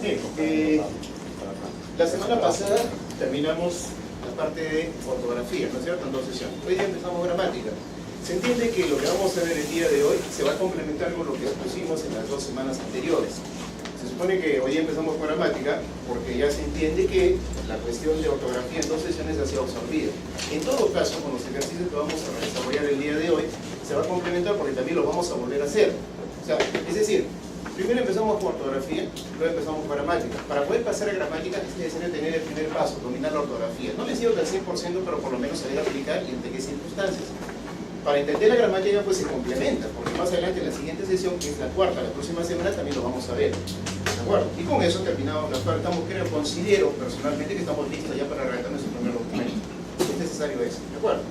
Bien, la semana pasada terminamos la parte de ortografía, ¿no es cierto? En 2 sesiones. Hoy día empezamos gramática. Se entiende que lo que vamos a ver el día de hoy se va a complementar con lo que expusimos en las 2 semanas anteriores. Se supone que hoy empezamos con gramática porque ya se entiende que la cuestión de ortografía en 2 sesiones ha sido absorbida. En todo caso, con los ejercicios que vamos a desarrollar el día de hoy, se va a complementar porque también lo vamos a volver a hacer. O sea, es decir, primero empezamos con ortografía, luego empezamos con gramática. Para poder pasar a gramática es necesario tener el primer paso, dominar la ortografía. No les digo que al 100%, pero por lo menos saber aplicar y entre qué circunstancias. Para entender la gramática pues se complementa, porque más adelante en la siguiente sesión, que es la cuarta, la próxima semana, también lo vamos a ver. ¿De acuerdo? Y con eso terminamos la parte. Considero personalmente que estamos listos ya para redactar nuestro primer documento. Es necesario eso. ¿De acuerdo?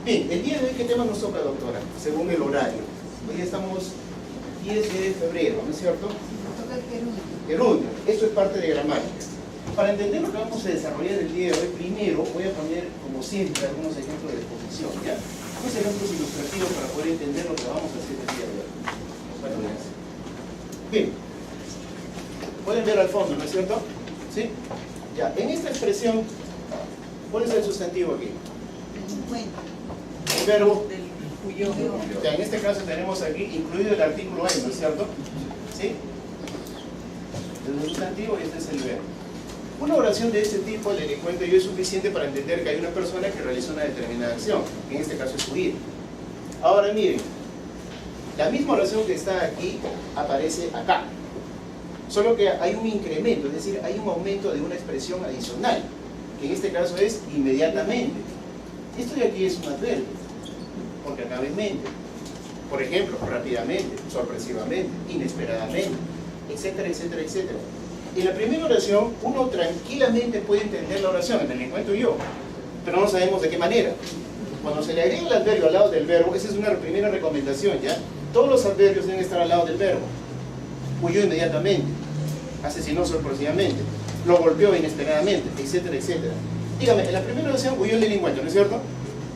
Bien, el día de hoy, ¿qué tema nos toca, doctora? Según el horario. Hoy ya estamos 10 de febrero, ¿no es cierto? Nos toca el gerundio. Gerundio. Esto es parte de gramática. Para entender lo que vamos a desarrollar el día de hoy, primero voy a poner, como siempre, algunos ejemplos de exposición, ¿ya? Unos ejemplos ilustrativos para poder entender lo que vamos a hacer el día de hoy. Bueno, bien. Pueden ver al fondo, ¿no es cierto? ¿Sí? Ya, en esta expresión, ¿cuál es el sustantivo aquí? El verbo. Ya, en este caso tenemos aquí incluido el artículo en, ¿no es cierto? ¿Sí? El sustantivo y este es el verbo. Una oración de este tipo, le cuento yo, es suficiente para entender que hay una persona que realiza una determinada acción, que en este caso es huir. Ahora miren, la misma oración que está aquí aparece acá, solo que hay un incremento, es decir, hay un aumento de una expresión adicional, que en este caso es inmediatamente. Esto de aquí es un adverbio, porque acaba en mente. Por ejemplo, rápidamente, sorpresivamente, inesperadamente, etcétera, etcétera, etcétera. En la primera oración, uno tranquilamente puede entender la oración, me la cuento yo, pero no sabemos de qué manera. Cuando se le agrega el adverbio al lado del verbo, esa es una primera recomendación, ¿ya? Todos los adverbios deben estar al lado del verbo. Huyó inmediatamente, asesinó sorpresivamente, lo golpeó inesperadamente, etcétera, etcétera. Dígame, en la primera oración huyó el delincuente, ¿no es cierto?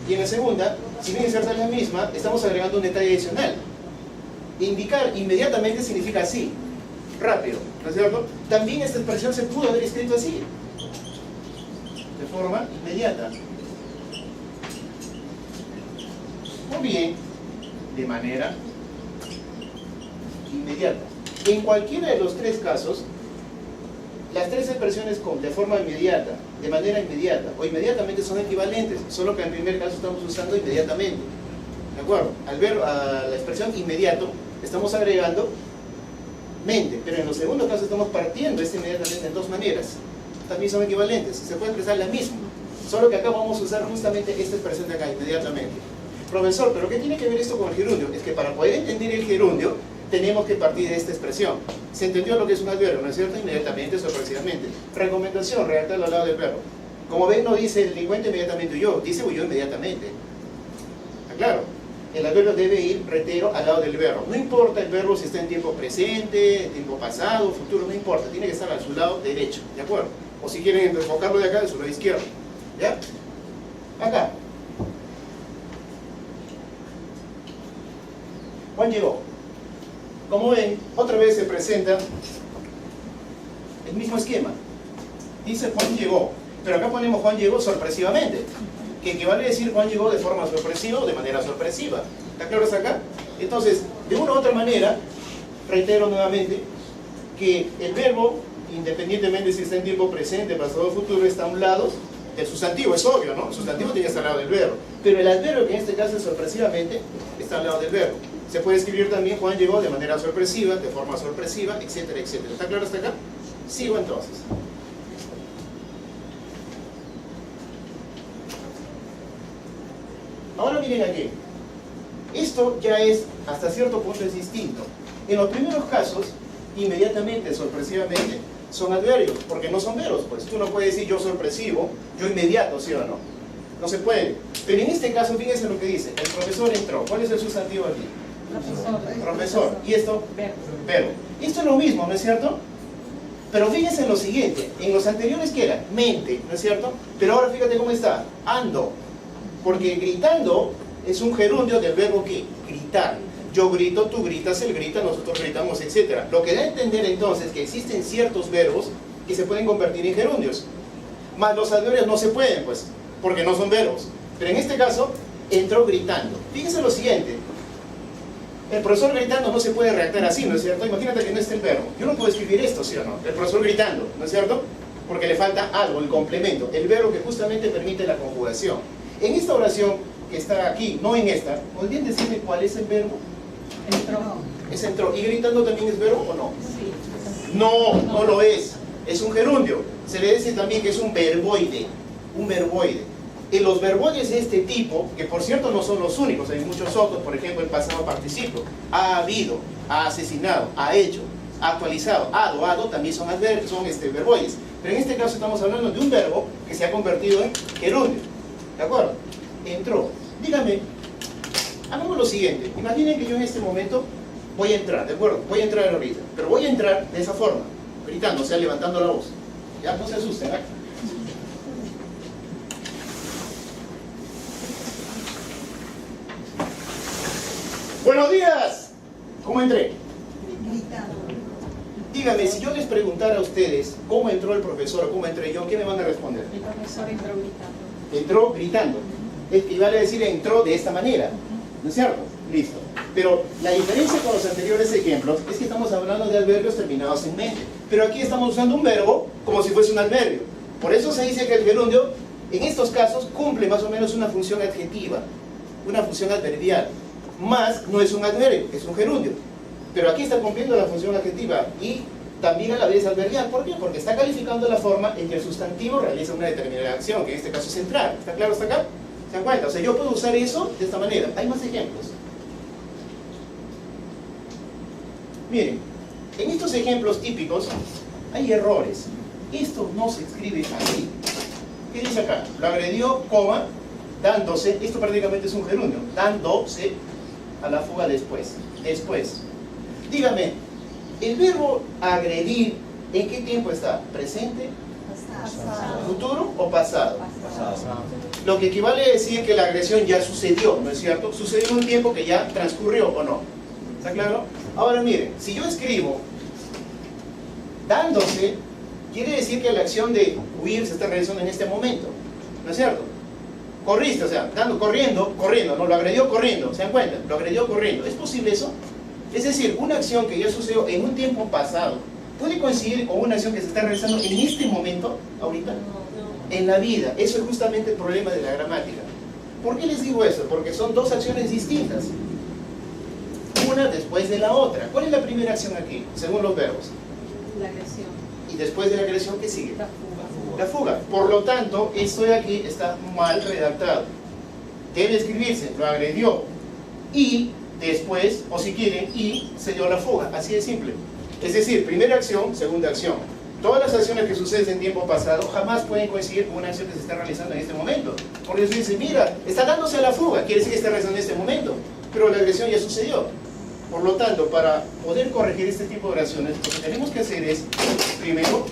Y en la segunda, si bien es cierta la misma, estamos agregando un detalle adicional. Indicar inmediatamente significa así, rápido, ¿no es cierto? También esta expresión se pudo haber escrito así, de forma inmediata. O bien, de manera inmediata. En cualquiera de los 3 casos, las 3 expresiones con de forma inmediata, de manera inmediata o inmediatamente son equivalentes, solo que en el primer caso estamos usando inmediatamente. ¿De acuerdo? Al ver a la expresión inmediato, estamos agregando mente, pero en los segundos casos estamos partiendo este inmediatamente en 2 maneras. También son equivalentes, se puede expresar la misma, solo que acá vamos a usar justamente esta expresión de acá, inmediatamente. Profesor, ¿pero qué tiene que ver esto con el gerundio? Es que para poder entender el gerundio, tenemos que partir de esta expresión. ¿Se entendió lo que es un adverbio, no es cierto? Inmediatamente, sorpresivamente. Recomendación, redactarlo al lado del verbo. Como ven, no dice el delincuente inmediatamente huyó, dice huyó inmediatamente. ¿Está claro? El adverbio debe ir, reitero, al lado del verbo. No importa el verbo si está en tiempo presente, en tiempo pasado, futuro, no importa. Tiene que estar a su lado derecho, ¿de acuerdo? O si quieren enfocarlo de acá, de su lado izquierdo. ¿Ya? Acá. Juan llegó. Como ven, otra vez se presenta el mismo esquema. Dice Juan llegó, pero acá ponemos Juan llegó sorpresivamente, que equivale a decir Juan llegó de forma sorpresiva o de manera sorpresiva. ¿Está claro hasta acá? Entonces, de una u otra manera, reitero nuevamente, que el verbo, independientemente si está en tiempo presente, pasado o futuro, está a un lado del sustantivo, es obvio, ¿no? El sustantivo tiene que estar al lado del verbo, pero el adverbio, que en este caso es sorpresivamente, está al lado del verbo. Se puede escribir también Juan llegó de manera sorpresiva, de forma sorpresiva, etcétera, etcétera. ¿Está claro hasta acá? Sigo entonces. Ahora miren aquí. Esto ya es, hasta cierto punto es distinto. En los primeros casos, inmediatamente, sorpresivamente, son adverbios, porque no son verbos, pues. Tú no puedes decir yo sorpresivo, yo inmediato, ¿sí o no? No se puede. Pero en este caso, fíjense lo que dice. El profesor entró. ¿Cuál es el sustantivo aquí? Profesor. ¿Y esto? Verbo. Esto es lo mismo, ¿no es cierto? Pero fíjense en lo siguiente. En los anteriores, ¿qué era? Mente, ¿no es cierto? Pero ahora fíjate cómo está. Ando. Porque gritando es un gerundio del verbo que gritar. Yo grito, tú gritas, él grita, nosotros gritamos, etc. Lo que da a entender entonces que existen ciertos verbos que se pueden convertir en gerundios. Más los adverbios no se pueden, pues, porque no son verbos. Pero en este caso, entró gritando. Fíjense lo siguiente. El profesor gritando no se puede redactar así, ¿no es cierto? Imagínate que no esté el verbo. Yo no puedo escribir esto, ¿sí o no? El profesor gritando, ¿no es cierto? Porque le falta algo, el complemento, el verbo que justamente permite la conjugación. En esta oración que está aquí, no en esta, ¿podrían decirme cuál es el verbo? Entró. Es entró. ¿Y gritando también es verbo o no? Sí. No, no lo es. Es un gerundio. Se le dice también que es un verboide. Un verboide. Y los verboides de este tipo, que por cierto no son los únicos, hay muchos otros, por ejemplo el pasado participio, ha habido, ha asesinado, ha hecho, ha actualizado, hado, también son verboides. Pero en este caso estamos hablando de un verbo que se ha convertido en gerundio. ¿De acuerdo? Entró. Dígame, hagamos lo siguiente. Imaginen que yo en este momento voy a entrar, ¿de acuerdo? Voy a entrar ahorita. Pero voy a entrar de esa forma, gritando, o sea, levantando la voz. Ya, no se asusten, ¿eh? ¡Buenos días! ¿Cómo entré? Gritando. Dígame, si yo les preguntara a ustedes cómo entró el profesor o cómo entré yo, ¿qué me van a responder? El profesor entró gritando. Entró gritando. Y vale decir entró de esta manera, ¿no es cierto? Listo. Pero la diferencia con los anteriores ejemplos es que estamos hablando de adverbios terminados en mente. Pero aquí estamos usando un verbo como si fuese un adverbio. Por eso se dice que el gerundio, en estos casos, cumple más o menos una función adjetiva, una función adverbial. Más no es un adverbio, es un gerundio. Pero aquí está cumpliendo la función adjetiva y también a la vez adverbial. ¿Por qué? Porque está calificando la forma en que el sustantivo realiza una determinada acción, que en este caso es entrar. ¿Está claro hasta acá? ¿Se dan cuenta? O sea, yo puedo usar eso de esta manera. Hay más ejemplos. Miren, en estos ejemplos típicos hay errores. Esto no se escribe así. ¿Qué dice acá? Lo agredió, coma, dándose, esto prácticamente es un gerundio, dándose a la fuga después. Dígame, ¿el verbo agredir en qué tiempo está? ¿Presente? Pasado. ¿Futuro o pasado? Pasado. Lo que equivale a decir que la agresión ya sucedió, ¿no es cierto? Sucedió en un tiempo que ya transcurrió, ¿o no? ¿Está claro? Ahora miren, si yo escribo dándose, quiere decir que la acción de huir se está realizando en este momento, ¿no es cierto? Corriste, o sea, corriendo, no, lo agredió corriendo, ¿se dan cuenta? Lo agredió corriendo. ¿Es posible eso? Es decir, una acción que ya sucedió en un tiempo pasado, ¿puede coincidir con una acción que se está realizando en este momento, ahorita? En la vida. Eso es justamente el problema de la gramática. ¿Por qué les digo eso? Porque son dos acciones distintas. Una después de la otra. ¿Cuál es la primera acción aquí, según los verbos? La agresión. Y después de la agresión, ¿qué sigue? La fuga. La fuga. Por lo tanto, esto de aquí está mal redactado. Debe escribirse, lo agredió y después, o si quieren, y se dio la fuga. Así de simple. Es decir, primera acción, segunda acción. Todas las acciones que suceden en tiempo pasado jamás pueden coincidir con una acción que se está realizando en este momento. Porque si dice, mira, está dándose a la fuga, quiere decir que está realizando en este momento, pero la agresión ya sucedió. Por lo tanto, para poder corregir este tipo de oraciones, lo que tenemos que hacer es, primero,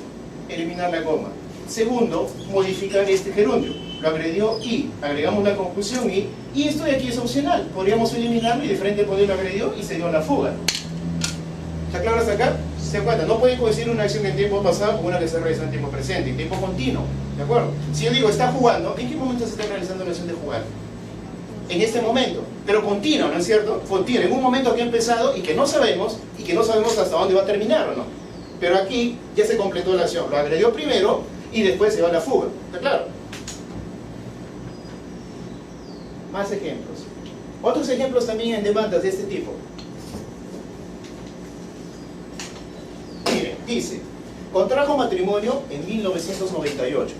eliminar la coma. Segundo, modificar este gerundio. Lo agredió y, agregamos la conjunción y esto de aquí es opcional. Podríamos eliminarlo y de frente poner lo agredió y se dio la fuga. ¿Está claro hasta acá? ¿Se dan cuenta? No puede coincidir una acción en tiempo pasado con una que se realiza en tiempo presente, en tiempo continuo. ¿De acuerdo? Si yo digo, está jugando, ¿en qué momento se está realizando la acción de jugar? En este momento, pero continuo, ¿no es cierto? Continuo, en un momento que ha empezado y que no sabemos hasta dónde va a terminar o no. Pero aquí ya se completó la acción, lo agredió primero y después se va a la fuga. ¿Está claro? Más ejemplos. Otros ejemplos también en demandas de este tipo. Miren, dice, contrajo matrimonio en 1998,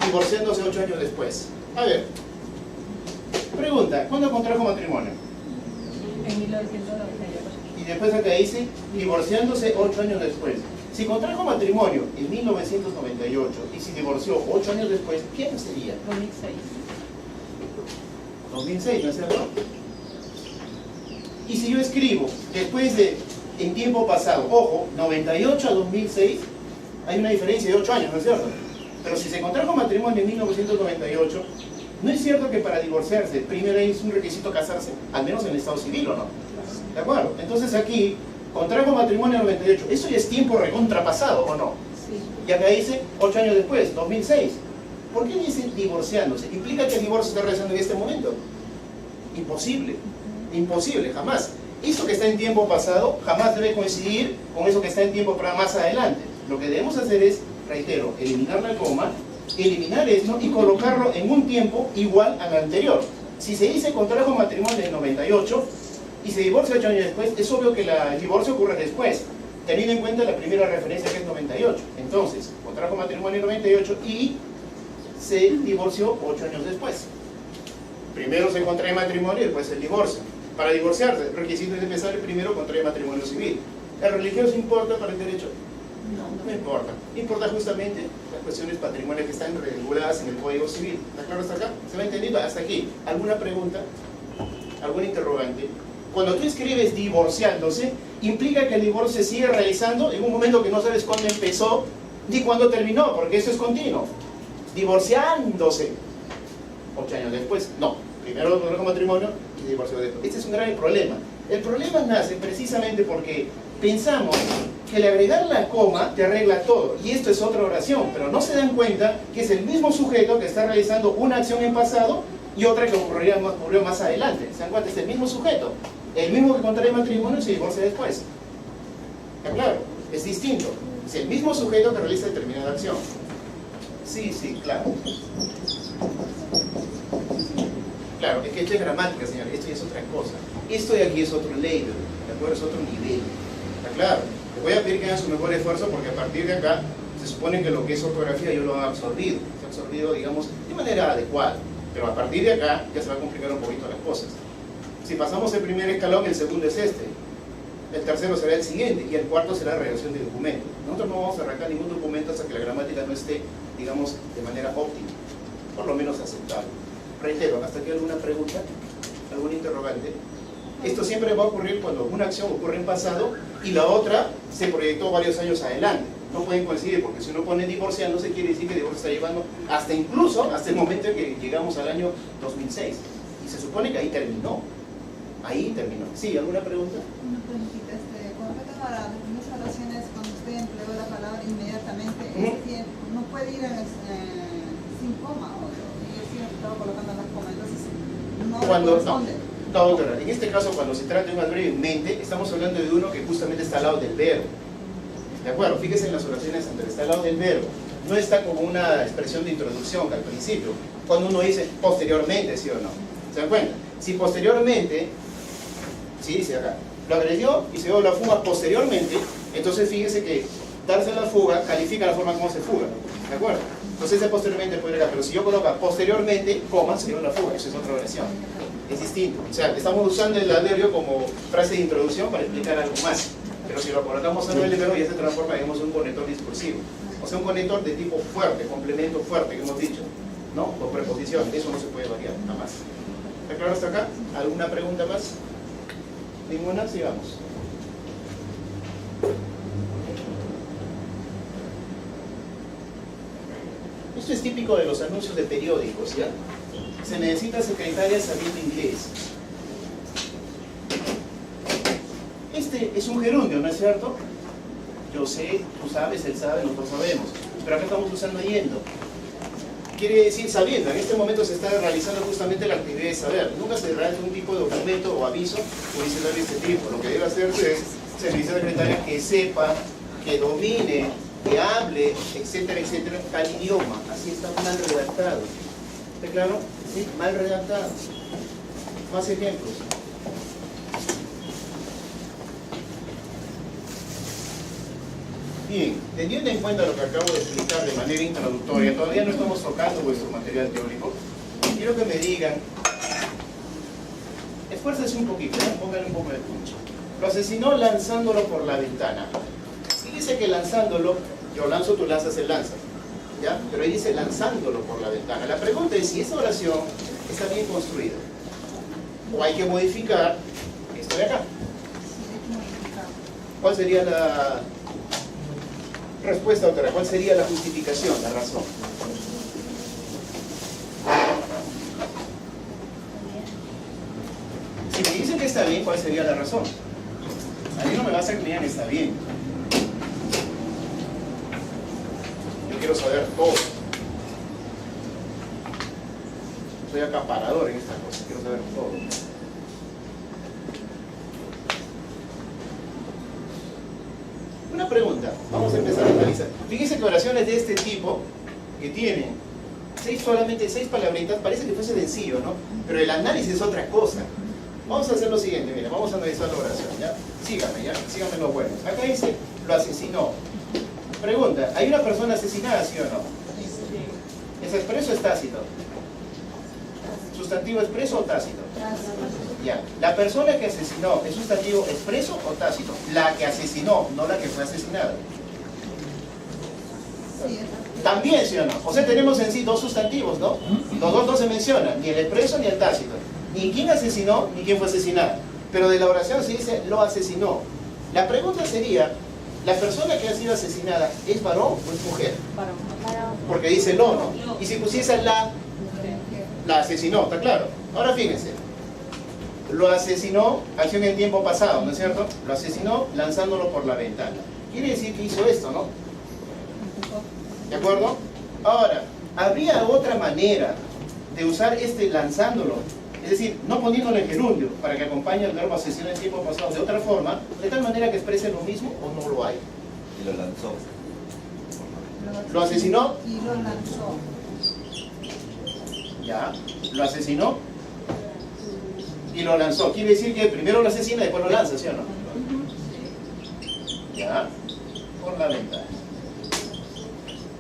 divorciándose 8 años después. A ver, pregunta, ¿cuándo contrajo matrimonio? En 1998. Y después acá dice, divorciándose 8 años después. Si contrajo matrimonio en 1998 y si divorció 8 años después, ¿qué año sería? 2006. 2006, ¿no es cierto? Y si yo escribo, después de, en tiempo pasado, ojo, 98 a 2006, hay una diferencia de 8 años, ¿no es cierto? Pero si se contrajo matrimonio en 1998, ¿no es cierto que para divorciarse primero es un requisito casarse? Al menos en el estado civil, ¿o no? ¿De acuerdo? Entonces aquí, contrajo matrimonio en el 98. Eso ya es tiempo recontrapasado, ¿o no? Sí. Y acá dice 8 años después, 2006. ¿Por qué dice divorciándose? ¿Implica que el divorcio está realizando en este momento? Imposible. Imposible, jamás. Eso que está en tiempo pasado jamás debe coincidir con eso que está en tiempo para más adelante. Lo que debemos hacer es, reitero, eliminar la coma, eliminar esto y colocarlo en un tiempo igual al anterior. Si se dice contrajo matrimonio en el 98 y se divorcia 8 años después, es obvio que el divorcio ocurre después, teniendo en cuenta la primera referencia que es 98. Entonces, contrajo matrimonio en 98 y se divorció 8 años después. Primero se contrae matrimonio y después el divorcio. Para divorciarse, el requisito es empezar primero contrae matrimonio civil. ¿La religión se importa para el derecho? No importa. Importa justamente las cuestiones patrimoniales que están reguladas en el Código Civil. ¿Está claro hasta acá? ¿Se va entendiendo? Hasta aquí. ¿Alguna pregunta? ¿Algún interrogante? Cuando tú escribes divorciándose, implica que el divorcio se sigue realizando en un momento que no sabes cuándo empezó ni cuándo terminó, porque eso es continuo. Divorciándose 8 años después, no. Primero contrajo matrimonio y divorcio después. Este es un grave problema. El problema nace precisamente porque pensamos que el agregar la coma te arregla todo, y esto es otra oración, pero no se dan cuenta que es el mismo sujeto que está realizando una acción en pasado y otra que ocurrió más adelante. ¿Se dan cuenta? Es el mismo sujeto, el mismo que contrae matrimonio y se divorcia después. ¿Está claro? Es distinto. Es el mismo sujeto que realiza determinada acción. Sí, claro. Claro, es que esto es gramática, señor. Esto ya es otra cosa. Esto de aquí es otro level, ¿de acuerdo? Es otro nivel. ¿Está claro? Les voy a pedir que hagan su mejor esfuerzo porque a partir de acá se supone que lo que es ortografía yo lo he absorbido. Se ha absorbido, digamos, de manera adecuada. Pero a partir de acá ya se va a complicar un poquito las cosas. Si pasamos el primer escalón, el segundo es este. El tercero será el siguiente y el cuarto será la redacción de documento. Nosotros no vamos a arrancar ningún documento hasta que la gramática no esté, digamos, de manera óptima, por lo menos aceptable. Reitero, ¿hasta aquí alguna pregunta? ¿Algún interrogante? Esto siempre va a ocurrir cuando una acción ocurre en pasado y la otra se proyectó varios años adelante. No pueden coincidir porque si uno pone divorciándose quiere decir que el divorcio está llevando hasta el momento en que llegamos al año 2006. Y se supone que ahí terminó. Ahí terminó. ¿Sí? ¿Alguna pregunta? Una preguntita, con respecto a las primeras oraciones, cuando usted empleó la palabra inmediatamente, es decir, no puede ir sin coma, o yo siempre estaba colocando las comas, entonces no corresponde. No, doctora, en este caso cuando se trata de un adverbio en mente, estamos hablando de uno que justamente está al lado del verbo. ¿De acuerdo? Fíjese en las oraciones anteriores, está al lado del verbo. No está como una expresión de introducción al principio, cuando uno dice posteriormente, ¿sí o no? ¿Se dan cuenta? Si posteriormente, sí dice acá, lo agredió y se dio la fuga posteriormente, entonces fíjese que darse la fuga califica la forma como se fuga, ¿de acuerdo? Entonces ese posteriormente puede ir acá, pero si yo coloco posteriormente, coma, se dio la fuga, eso es otra oración. Es distinto, o sea, estamos usando el adverbio como frase de introducción para explicar algo más, pero si lo colocamos en el verbo ya se transforma, digamos, en un conector discursivo, o sea, un conector de tipo fuerte, complemento fuerte, que hemos dicho, ¿no? O preposición, eso no se puede variar, jamás. ¿Está claro hasta acá? ¿Alguna pregunta más? ¿Ninguna? Sigamos. Esto es típico de los anuncios de periódicos, ¿ya? Se necesita secretaria sabiendo inglés. Este es un gerundio, ¿no es cierto? Yo sé, tú sabes, él sabe, nosotros sabemos. Pero acá estamos usando yendo. Quiere decir sabiendo, en este momento se está realizando justamente la actividad de saber. Nunca se realiza un tipo de documento o aviso o diciendo de este tipo. Lo que debe hacerse es servicio secretaria que sepa, que domine, que hable, etcétera, etcétera, tal idioma. Así está mal redactado. ¿Está claro? Sí, mal redactado. Más ejemplos. Bien, teniendo en cuenta lo que acabo de explicar de manera introductoria, todavía no estamos tocando vuestro material teórico. Quiero que me digan, esfuércense un poquito, ¿no? Pónganle un poco de punch. Lo asesinó lanzándolo por la ventana. Si dice que lanzándolo, yo lanzo, tú lanzas, él lanza, ¿ya? Pero ahí dice lanzándolo por la ventana. La pregunta es si esa oración está bien construida o hay que modificar esto de acá. ¿Cuál sería la respuesta, doctora? ¿Cuál sería la justificación, la razón? Si me dicen que está bien, ¿cuál sería la razón? A mí no me basta que me digan está bien. Yo quiero saber todo. Soy acaparador en esta cosa, quiero saber todo. Una pregunta, vamos a empezar a analizar. Fíjense que oraciones de este tipo, que tienen solamente 6 palabritas, parece que fuese sencillo, ¿no? Pero el análisis es otra cosa. Vamos a hacer lo siguiente, mira, vamos a analizar la oración, ¿ya? Síganme los buenos. Acá dice, lo asesinó. Pregunta, ¿hay una persona asesinada, sí o no? ¿Es expreso o es tácito? ¿Sustantivo expreso o tácito? Ya. ¿La persona que asesinó es sustantivo expreso o tácito? La que asesinó, no la que fue asesinada. También, ¿sí o no? O sea, tenemos en sí 2 sustantivos, ¿no? Los dos no se mencionan, ni el expreso ni el tácito. Ni quién asesinó, ni quién fue asesinado. Pero de la oración se dice, lo asesinó. La pregunta sería, ¿la persona que ha sido asesinada es varón o es mujer? Varón. Porque dice lo, ¿no? Y si pusiese la asesinó, ¿está claro? Ahora fíjense. Lo asesinó, acción en tiempo pasado, ¿no es cierto? Lo asesinó lanzándolo por la ventana. Quiere decir que hizo esto, ¿no? ¿De acuerdo? Ahora, ¿habría otra manera de usar este lanzándolo? Es decir, no poniéndole gerundio para que acompañe el verbo asesinar en tiempo pasado de otra forma, de tal manera que exprese lo mismo o no lo hay. Y lo lanzó. ¿Lo asesinó? Y lo lanzó. Ya. ¿Lo asesinó? Y lo lanzó. Quiere decir que primero lo asesina y después lo lanza, ¿sí o no? Ya. Por la ventana.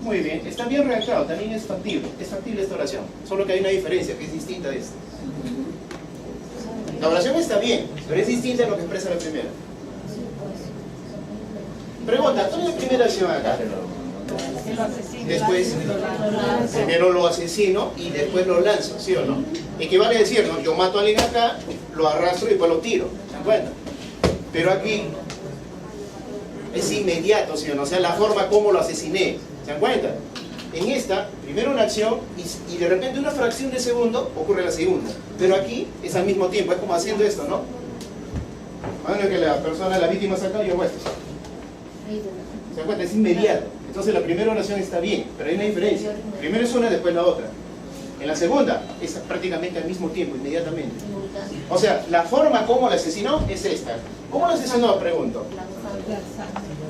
Muy bien. Está bien redactado. También es factible. Es factible esta oración. Solo que hay una diferencia que es distinta de esta. La oración está bien, pero es distinta a lo que expresa la primera. Pregunta, ¿cuál es la primera acción acá? Después, primero lo asesino y después lo lanzo, ¿sí o no? Equivale a decir, ¿no? Yo mato a alguien acá, lo arrastro y después lo tiro, ¿se dan cuenta? Pero aquí es inmediato, ¿sí o no? O sea, la forma como lo asesiné, ¿se dan cuenta? En esta, primero una acción y de repente una fracción de segundo ocurre la segunda. Pero aquí es al mismo tiempo, es como haciendo esto, ¿no? Bueno, que la persona, la víctima saca y yo hago esto. ¿Se dan cuenta? Es inmediato. Entonces la primera oración está bien, pero hay una diferencia. Primero es una, después la otra. En la segunda es prácticamente al mismo tiempo, inmediatamente. O sea, la forma como la asesinó es esta. ¿Cómo la asesinó? Pregunto.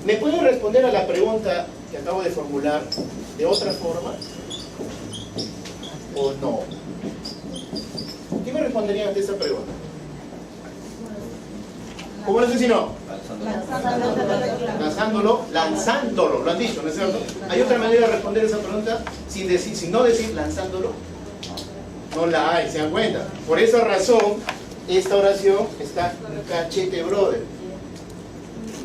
¿Me pueden responder a la pregunta que acabo de formular de otra forma? ¿O no? ¿Qué me responderían ante esta pregunta? ¿Cómo lo asesinó? Lanzándolo, lo han dicho, ¿no es cierto? ¿Hay otra manera de responder esa pregunta sin no decir lanzándolo? No la hay, ¿se dan cuenta? Por esa razón, esta oración está cachete brother.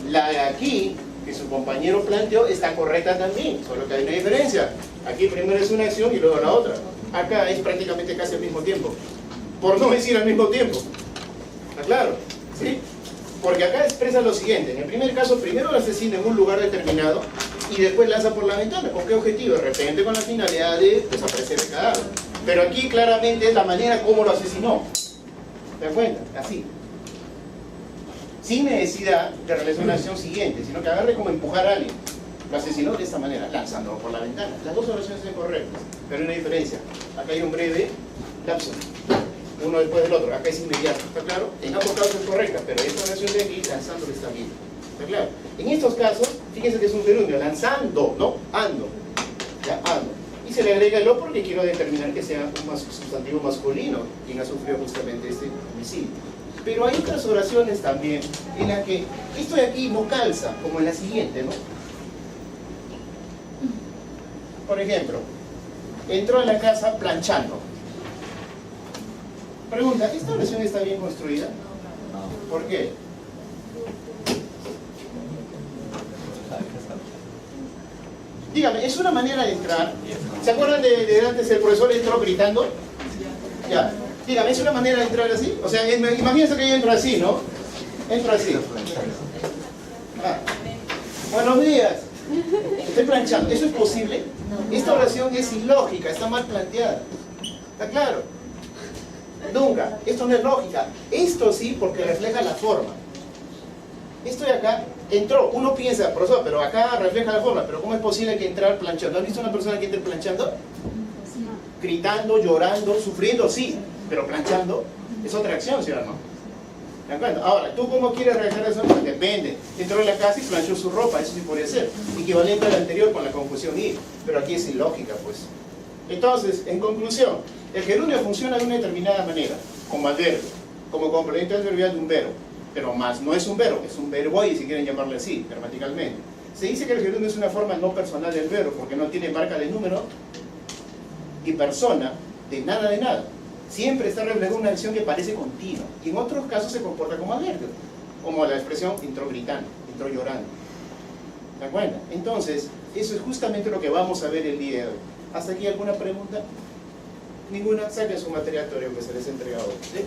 La de aquí, que su compañero planteó, está correcta también, solo que hay una diferencia. Aquí primero es una acción y luego la otra. Acá es prácticamente casi al mismo tiempo. Por no decir al mismo tiempo. ¿Está claro? ¿Sí? Porque acá expresa lo siguiente. En el primer caso, primero lo asesina en un lugar determinado y después lanza por la ventana. ¿Con qué objetivo? De repente con la finalidad de desaparecer el cadáver. Pero aquí claramente es la manera como lo asesinó. ¿Te das cuenta? Así. Sin necesidad de realizar una acción siguiente, sino que agarre como empujar a alguien. Lo asesinó de esta manera, lanzándolo por la ventana. Las dos oraciones son correctas, pero hay una diferencia. Acá hay un breve lapso, uno después del otro. Acá es inmediato, ¿está claro? En ambos casos es correcta, pero esta oración de aquí, lanzándolo, está bien. ¿Está claro? En estos casos, fíjense que es un gerundio, lanzando, ¿no? Ando. Ya, ando. Y se le agrega el lo porque quiero determinar que sea un sustantivo masculino quien ha sufrido justamente este homicidio. Pero hay otras oraciones también en las que esto de aquí no calza, como en la siguiente, ¿no? Por ejemplo, entró a la casa planchando. Pregunta, ¿esta oración está bien construida? ¿Por qué? Dígame, ¿es una manera de entrar? ¿Se acuerdan de antes el profesor entró gritando? Ya. Dígame, ¿es una manera de entrar así? O sea, imagínense que yo entro así, ¿no? Entro así. Ah. Buenos días. Estoy planchando. ¿Eso es posible? Esta oración es ilógica, está mal planteada. ¿Está claro? Nunca. Esto no es lógica. Esto sí, porque refleja la forma. Esto de acá entró. Uno piensa, profesor, pero acá refleja la forma. Pero ¿cómo es posible que entrar planchando? ¿Has visto una persona que entre planchando? Gritando, llorando, sufriendo, sí. Pero planchando es otra acción, ¿sí o no? ¿De acuerdo? Ahora, ¿tú cómo quieres realizar eso? Pues depende. Entró en la casa y planchó su ropa. Eso sí podría ser. Equivalente al anterior con la confusión y. Pero aquí es ilógica, pues. Entonces, en conclusión, el gerundio funciona de una determinada manera, como adverbio, como complemento adverbial de un verbo, pero más no es un verbo, es un verbo y si quieren llamarle así, gramaticalmente. Se dice que el gerundio es una forma no personal del verbo, porque no tiene marca de número y persona, de nada. Siempre está reflejando una acción que parece continua, y en otros casos se comporta como adverbio, como la expresión entró gritando, entró llorando. ¿De acuerdo? Entonces, eso es justamente lo que vamos a ver el día de hoy. ¿Hasta aquí alguna pregunta? Ninguna. Saquen su material teórico que se les ha entregado. ¿Sí?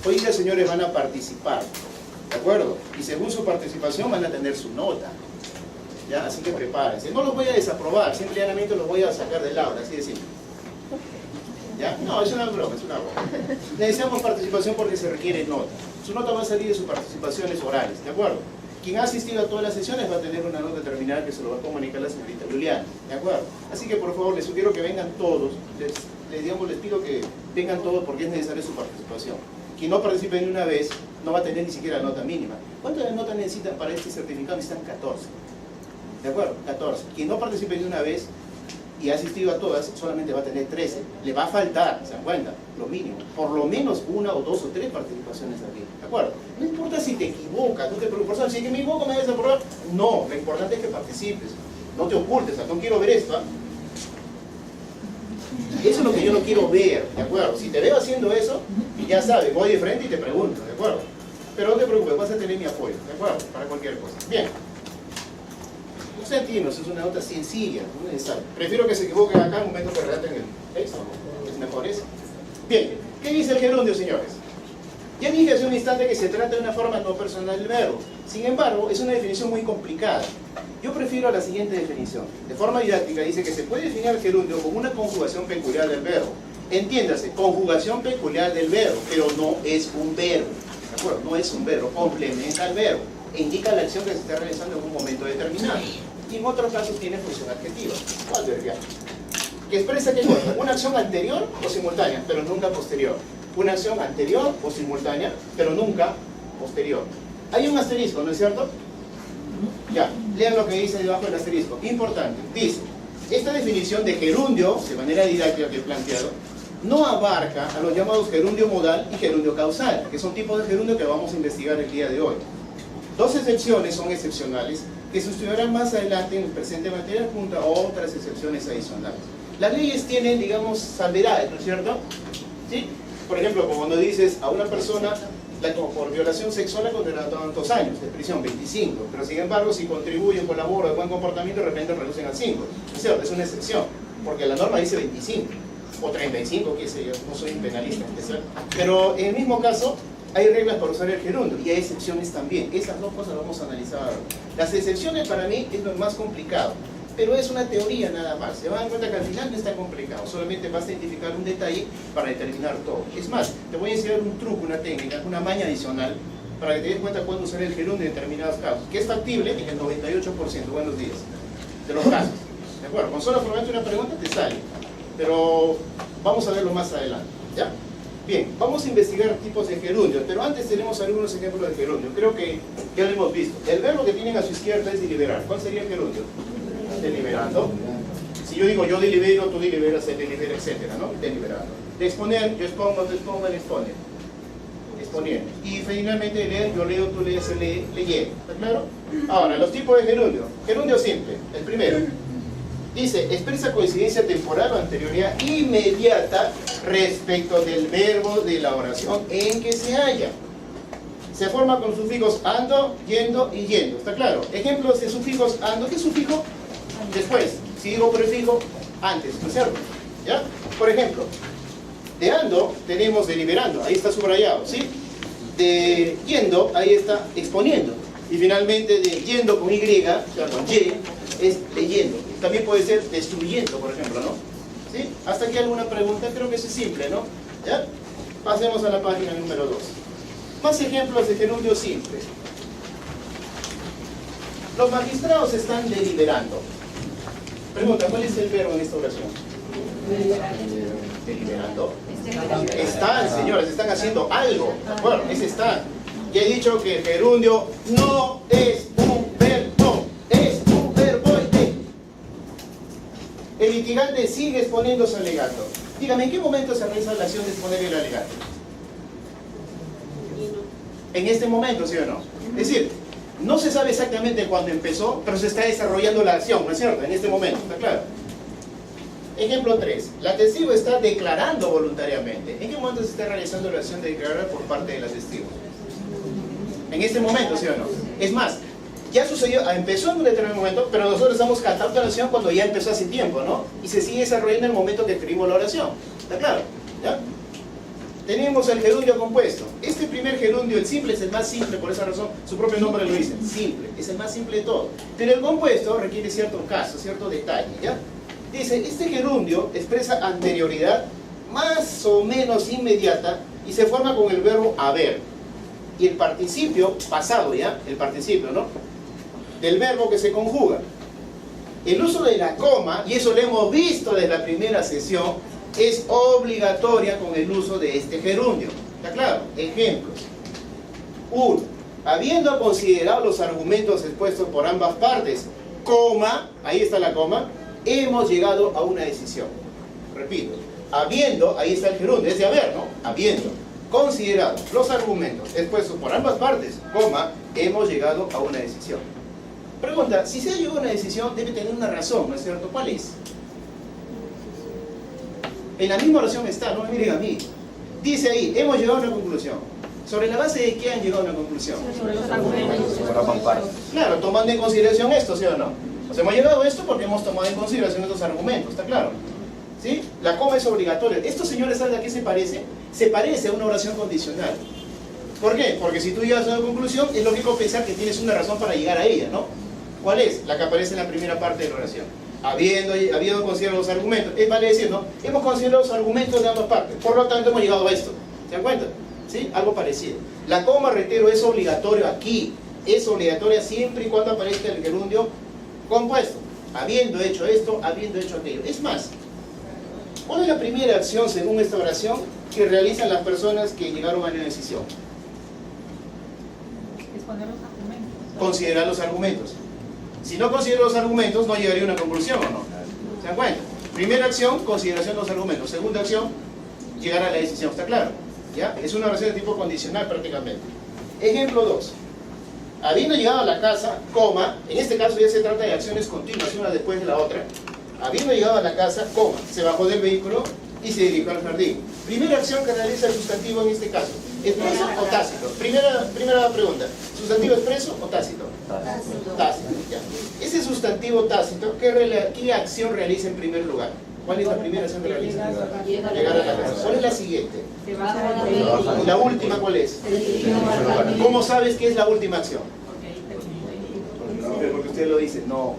Hoy día, señores, van a participar, ¿de acuerdo? Y según su participación van a tener su nota, ¿ya? Así que prepárense. No los voy a desaprobar, simplemente los voy a sacar del aula, así de simple. ¿Ya? No, es una broma, es una broma. Necesitamos participación porque se requiere nota. Su nota va a salir de sus participaciones orales, ¿de acuerdo? Quien ha asistido a todas las sesiones va a tener una nota determinada que se lo va a comunicar la señorita Juliana, ¿de acuerdo? Así que por favor les sugiero que vengan todos, les pido que vengan todos porque es necesaria su participación. Quien no participe ni una vez no va a tener ni siquiera nota mínima. ¿Cuántas notas necesitan para este certificado? Necesitan 14, ¿de acuerdo? 14. Quien no participe ni una vez y ha asistido a todas, solamente va a tener 13. Le va a faltar, ¿se dan cuenta? Lo mínimo. Por lo menos 1 o 2 o 3 participaciones aquí, ¿de acuerdo? No importa si te equivocas, no te preocupes, si me equivoco me vas a desaprobar. No, lo importante es que participes. No te ocultes, no quiero ver esto, ¿eh? Eso es lo que yo no quiero ver, ¿de acuerdo? Si te veo haciendo eso, ya sabes, voy de frente y te pregunto, ¿de acuerdo? Pero no te preocupes, vas a tener mi apoyo, ¿de acuerdo? Para cualquier cosa. Bien. Centímetros, es una nota sencilla, no necesaria. Prefiero que se equivoquen acá en el momento que redacten el texto, ¿no? Es mejor eso. Bien, ¿qué dice el gerundio, señores? Ya dije hace un instante que se trata de una forma no personal del verbo. Sin embargo, es una definición muy complicada. Yo prefiero la siguiente definición. De forma didáctica dice que se puede definir el gerundio como una conjugación peculiar del verbo. Entiéndase, conjugación peculiar del verbo, pero no es un verbo. ¿De acuerdo? No es un verbo, complementa al verbo. E indica la acción que se está realizando en un momento determinado. Y en otros casos tiene función adjetiva o adverbial, que expresa ¿qué cosa? Una acción anterior o simultánea, pero nunca posterior. Una acción anterior o simultánea, pero nunca posterior. Hay un asterisco, ¿no es cierto? Ya, lean lo que dice debajo del asterisco. Importante, dice, esta definición de gerundio, de manera didáctica que he planteado, no abarca a los llamados gerundio modal y gerundio causal, que son tipos de gerundio que vamos a investigar el día de hoy. Dos excepciones son excepcionales, que se estudiarán más adelante en el presente material junto a otras excepciones adicionales. Las leyes tienen, digamos, salvedades, ¿no es cierto? ¿Sí? Por ejemplo, como cuando dices a una persona por violación sexual la condenan a tantos años de prisión, 25, pero sin embargo si contribuye, colabora, de buen comportamiento, de repente reducen a 5. ¿No es cierto? Es una excepción, porque la norma dice 25 o 35, qué sé yo, no soy un penalista especial. Pero en el mismo caso hay reglas para usar el gerundio y hay excepciones también. Esas dos cosas las vamos a analizar ahora. Las excepciones para mí es lo más complicado, pero es una teoría nada más. Se van a dar cuenta que al final no está complicado, solamente vas a identificar un detalle para determinar todo. Es más, te voy a enseñar un truco, una técnica, una maña adicional para que te des cuenta cuándo usar el gerundio en determinados casos, que es factible en el 98%, buenos días, de los casos. ¿De acuerdo? Con solo formularte una pregunta te sale, pero vamos a verlo más adelante, ¿ya? Bien, vamos a investigar tipos de gerundios, pero antes tenemos algunos ejemplos de gerundio. Creo que ya lo hemos visto. El verbo que tienen a su izquierda es deliberar. ¿Cuál sería el gerundio? Deliberando. Si yo digo yo delibero, tú deliberas, él delibera, etcétera, ¿no? Deliberando. De exponer, yo expongo, tú expongas, él expone. Exponiendo. Y finalmente leer, yo leo, tú lees, él lee, leyendo. ¿Está claro? Ahora, los tipos de gerundio. Gerundio simple, el primero. Dice, expresa coincidencia temporal o anterioridad inmediata respecto del verbo de la oración en que se halla. Se forma con sufijos ando, yendo y yendo. ¿Está claro? Ejemplos de sufijos ando. ¿Qué sufijo? Después. Si digo prefijo, antes. ¿No es cierto? ¿Ya? Por ejemplo, de ando tenemos deliberando. Ahí está subrayado. ¿Sí? De yendo, ahí está exponiendo. Y finalmente de yendo con Y, o sea, con Y, es leyendo. También puede ser destruyendo, por ejemplo, ¿no? ¿Sí? ¿Hasta aquí alguna pregunta? Creo que eso es simple, ¿no? ¿Ya? Pasemos a la página número 2. Más ejemplos de gerundio simple. Los magistrados están deliberando. Pregunta, ¿cuál es el verbo en esta oración? Deliberando. Están, señores, están haciendo algo. ¿De acuerdo? Es están. Y he dicho que el gerundio no es un verbo, es un verbo. El litigante sigue exponiendo su alegato. Dígame, ¿en qué momento se realiza la acción de exponer el alegato? En este momento, ¿sí o no? Es decir, no se sabe exactamente cuándo empezó, pero se está desarrollando la acción, ¿no es cierto? En este momento, ¿está claro? Ejemplo 3. La testigo está declarando voluntariamente. ¿En qué momento se está realizando la acción de declarar por parte de la testigo? En este momento, ¿sí o no? Es más, ya sucedió, empezó en un determinado momento, pero nosotros estamos cantando la oración cuando ya empezó hace tiempo, ¿no? Y se sigue desarrollando en el momento que escribimos la oración. ¿Está claro? ¿Ya? Tenemos el gerundio compuesto. Este primer gerundio, el simple, es el más simple, por esa razón su propio nombre lo dice, simple, es el más simple de todo. Pero el compuesto requiere cierto caso, cierto detalle, ¿ya? Dice, este gerundio expresa anterioridad más o menos inmediata y se forma con el verbo haber. Y el participio, pasado ya, el participio, ¿no? Del verbo que se conjuga. El uso de la coma, y eso lo hemos visto desde la primera sesión, es obligatoria con el uso de este gerundio. ¿Está claro? Ejemplos. 1. Habiendo considerado los argumentos expuestos por ambas partes, coma, ahí está la coma, hemos llegado a una decisión. Repito, habiendo, ahí está el gerundio, es de haber, ¿no? Habiendo considerado los argumentos expuestos por ambas partes, coma, hemos llegado a una decisión. Pregunta, si se ha llegado a una decisión, debe tener una razón, ¿no es cierto? ¿Cuál es? En la misma oración está, no me miren a mí. Dice ahí, hemos llegado a una conclusión. ¿Sobre la base de qué han llegado a una conclusión? Sobre los argumentos. Claro, tomando en consideración esto, ¿sí o no? O sea, hemos llegado a esto porque hemos tomado en consideración estos argumentos, ¿está claro? ¿Sí? La coma es obligatoria. Estos señores, ¿saben a qué se parece? Se parece a una oración condicional. ¿Por qué? Porque si tú llegas a una conclusión, es lógico pensar que tienes una razón para llegar a ella, ¿no? ¿Cuál es? La que aparece en la primera parte de la oración. Habiendo considerado los argumentos, vale decir, ¿no? Hemos considerado los argumentos de ambas partes, por lo tanto hemos llegado a esto. ¿Se dan cuenta? ¿Sí? Algo parecido. La coma, reitero, es obligatorio aquí. Es obligatoria siempre y cuando aparezca el gerundio compuesto. Habiendo hecho esto, habiendo hecho aquello. Es más, ¿cuál es la primera acción según esta oración que realizan las personas que llegaron a una decisión? Exponer los argumentos. Considerar los argumentos. Si no considero los argumentos, no llegaría a una conclusión, ¿o no? ¿Se dan cuenta? Primera acción, consideración de los argumentos. Segunda acción, llegar a la decisión. ¿Está claro? ¿Ya? Es una oración de tipo condicional prácticamente. Ejemplo 2. Habiendo llegado a la casa, coma, en este caso ya se trata de acciones continuas, una después de la otra. Habiendo llegado a la casa, coma, se bajó del vehículo y se dirigió al jardín. Primera acción que realiza el sustantivo en este caso, ¿expreso o tácito? Primera pregunta, ¿sustantivo expreso o tácito? Tácito, ya. Ese sustantivo tácito, ¿qué acción realiza en primer lugar? ¿Cuál es la primera acción que realiza? Llegar a la casa. ¿Cuál es la siguiente? La última, ¿cuál es? ¿Cómo sabes que es la última acción? Porque usted lo dice, no.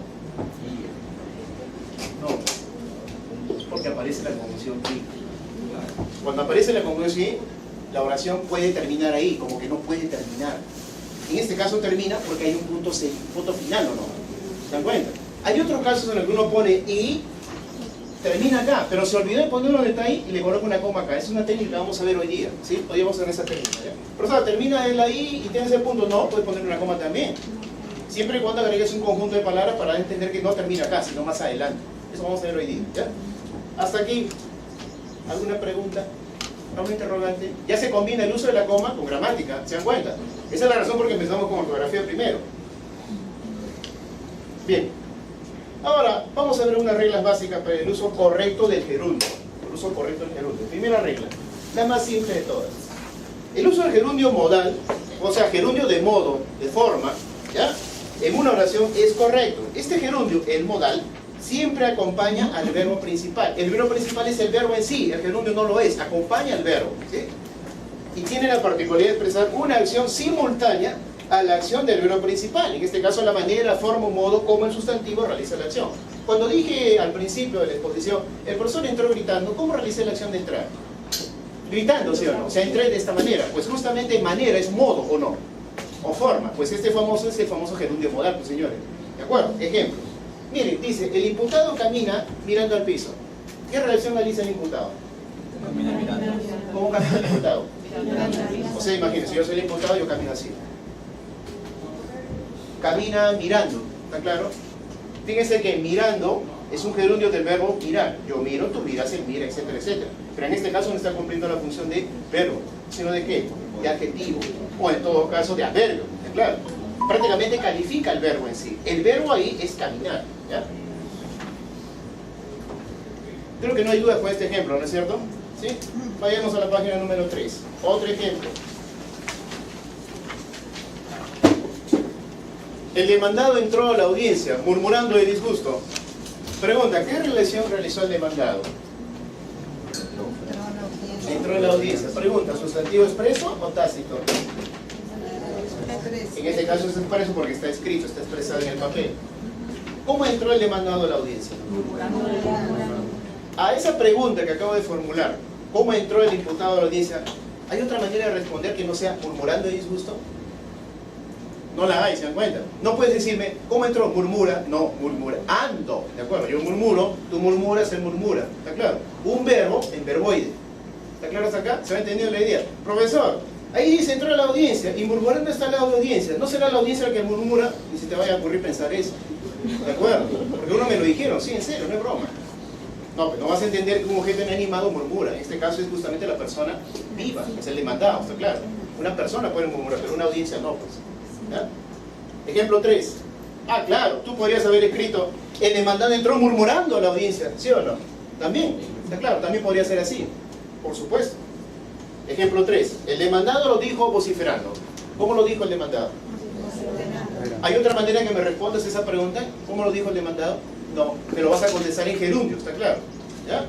Porque aparece la conjunción sí. Cuando aparece la conjunción sí, la oración puede terminar ahí, como que no puede terminar. En este caso termina porque hay un punto final, ¿o no? ¿Se dan cuenta? Hay otros casos en los que uno pone y termina acá, pero se olvidó de poner donde está ahí y le coloca una coma acá. Es una técnica que vamos a ver hoy día, ¿sí? Hoy vamos a ver esa técnica, ¿ya? Profesor, termina el ahí y tiene ese punto. No, puedes poner una coma también. Siempre y cuando agregues un conjunto de palabras para entender que no termina acá, sino más adelante. Eso vamos a ver hoy día, ¿ya? Hasta aquí. ¿Alguna pregunta? ¿Alguna interrogante? Ya se combina el uso de la coma con gramática, ¿se dan cuenta? Esa es la razón por la que empezamos con ortografía primero. Bien. Ahora, vamos a ver unas reglas básicas para el uso correcto del gerundio. El uso correcto del gerundio. Primera regla, la más simple de todas. El uso del gerundio modal, o sea, gerundio de modo, de forma, ¿ya? En una oración es correcto. Este gerundio, el modal, siempre acompaña al verbo principal. El verbo principal es el verbo en sí, el gerundio no lo es, acompaña al verbo, ¿sí? Y tiene la particularidad de expresar una acción simultánea a la acción del verbo principal. En este caso, la manera, forma o modo como el sustantivo realiza la acción. Cuando dije al principio de la exposición, el profesor entró gritando, ¿cómo realicé la acción de entrar? Gritando, ¿sí o no? O sea, entré de esta manera. Pues justamente manera es modo, ¿o no? O forma. Pues este famoso es el famoso gerundio modal, pues señores. ¿De acuerdo? Ejemplo. Miren, dice, el imputado camina mirando al piso. ¿Qué relación realiza el imputado? Camina mirando. ¿Cómo camina el imputado? O sea, imagínense, yo soy el imputado, yo camino así. Camina mirando, ¿está claro? Fíjense que mirando es un gerundio del verbo mirar. Yo miro, tú miras, él mira, etcétera, etcétera. Pero en este caso no está cumpliendo la función de verbo, sino de ¿qué? De adjetivo, o en todo caso de adverbio, ¿está claro? Prácticamente califica el verbo en sí. El verbo ahí es caminar, ¿ya? Creo que no hay duda con este ejemplo, ¿no es cierto? ¿Sí? Vayamos a la página número 3. Otro ejemplo. El demandado entró a la audiencia murmurando de disgusto. Pregunta, ¿qué relación realizó el demandado? Entró a la audiencia. Pregunta, ¿sustantivo expreso o tácito? En este caso es expreso porque está escrito, está expresado en el papel. ¿Cómo entró el demandado a la audiencia? A esa pregunta que acabo de formular, ¿cómo entró el imputado a la audiencia? ¿Hay otra manera de responder que no sea murmurando de disgusto? No la hay, ¿se dan cuenta? No puedes decirme, ¿cómo entró? Murmura. No, murmurando. ¿De acuerdo? Yo murmuro, tú murmuras, él murmura. ¿Está claro? Un verbo en verboide. ¿Está claro hasta acá? ¿Se ha entendido la idea? Profesor, ahí dice, entró a la audiencia y murmurando está al lado de audiencia. ¿No será la audiencia la que murmura? Y si te vaya a ocurrir pensar eso. ¿De acuerdo? Porque uno me lo dijeron, sí, en serio, no es broma. No, pero no vas a entender que un objeto inanimado murmura. En este caso es justamente la persona viva, es el demandado, ¿está claro? Una persona puede murmurar, pero una audiencia no, pues. ¿Ya? Ejemplo 3. Ah, claro, tú podrías haber escrito, el demandado entró murmurando a la audiencia, ¿sí o no? También, está claro, también podría ser así, por supuesto. Ejemplo 3. El demandado lo dijo vociferando. ¿Cómo lo dijo el demandado? ¿Hay otra manera que me respondas esa pregunta? ¿Cómo lo dijo el demandado? No, me lo vas a contestar en gerundio, ¿está claro? ¿Ya?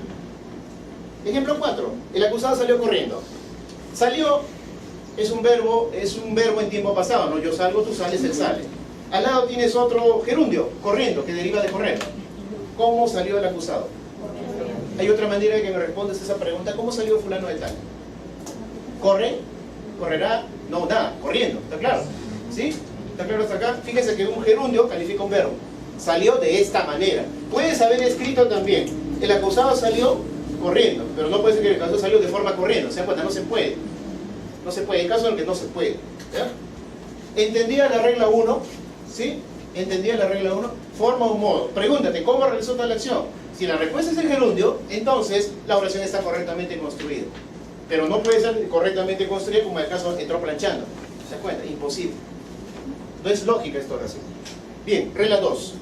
Ejemplo 4. El acusado salió corriendo. Salió es un verbo en tiempo pasado, ¿no? Yo salgo, tú sales, él sale. Al lado tienes otro gerundio, corriendo, que deriva de correr. ¿Cómo salió el acusado? ¿Hay otra manera de que me respondas esa pregunta? ¿Cómo salió fulano de tal? ¿Corre? ¿Correrá? No, nada, corriendo, ¿está claro? ¿Sí? ¿Está claro hasta acá? Fíjese que un gerundio califica un verbo. Salió de esta manera. Puedes haber escrito también, el acusado salió corriendo, pero no puede ser que el acusado salió de forma corriendo, ¿se dan cuenta? No se puede. No se puede, en caso en el que no se puede. ¿Ya? ¿Entendía la regla 1? ¿Sí? ¿Entendía la regla 1? Forma un modo. Pregúntate, ¿cómo realizó tal acción? Si la respuesta es el gerundio, entonces la oración está correctamente construida. Pero no puede ser correctamente construida como en el caso entró planchando. ¿Se dan cuenta? Imposible. No es lógica esta oración. Bien, regla 2.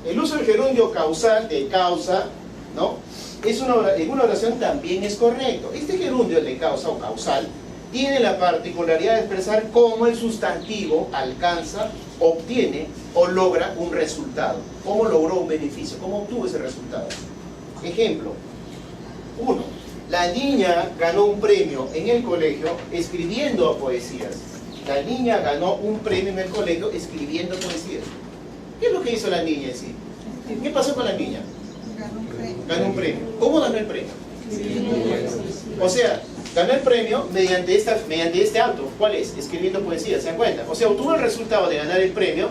El uso del gerundio causal de causa, ¿no? En una oración también es correcto. Este gerundio, el de causa o causal, tiene la particularidad de expresar cómo el sustantivo alcanza, obtiene o logra un resultado. Cómo logró un beneficio, cómo obtuvo ese resultado. Ejemplo 1. La niña ganó un premio en el colegio escribiendo poesías. La niña ganó un premio en el colegio escribiendo poesías. ¿Qué es lo que hizo la niña en sí? ¿Qué pasó con la niña? Ganó un premio. ¿Cómo ganó el premio? O sea, ganó el premio mediante este acto. ¿Cuál es? Escribiendo poesía, ¿se dan cuenta? O sea, obtuvo el resultado de ganar el premio.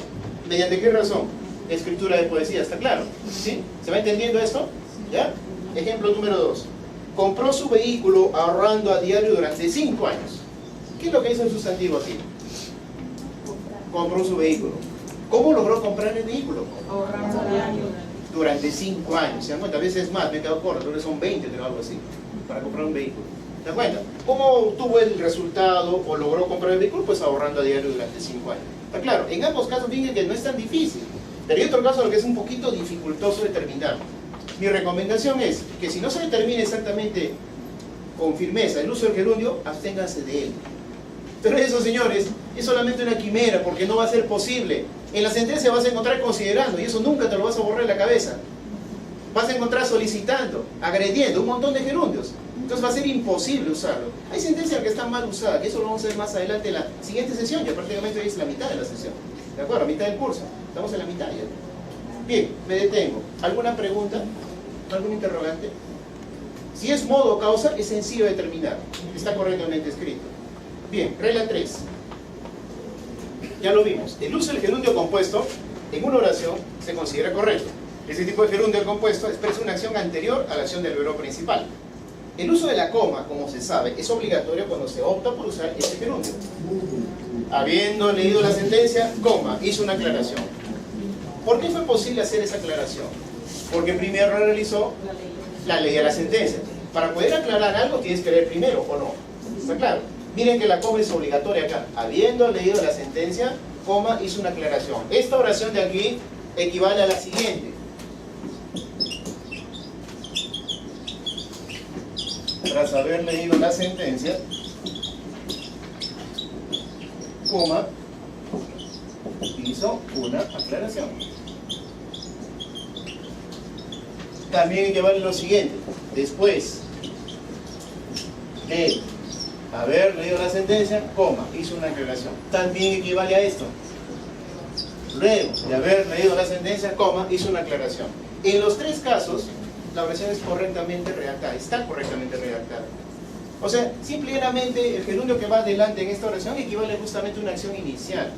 ¿Mediante qué razón? Escritura de poesía, ¿está claro? ¿Sí? ¿Se va entendiendo esto? ¿Ya? Ejemplo número 2. Compró su vehículo ahorrando a diario durante 5 años. ¿Qué es lo que hizo el sustantivo aquí? Compró su vehículo. ¿Cómo logró comprar el vehículo? Ahorrando diario. Durante 5 años. ¿Se dan cuenta? A veces más, me he quedado corto, entonces son 20 o algo así, para comprar un vehículo. ¿Se dan cuenta? ¿Cómo tuvo el resultado o logró comprar el vehículo? Pues ahorrando a diario durante 5 años. Está claro, en ambos casos fíjense que no es tan difícil, pero hay otro caso en el que es un poquito dificultoso determinar. Mi recomendación es que si no se determina exactamente con firmeza el uso del gerundio, absténganse de él. Pero eso, señores, es solamente una quimera, porque no va a ser posible. En la sentencia vas a encontrar considerando, y eso nunca te lo vas a borrar de la cabeza. Vas a encontrar solicitando, agrediendo, un montón de gerundios. Entonces va a ser imposible usarlo. Hay sentencias que están mal usadas, que eso lo vamos a ver más adelante en la siguiente sesión, ya prácticamente hoy es la mitad de la sesión. ¿De acuerdo? Mitad del curso. Estamos en la mitad ya. Bien, me detengo. ¿Alguna pregunta? ¿Algún interrogante? Si es modo o causa, es sencillo determinar. Está correctamente escrito. Bien, regla 3. Ya lo vimos. El uso del gerundio compuesto en una oración se considera correcto. Este tipo de gerundio compuesto expresa una acción anterior a la acción del verbo principal. El uso de la coma, como se sabe, es obligatorio cuando se opta por usar este gerundio. Habiendo leído la sentencia, coma, hizo una aclaración. ¿Por qué fue posible hacer esa aclaración? Porque primero realizó la ley de la sentencia. Para poder aclarar algo tienes que leer primero, ¿o no? ¿Está claro? Miren que la coma es obligatoria acá. Habiendo leído la sentencia, coma, hizo una aclaración. Esta oración de aquí equivale a la siguiente. Tras haber leído la sentencia, coma, hizo una aclaración. También equivale lo siguiente. Después de haber leído la sentencia, coma, hizo una aclaración. También equivale a esto. Luego de haber leído la sentencia, coma, hizo una aclaración. En los tres casos, la oración es correctamente redactada, está correctamente redactada. O sea, simplemente el gerundio que va adelante en esta oración equivale justamente a una acción inicial.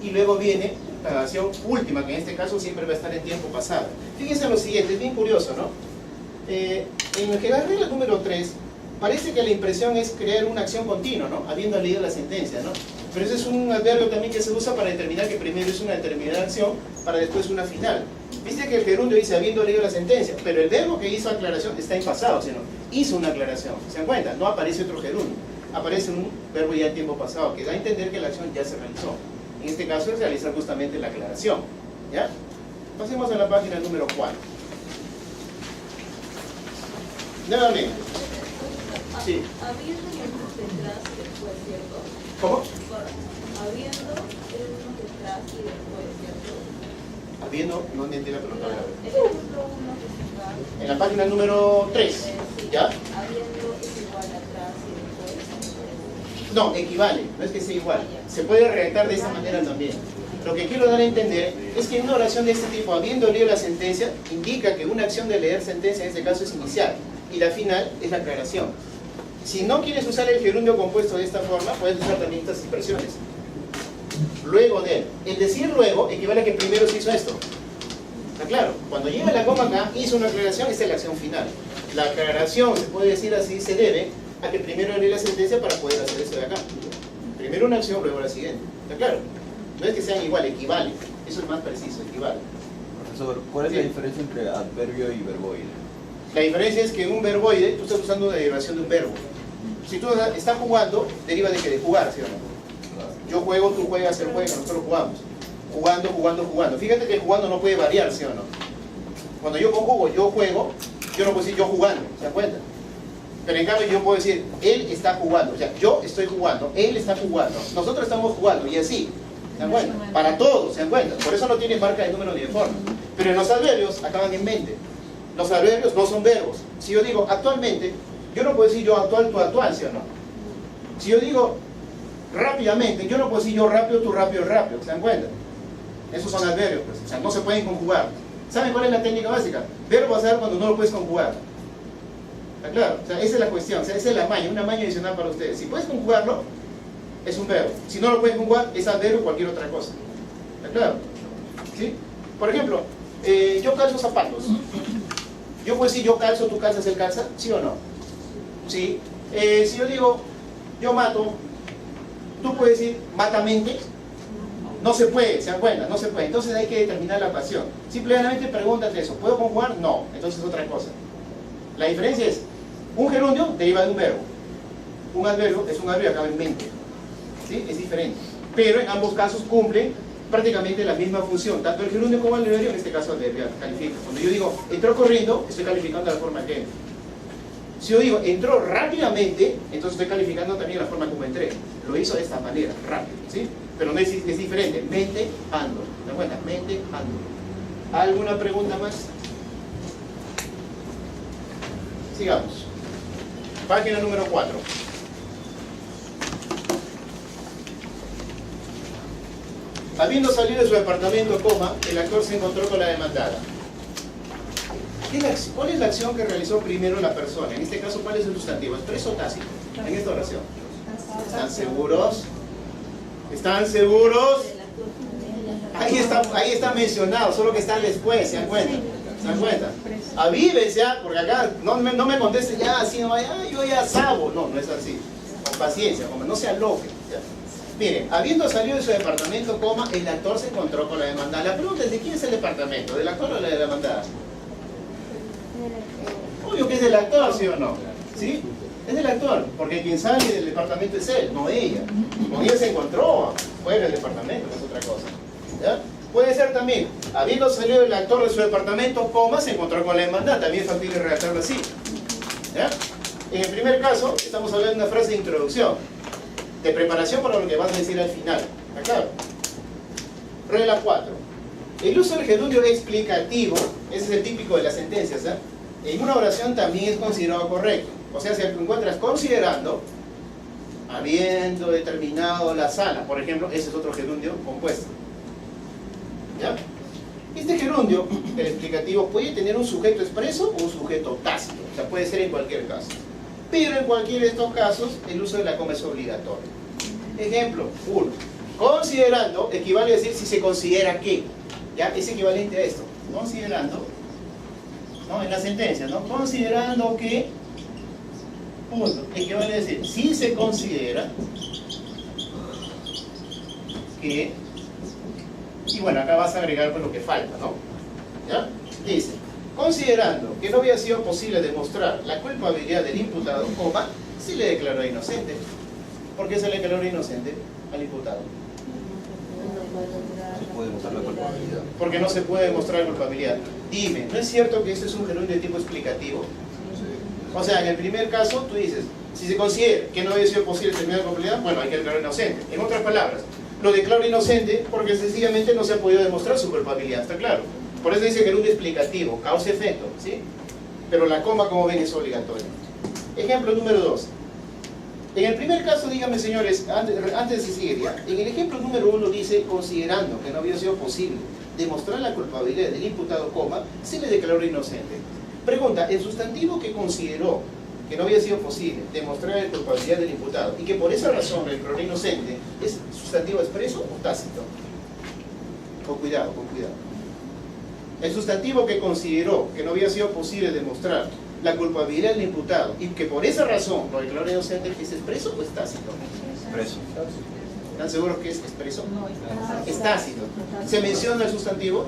Y luego viene la acción última, que en este caso siempre va a estar en tiempo pasado. Fíjense en lo siguiente, es bien curioso, ¿no? En la regla número 3, parece que la impresión es crear una acción continua, ¿no? Habiendo leído la sentencia, ¿no? Pero ese es un adverbio también que se usa para determinar que primero es una determinada acción, para después una final. Viste que el gerundio dice habiendo leído la sentencia, pero el verbo que hizo aclaración está en pasado, sino hizo una aclaración. ¿Se dan cuenta? No aparece otro gerundio, aparece un verbo ya en tiempo pasado, que da a entender que la acción ya se realizó. En este caso es realizar justamente la aclaración. ¿Ya? Pasemos a la página número 4. Nuevamente. Sí. Habiendo elementos detrás y después, ¿cierto? ¿Cómo? Habiendo elementos detrás y después, ¿cierto? Habiendo, no entendí la pregunta. El ejemplo 1 que está. En la página número 3. Sí. ¿Ya? Habiendo es igual atrás y después. No, equivale, no es que sea igual. Se puede redactar de esta manera también. Lo que quiero dar a entender es que en una oración de este tipo, habiendo leído la sentencia, indica que una acción de leer sentencia en este caso es inicial y la final es la aclaración. Si no quieres usar el gerundio compuesto de esta forma, puedes usar también estas expresiones. Luego de él. El decir luego equivale a que primero se hizo esto. ¿Está claro? Cuando llega la coma acá, hizo una aclaración, esta es la acción final. La aclaración, se puede decir así, se debe a que primero leí la sentencia para poder hacer esto de acá. Primero una acción, luego la siguiente. ¿Está claro? No es que sean igual, equivale. Eso es más preciso, equivale. Profesor, ¿cuál es la diferencia entre adverbio y verboide? La diferencia es que en un verboide tú estás usando la derivación de un verbo. Si tú estás jugando, deriva de que de jugar, ¿sí o no? Yo juego, tú juegas, él juega, nosotros jugamos. Jugando, jugando, jugando. Fíjate que jugando no puede variar, ¿sí o no? Cuando yo conjugo, yo juego, yo no puedo decir yo jugando, ¿se dan cuenta? Pero en cambio yo puedo decir, él está jugando, o sea, yo estoy jugando, él está jugando, nosotros estamos jugando, y así, ¿se dan cuenta? Para todos, ¿se dan cuenta? Por eso no tiene marca de número ni de forma. Pero en los adverbios acaban en mente. Los adverbios no son verbos. Si yo digo actualmente, yo no puedo decir yo actual, tú actual, ¿sí o no? Si yo digo rápidamente, yo no puedo decir yo rápido, tú rápido, rápido, ¿se dan cuenta? Esos son adverbios, pues, o sea, no se pueden conjugar. ¿Saben cuál es la técnica básica? Verbo a ser cuando no lo puedes conjugar. ¿Está claro? O sea, esa es la cuestión, o sea, esa es la maña, una maña adicional para ustedes. Si puedes conjugarlo, es un verbo. Si no lo puedes conjugar, es adverbio o cualquier otra cosa. ¿Está claro? ¿Sí? Por ejemplo, yo calzo zapatos. Yo puedo decir yo calzo, tú calzas, él calza, ¿sí o no? ¿Sí? Si yo digo yo mato, tú puedes decir matamente. No se puede, ¿se dan cuenta? No se puede. Entonces hay que determinar la pasión. Simplemente pregúntate eso. ¿Puedo conjugar? No. Entonces es otra cosa. La diferencia es, un gerundio deriva de un verbo. Un adverbio es un adverbio, acaba en mente. ¿Sí? Es diferente. Pero en ambos casos cumplen prácticamente la misma función. Tanto el gerundio como el adverbio, en este caso adverbio, califica. Cuando yo digo entró corriendo, estoy calificando la forma que entra. Si yo digo entró rápidamente, entonces estoy calificando también la forma como entré. Lo hizo de esta manera, rápido. ¿Sí? Pero no es diferente. Mente, ando. ¿Se dan cuenta? Mente, ando. ¿Alguna pregunta más? Sigamos. Página número 4. Habiendo salido de su departamento, coma, el actor se encontró con la demandada. ¿Cuál es la acción que realizó primero la persona? En este caso, ¿cuál es el sustantivo? ¿Expreso o tácito? En esta oración. ¿Están seguros? ¿Están seguros? Ahí está mencionado, solo que está después, ¿se dan cuenta? ¿Se dan cuenta? Avívense, porque acá no me conteste ya así, no vaya, yo ya sabo. No, no es así. Con paciencia, como no se aloque. Miren, habiendo salido de su departamento, coma, el actor se encontró con la demandada. La pregunta es, ¿de quién es el departamento? ¿Del actor o de la demandada? Obvio que es del actor, ¿sí o no? ¿Sí? Es del actor, porque quien sale del departamento es él, no ella. Con ella se encontró fuera del departamento, que es otra cosa. ¿Ya? Puede ser también, habiendo salido el actor de su departamento, coma, se encontró con la demandada. También es factible redactarlo así. ¿Ya? En el primer caso, estamos hablando de una frase de introducción, de preparación para lo que vas a decir al final. ¿Está claro? Regla 4. El uso del gerundio explicativo, ese es el típico de las sentencias, ¿eh? En una oración también es considerado correcto. O sea, si te encuentras considerando, habiendo determinado la sala, por ejemplo, ese es otro gerundio compuesto. ¿Ya? Este gerundio, el explicativo, puede tener un sujeto expreso o un sujeto tácito. O sea, puede ser en cualquier caso. Pero en cualquiera de estos casos, el uso de la coma es obligatorio. Ejemplo 1. Considerando equivale a decir si se considera que. ¿Ya? Es equivalente a esto. Considerando, ¿no? En la sentencia, ¿no? Considerando que, punto. Equivale a decir si se considera que. Y bueno, acá vas a agregar pues lo que falta, ¿no? ¿Ya? Dice, considerando que no había sido posible demostrar la culpabilidad del imputado, coma, se le declaró inocente. ¿Por qué se le declaró inocente al imputado? No se puede demostrar la culpabilidad. Porque no se puede demostrar la culpabilidad. Dime, ¿no es cierto que este es un gerundio de tipo explicativo? O sea, en el primer caso, tú dices, si se considera que no había sido posible determinar la culpabilidad, bueno, hay que declarar inocente. En otras palabras, lo declaro inocente porque sencillamente no se ha podido demostrar su culpabilidad, ¿está claro? Por eso dice gerundio explicativo, causa-efecto, ¿sí? Pero la coma, como ven, es obligatoria. Ejemplo número 2. En el primer caso, díganme señores, antes de seguir ya, en el ejemplo número 1 dice, considerando que no había sido posible demostrar la culpabilidad del imputado, coma, se le declaró inocente. Pregunta, el sustantivo que consideró que no había sido posible demostrar la culpabilidad del imputado y que por esa razón le declaró inocente, ¿es sustantivo expreso o tácito? Con cuidado, con cuidado. El sustantivo que consideró que no había sido posible demostrar la culpabilidad del imputado y que por esa razón lo declaró inocente, ¿es expreso o es tácito? Expreso. ¿Están seguros que es expreso? No, Es tácito. ¿Se menciona el sustantivo?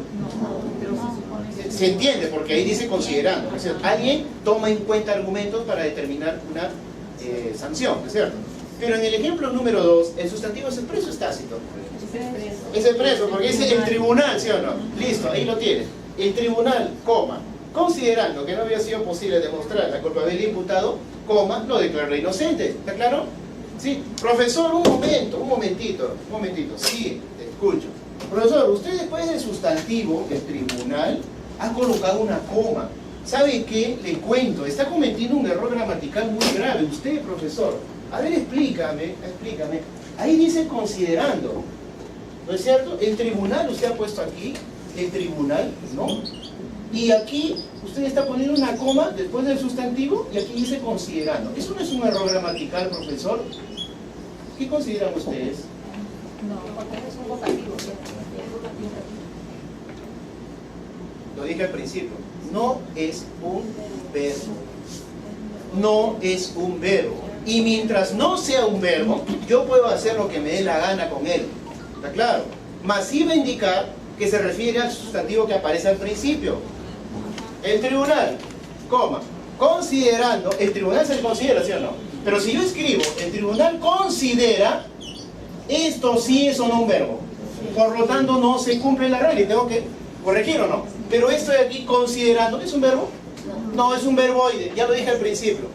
pero se supone Se entiende porque ahí dice considerando, ¿no es cierto? Alguien toma en cuenta argumentos para determinar una sanción, ¿no es cierto? Pero en el ejemplo número 2, ¿el sustantivo es expreso o es tácito? Es expreso porque dice el tribunal, ¿sí o no? Listo, ahí lo tienes. El tribunal, coma, considerando que no había sido posible demostrar la culpabilidad del imputado, coma, lo declaró inocente. ¿Está claro? Sí. Profesor, un momentito, sí, te escucho. Profesor, usted después del sustantivo, el tribunal, ha colocado una coma. ¿Sabe qué? Le cuento, está cometiendo un error gramatical muy grave. Usted, profesor, a ver, explícame. Ahí dice considerando, ¿no es cierto? El tribunal usted ha puesto aquí, el tribunal, ¿no? Y aquí usted está poniendo una coma después del sustantivo y aquí dice considerando. ¿Eso no es un error gramatical, profesor? ¿Qué consideran ustedes? no, porque es un vocativo. Lo dije al principio, no es un verbo. No es un verbo. Y mientras no sea un verbo, yo puedo hacer lo que me dé la gana con él. ¿Está claro? Mas sí va a indicar que se refiere al sustantivo que aparece al principio. El tribunal, coma, considerando, el tribunal se le considera, ¿sí o no? Pero si yo escribo, el tribunal considera, esto sí es o no un verbo. Por lo tanto, no se cumple la regla y tengo que corregir o no. Pero esto de aquí, considerando, ¿es un verbo? No, es un verboide, ya lo dije al principio.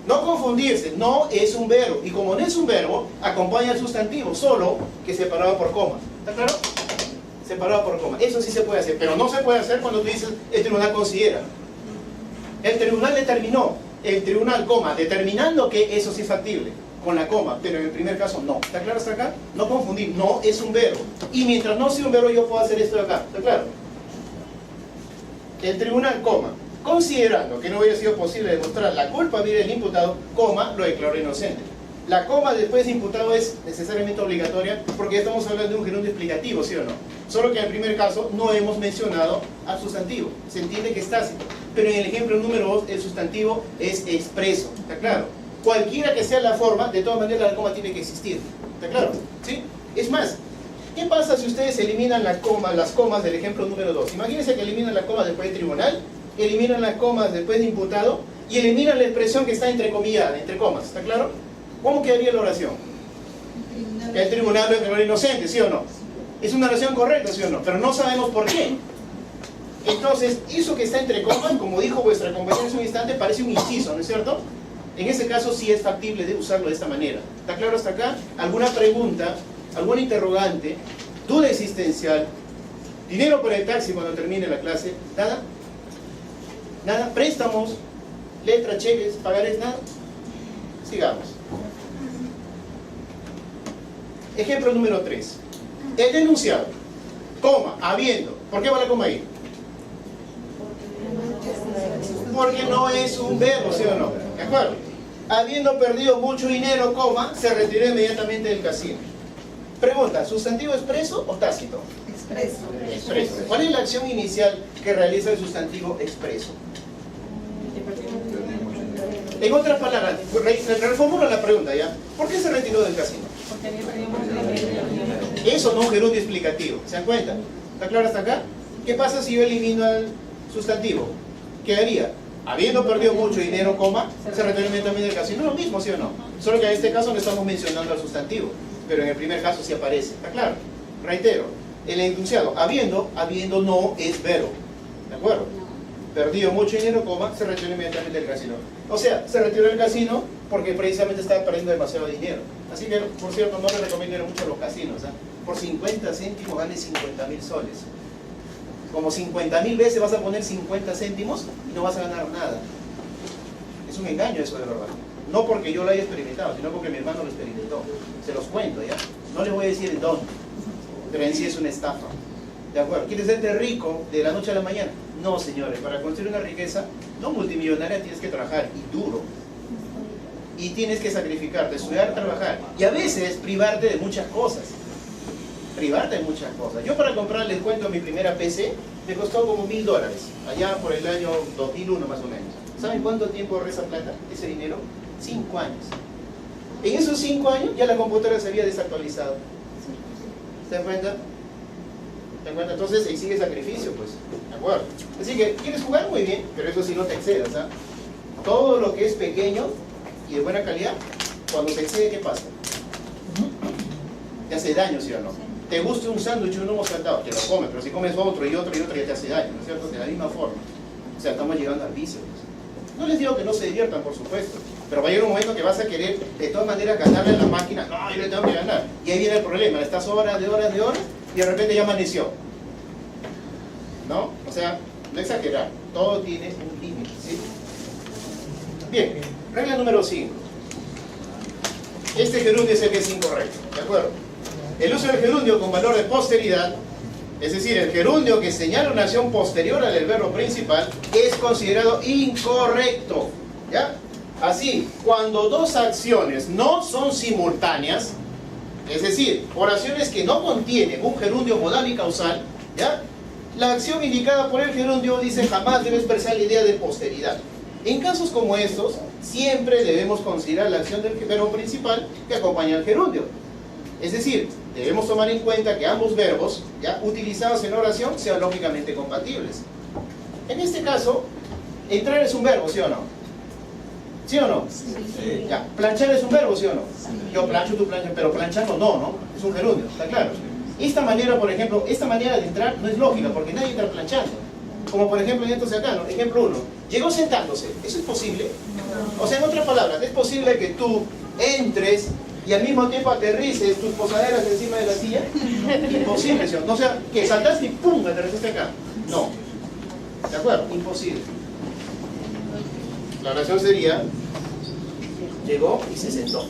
No confundirse, no es un verbo. Y como no es un verbo, acompaña el sustantivo, solo que separado por coma. ¿Está claro? Separado por coma. Eso sí se puede hacer, pero no se puede hacer cuando tú dices el tribunal considera. El tribunal determinó, el tribunal, coma, determinando que eso sí es factible. con la coma, pero en el primer caso no. ¿Está claro hasta acá? No confundir, no es un verbo. Y mientras no sea un verbo, yo puedo hacer esto de acá. ¿Está claro? El tribunal, coma, considerando que no hubiera sido posible demostrar la culpabilidad del imputado, coma, lo declaró inocente. La coma después de imputado es necesariamente obligatoria porque ya estamos hablando de un gerundio explicativo, ¿sí o no? Solo que en el primer caso no hemos mencionado al sustantivo. Se entiende que es tácito. Pero en el ejemplo número 2, el sustantivo es expreso. ¿Está claro? Cualquiera que sea la forma, de todas maneras la coma tiene que existir. ¿Está claro? ¿Sí? Es más, ¿qué pasa si ustedes eliminan las comas del ejemplo número 2? Imagínense que eliminan la coma después de tribunal, eliminan las comas después de imputado y eliminan la expresión que está entrecomillada, entre comas. ¿Está claro? ¿Cómo quedaría la oración? Que el tribunal lo declaró inocente, ¿sí o no? Es una oración correcta, ¿sí o no? Pero no sabemos por qué. Entonces, eso que está entre comas, como dijo vuestra compañera hace un instante, parece un inciso, ¿no es cierto? En ese caso sí es factible de usarlo de esta manera. ¿Está claro hasta acá? ¿Alguna pregunta? ¿Alguna interrogante? ¿Duda existencial? ¿Dinero para el taxi cuando termine la clase? ¿Nada? ¿Nada? ¿Préstamos? ¿Letras, cheques, pagarés? ¿Nada? Sigamos. Ejemplo número 3. El denunciado, coma, habiendo. ¿Por qué va la coma ahí? Porque no es un verbo, ¿sí o no? ¿De acuerdo? Habiendo perdido mucho dinero, coma, se retiró inmediatamente del casino. Pregunta, ¿sustantivo expreso o tácito? Expreso. Expreso. ¿Cuál es la acción inicial que realiza el sustantivo expreso? En otras palabras, reformulo la pregunta ya. ¿Por qué se retiró del casino? Eso no es un gerundio explicativo. ¿Se dan cuenta? ¿Está claro hasta acá? ¿Qué pasa si yo elimino al sustantivo? ¿Qué haría? Habiendo perdido mucho dinero, coma, se retiró inmediatamente del casino. Lo mismo, ¿sí o no? Solo que en este caso no estamos mencionando al sustantivo, pero en el primer caso sí aparece. ¿Está claro? Reitero, el enunciado, habiendo no es verbo. ¿De acuerdo? Perdido mucho dinero, coma, se retiró inmediatamente del casino. O sea, se retiró del casino porque precisamente estaba perdiendo demasiado dinero. Así que, por cierto, no le recomiendo ir mucho a los casinos. Por 50 céntimos gane 50.000 soles. Como 50.000 veces vas a poner 50 céntimos y no vas a ganar nada. Es un engaño eso, de verdad. No porque yo lo haya experimentado, sino porque mi hermano lo experimentó. Se los cuento, ¿ya? No les voy a decir en dónde, pero en sí es una estafa. ¿De acuerdo? ¿Quieres serte rico de la noche a la mañana? No, señores. Para construir una riqueza no multimillonaria tienes que trabajar, y duro. Y tienes que sacrificarte, estudiar, trabajar. Y a veces privarte de muchas cosas. Privarte de muchas cosas. Yo para comprar, les cuento, mi primera PC me costó como $1.000. Allá por el año 2001 más o menos. ¿Saben cuánto tiempo ahorré esa plata, ese dinero? 5 años. En esos 5 años ya la computadora se había desactualizado. ¿Se dan cuenta? ¿Se dan cuenta? Entonces exige sacrificio, pues. ¿De acuerdo? Así que, ¿quieres jugar? Muy bien, pero eso sí no te excedas, ¿ah? Todo lo que es pequeño y de buena calidad, cuando se excede, ¿qué pasa? Te hace daño, ¿sí o no? Te guste un sándwich o un lomo saltado, te lo comes, pero si comes otro y otro y otro ya te hace daño, ¿no es cierto? De la misma forma. O sea, estamos llegando al vicio. No les digo que no se diviertan, por supuesto, pero va a llegar un momento que vas a querer de todas maneras ganarle a la máquina. No, yo le tengo que ganar. Y ahí viene el problema, estás horas y de repente ya amaneció. ¿No? O sea, no exagerar, todo tiene un límite, ¿sí? Bien, regla número 5. Este gerundio es el que es incorrecto, ¿de acuerdo? El uso del gerundio con valor de posteridad, es decir, el gerundio que señala una acción posterior al verbo principal, es considerado incorrecto, ¿ya? Así, cuando dos acciones no son simultáneas, es decir, oraciones que no contienen un gerundio modal y causal, ¿ya? La acción indicada por el gerundio dice jamás debe expresar la idea de posteridad. En casos como estos, siempre debemos considerar la acción del verbo principal que acompaña al gerundio. Es decir, debemos tomar en cuenta que ambos verbos, ya utilizados en oración, sean lógicamente compatibles. En este caso, entrar es un verbo, ¿sí o no? ¿Sí o no? Sí. Ya. Planchar es un verbo, ¿sí o no? Yo plancho, tú planchas, pero planchando no, es un gerundio, ¿está claro? Esta manera, por ejemplo, esta manera de entrar no es lógica, porque nadie está planchando. Como por ejemplo en estos de acá, ¿no? Ejemplo 1. Llegó sentándose. ¿Eso es posible? O sea, en otras palabras, ¿es posible que tú entres y al mismo tiempo aterrices tus posaderas encima de la silla? Imposible, ¿sí? O sea, que saltaste y ¡pum! Aterrizaste acá. No. ¿De acuerdo? Imposible. La oración sería: llegó y se sentó.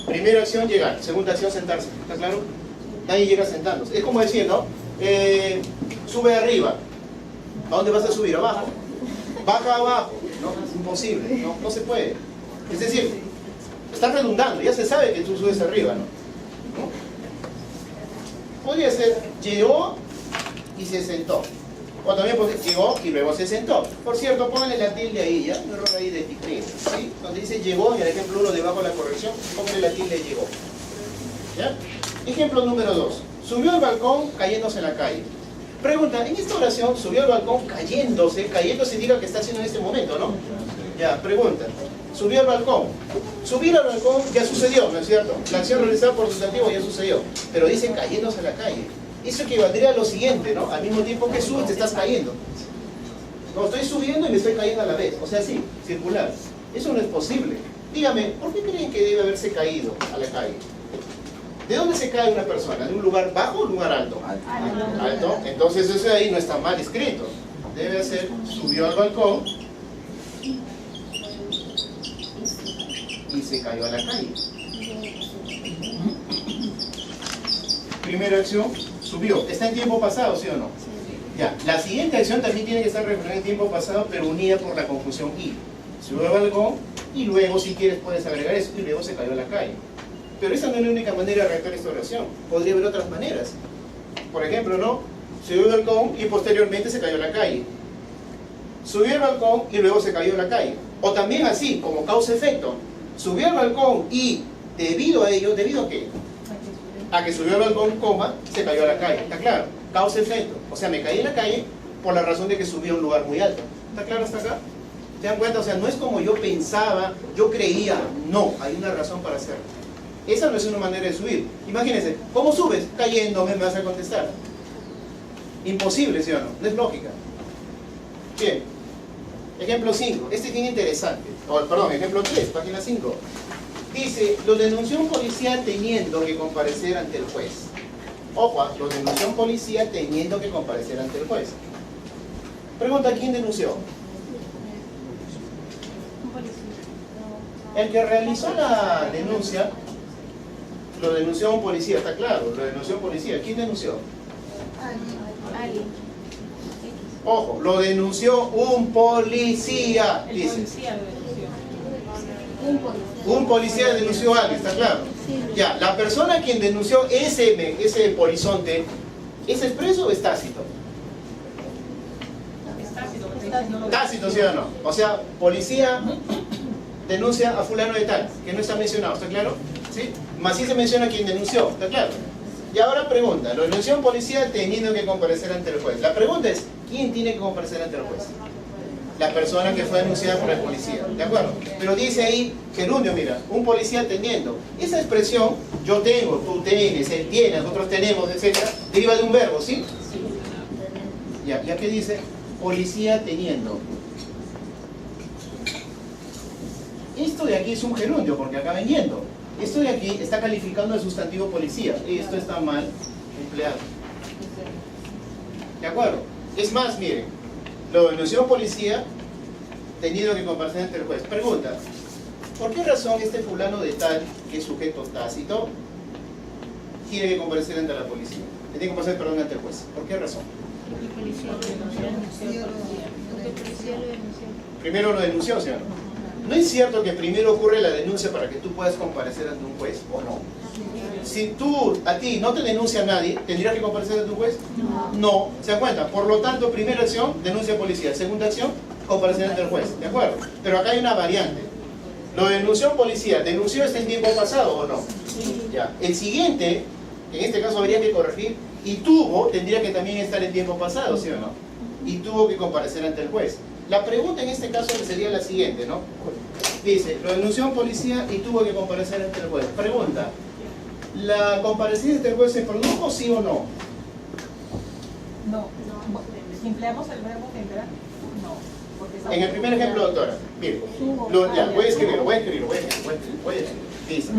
Primera acción, llegar. Segunda acción, sentarse. ¿Está claro? Nadie llega sentándose. Es como decir, ¿no? Sube arriba. ¿A dónde vas a subir? Abajo. Baja abajo. No, es imposible. No se puede. Es decir, está redundando. Ya se sabe que tú subes arriba, ¿no? Podría ser, llegó y se sentó. O también llegó y luego se sentó. Por cierto, pónganle la tilde ahí, ¿ya? Un error ahí de etiqueta, ¿sí? Donde dice llegó, y el ejemplo 1 debajo de la corrección, pónganle la tilde llegó. ¿Ya? Ejemplo número 2. Subió al balcón cayéndose en la calle. Pregunta, en esta oración, subió al balcón cayéndose. Cayéndose indica que está haciendo en este momento, ¿no? Ya, pregunta. Subió al balcón. Subir al balcón ya sucedió, ¿no es cierto? La acción realizada por sustantivo ya sucedió. Pero dice cayéndose en la calle. Eso equivaldría a lo siguiente, ¿no? Al mismo tiempo que subes, te estás cayendo. No, estoy subiendo y me estoy cayendo a la vez. O sea, sí, circular. Eso no es posible. Dígame, ¿por qué creen que debe haberse caído a la calle? ¿De dónde se cae una persona? ¿De un lugar bajo o un lugar alto? Alto. Entonces eso de ahí no está mal escrito. Debe ser, subió al balcón y se cayó a la calle. Primera acción, subió. ¿Está en tiempo pasado, sí o no? Ya. La siguiente acción también tiene que estar referida en tiempo pasado, pero unida por la conjunción y. Subió al balcón y luego, si quieres, puedes agregar eso y luego se cayó a la calle. Pero esa no es la única manera de redactar esta oración. Podría haber otras maneras. Por ejemplo, ¿no? Subió al balcón y posteriormente se cayó a la calle. Subió al balcón y luego se cayó a la calle. O también así, como causa-efecto. Subió al balcón y debido a ello, ¿debido a qué? A que subió al balcón, coma, se cayó a la calle. ¿Está claro? Causa-efecto. O sea, me caí en la calle por la razón de que subí a un lugar muy alto. ¿Está claro hasta acá? ¿Se dan cuenta? O sea, no es como yo pensaba, yo creía. No, hay una razón para hacerlo. Esa no es una manera de subir. Imagínense, ¿cómo subes? Cayéndome, me vas a contestar. Imposible, ¿sí o no? No es lógica. Bien. Ejemplo 5. Este es bien interesante. Perdón, ejemplo 3, página 5. Dice, lo denunció un policía teniendo que comparecer ante el juez. Ojo, lo denunció un policía teniendo que comparecer ante el juez. Pregunta, ¿quién denunció? El que realizó la denuncia, lo denunció a un policía, está claro, lo denunció a un policía. ¿Quién denunció? Ali. Ojo, lo denunció un policía, dice. Un policía denunció a alguien, ¿está claro? Ya, la persona a quien denunció ese polizonte, ¿es expreso o es tácito? Tácito, ¿sí o no? O sea, policía denuncia a fulano de tal, que no está mencionado, ¿está claro? ¿Sí? Más sí se menciona quien denunció, ¿está claro? Y ahora pregunta, lo denunció un policía teniendo que comparecer ante el juez. La pregunta es, ¿quién tiene que comparecer ante el juez? La persona que fue denunciada por el policía, ¿de acuerdo? Pero dice ahí, gerundio, mira, un policía teniendo. Esa expresión, yo tengo, tú tienes, él tiene, nosotros tenemos, etc., deriva de un verbo, ¿sí? Ya que dice, policía teniendo. Esto de aquí es un gerundio, porque acá vendiendo. Esto de aquí está calificando el sustantivo policía. Esto está mal empleado. ¿De acuerdo? Es más, miren, lo denunció un policía tenido que comparecer ante el juez. Pregunta, ¿por qué razón este fulano de tal, que es sujeto tácito, tiene que comparecer ante la policía? Tiene que comparecer, perdón, ante el juez. ¿Por qué razón? Primero lo denunció, ¿sí o no? ¿No es cierto que primero ocurre la denuncia para que tú puedas comparecer ante un juez o no? Si a ti no te denuncia nadie, ¿tendrías que comparecer ante un juez? No. ¿Se dan cuenta? Por lo tanto, primera acción, denuncia a policía. Segunda acción, comparecer ante el juez. ¿De acuerdo? Pero acá hay una variante. Lo denunció un policía. ¿Denunció está en tiempo pasado o no? Ya. El siguiente, en este caso habría que corregir, y tuvo, tendría que también estar en tiempo pasado, ¿sí o no? Y tuvo que comparecer ante el juez. La pregunta en este caso sería la siguiente, ¿no? Dice, lo denunció un policía y tuvo que comparecer ante el juez. Pregunta, ¿la comparecencia ante el juez se produjo, sí o no? No. Si empleamos el verbo tendrá, no. En el primer ejemplo, doctora, mire, voy a escribirlo. Dice,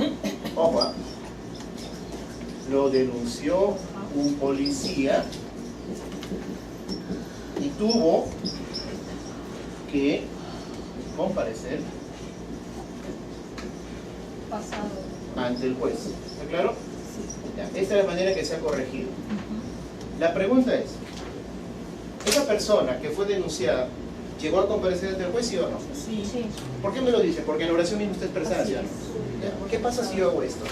ojo, lo denunció un policía y tuvo que comparecer ante el juez. ¿Está claro? Ya, esta es la manera que se ha corregido. La pregunta es, ¿esa persona que fue denunciada llegó a comparecer ante el juez, sí o no? Sí. ¿Por qué me lo dice? Porque en la oración mismo está expresada, ¿sí o no? Ya, ¿qué pasa si yo hago esto?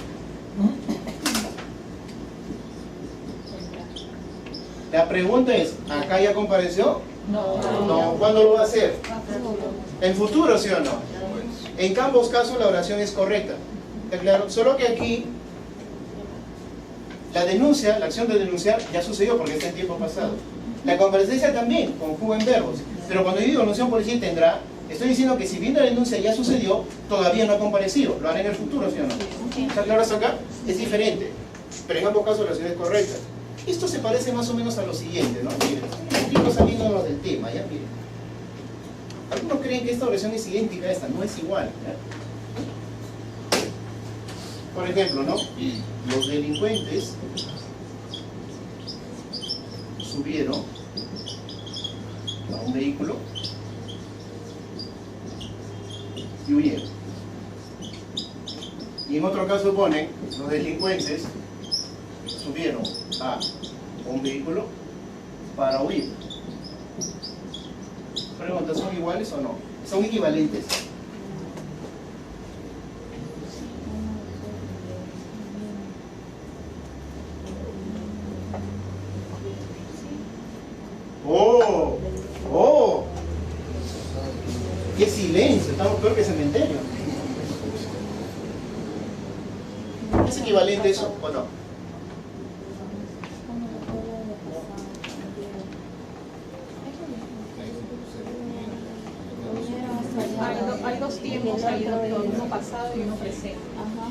La pregunta es, ¿acá ya compareció? No. ¿Cuándo lo va a hacer? ¿En futuro, sí o no? En ambos casos la oración es correcta. ¿Está claro? Solo que aquí la denuncia, la acción de denunciar ya sucedió porque está en tiempo pasado. La comparecencia también, conjuga en verbos. Pero cuando yo digo noción por sí tendrá, estoy diciendo que si bien la denuncia ya sucedió, todavía no ha comparecido. Lo hará en el futuro, ¿sí o no? ¿Está claro hasta acá? Es diferente. Pero en ambos casos la oración es correcta. Esto se parece más o menos a lo siguiente, ¿no? Miren, estoy saliendo del tema, ¿ya? Miren. Algunos creen que esta oración es idéntica a esta, no es igual, ¿ya? Por ejemplo, ¿no? Los delincuentes subieron a un vehículo y huyeron. Y en otro caso ponen, los delincuentes subieron a un vehículo para huir. Pregunta, ¿son iguales o no? ¿Son equivalentes? ¡Oh! ¡Qué silencio! Estamos peor que cementerio. ¿Es equivalente eso o no? Hay dos tiempos, hay uno pasado y uno presente. Ajá.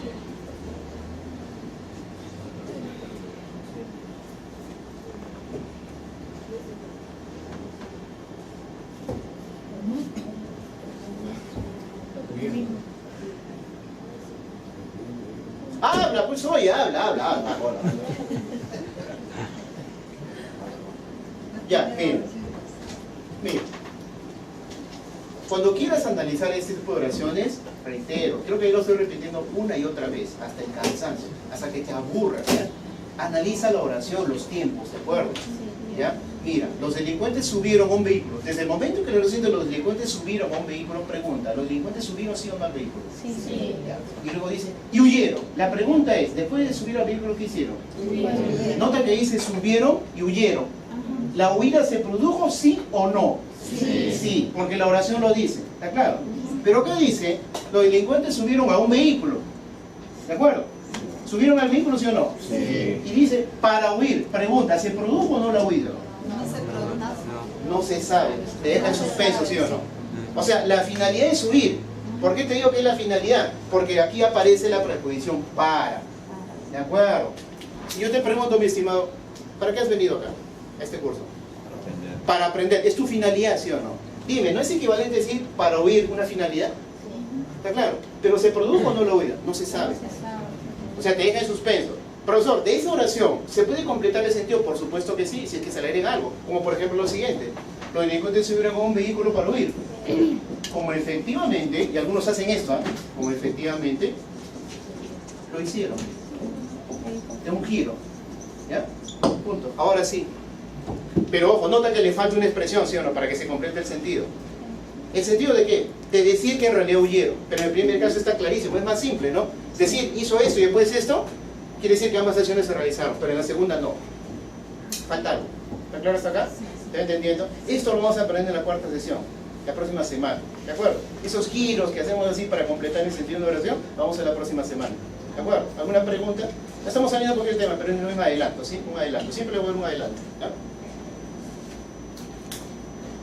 Habla, pues oye, habla. Ya, mira. Cuando quieras analizar este tipo de oraciones, reitero, creo que yo lo estoy repitiendo una y otra vez, hasta el cansancio, hasta que te aburras, ¿ya? Analiza la oración, los tiempos, ¿de acuerdo? ¿Ya? Mira, los delincuentes subieron a un vehículo. Desde el momento que la oración de los delincuentes subieron a un vehículo, pregunta, ¿los delincuentes subieron sí o no al vehículo? Sí. ¿Ya? Y luego dice, y huyeron. La pregunta es, después de subir al vehículo, ¿qué hicieron? Nota que dice, subieron y huyeron. ¿La huida se produjo sí o no? Sí, porque la oración lo dice, ¿está claro? Pero ¿qué dice? Los delincuentes subieron a un vehículo, ¿de acuerdo? ¿Subieron al vehículo, sí o no? Sí. Y dice, para huir. Pregunta, ¿se produjo o no la huida? No se produce. No se sabe, te deja en suspenso, ¿sí o no? O sea, la finalidad es huir. ¿Por qué te digo que es la finalidad? Porque aquí aparece la preposición para, ¿de acuerdo? Y yo te pregunto, mi estimado, ¿para qué has venido acá, a este curso? Para aprender. ¿Es tu finalidad, sí o no? Dime, ¿no es equivalente decir para huir una finalidad? ¿Está claro? Pero ¿se produjo o no la huida? No se sabe. O sea, te deja en suspenso. Profesor, de esa oración, ¿se puede completar el sentido? Por supuesto que sí, si es que se le agrega algo. Como por ejemplo lo siguiente. Los delincuentes subieron a un vehículo para huir. Como efectivamente, y algunos hacen esto, ¿eh? Como efectivamente lo hicieron. De un giro. ¿Ya? Punto. Ahora sí. Pero ojo, nota que le falta una expresión, ¿sí o no? Para que se complete el sentido. ¿El sentido de qué? De decir que en realidad huyeron. Pero en el primer caso está clarísimo, es más simple, ¿no? Decir, hizo esto y después esto, quiere decir que ambas acciones se realizaron, pero en la segunda no. Falta algo. ¿Está claro hasta acá? ¿Está entendiendo? Esto lo vamos a aprender en la cuarta sesión, la próxima semana. ¿De acuerdo? Esos giros que hacemos así para completar el sentido de oración, vamos a la próxima semana. ¿De acuerdo? ¿Alguna pregunta? No estamos saliendo por el tema, pero es un adelanto, ¿sí? Un adelanto. Siempre le voy a dar un adelanto. ¿Ya?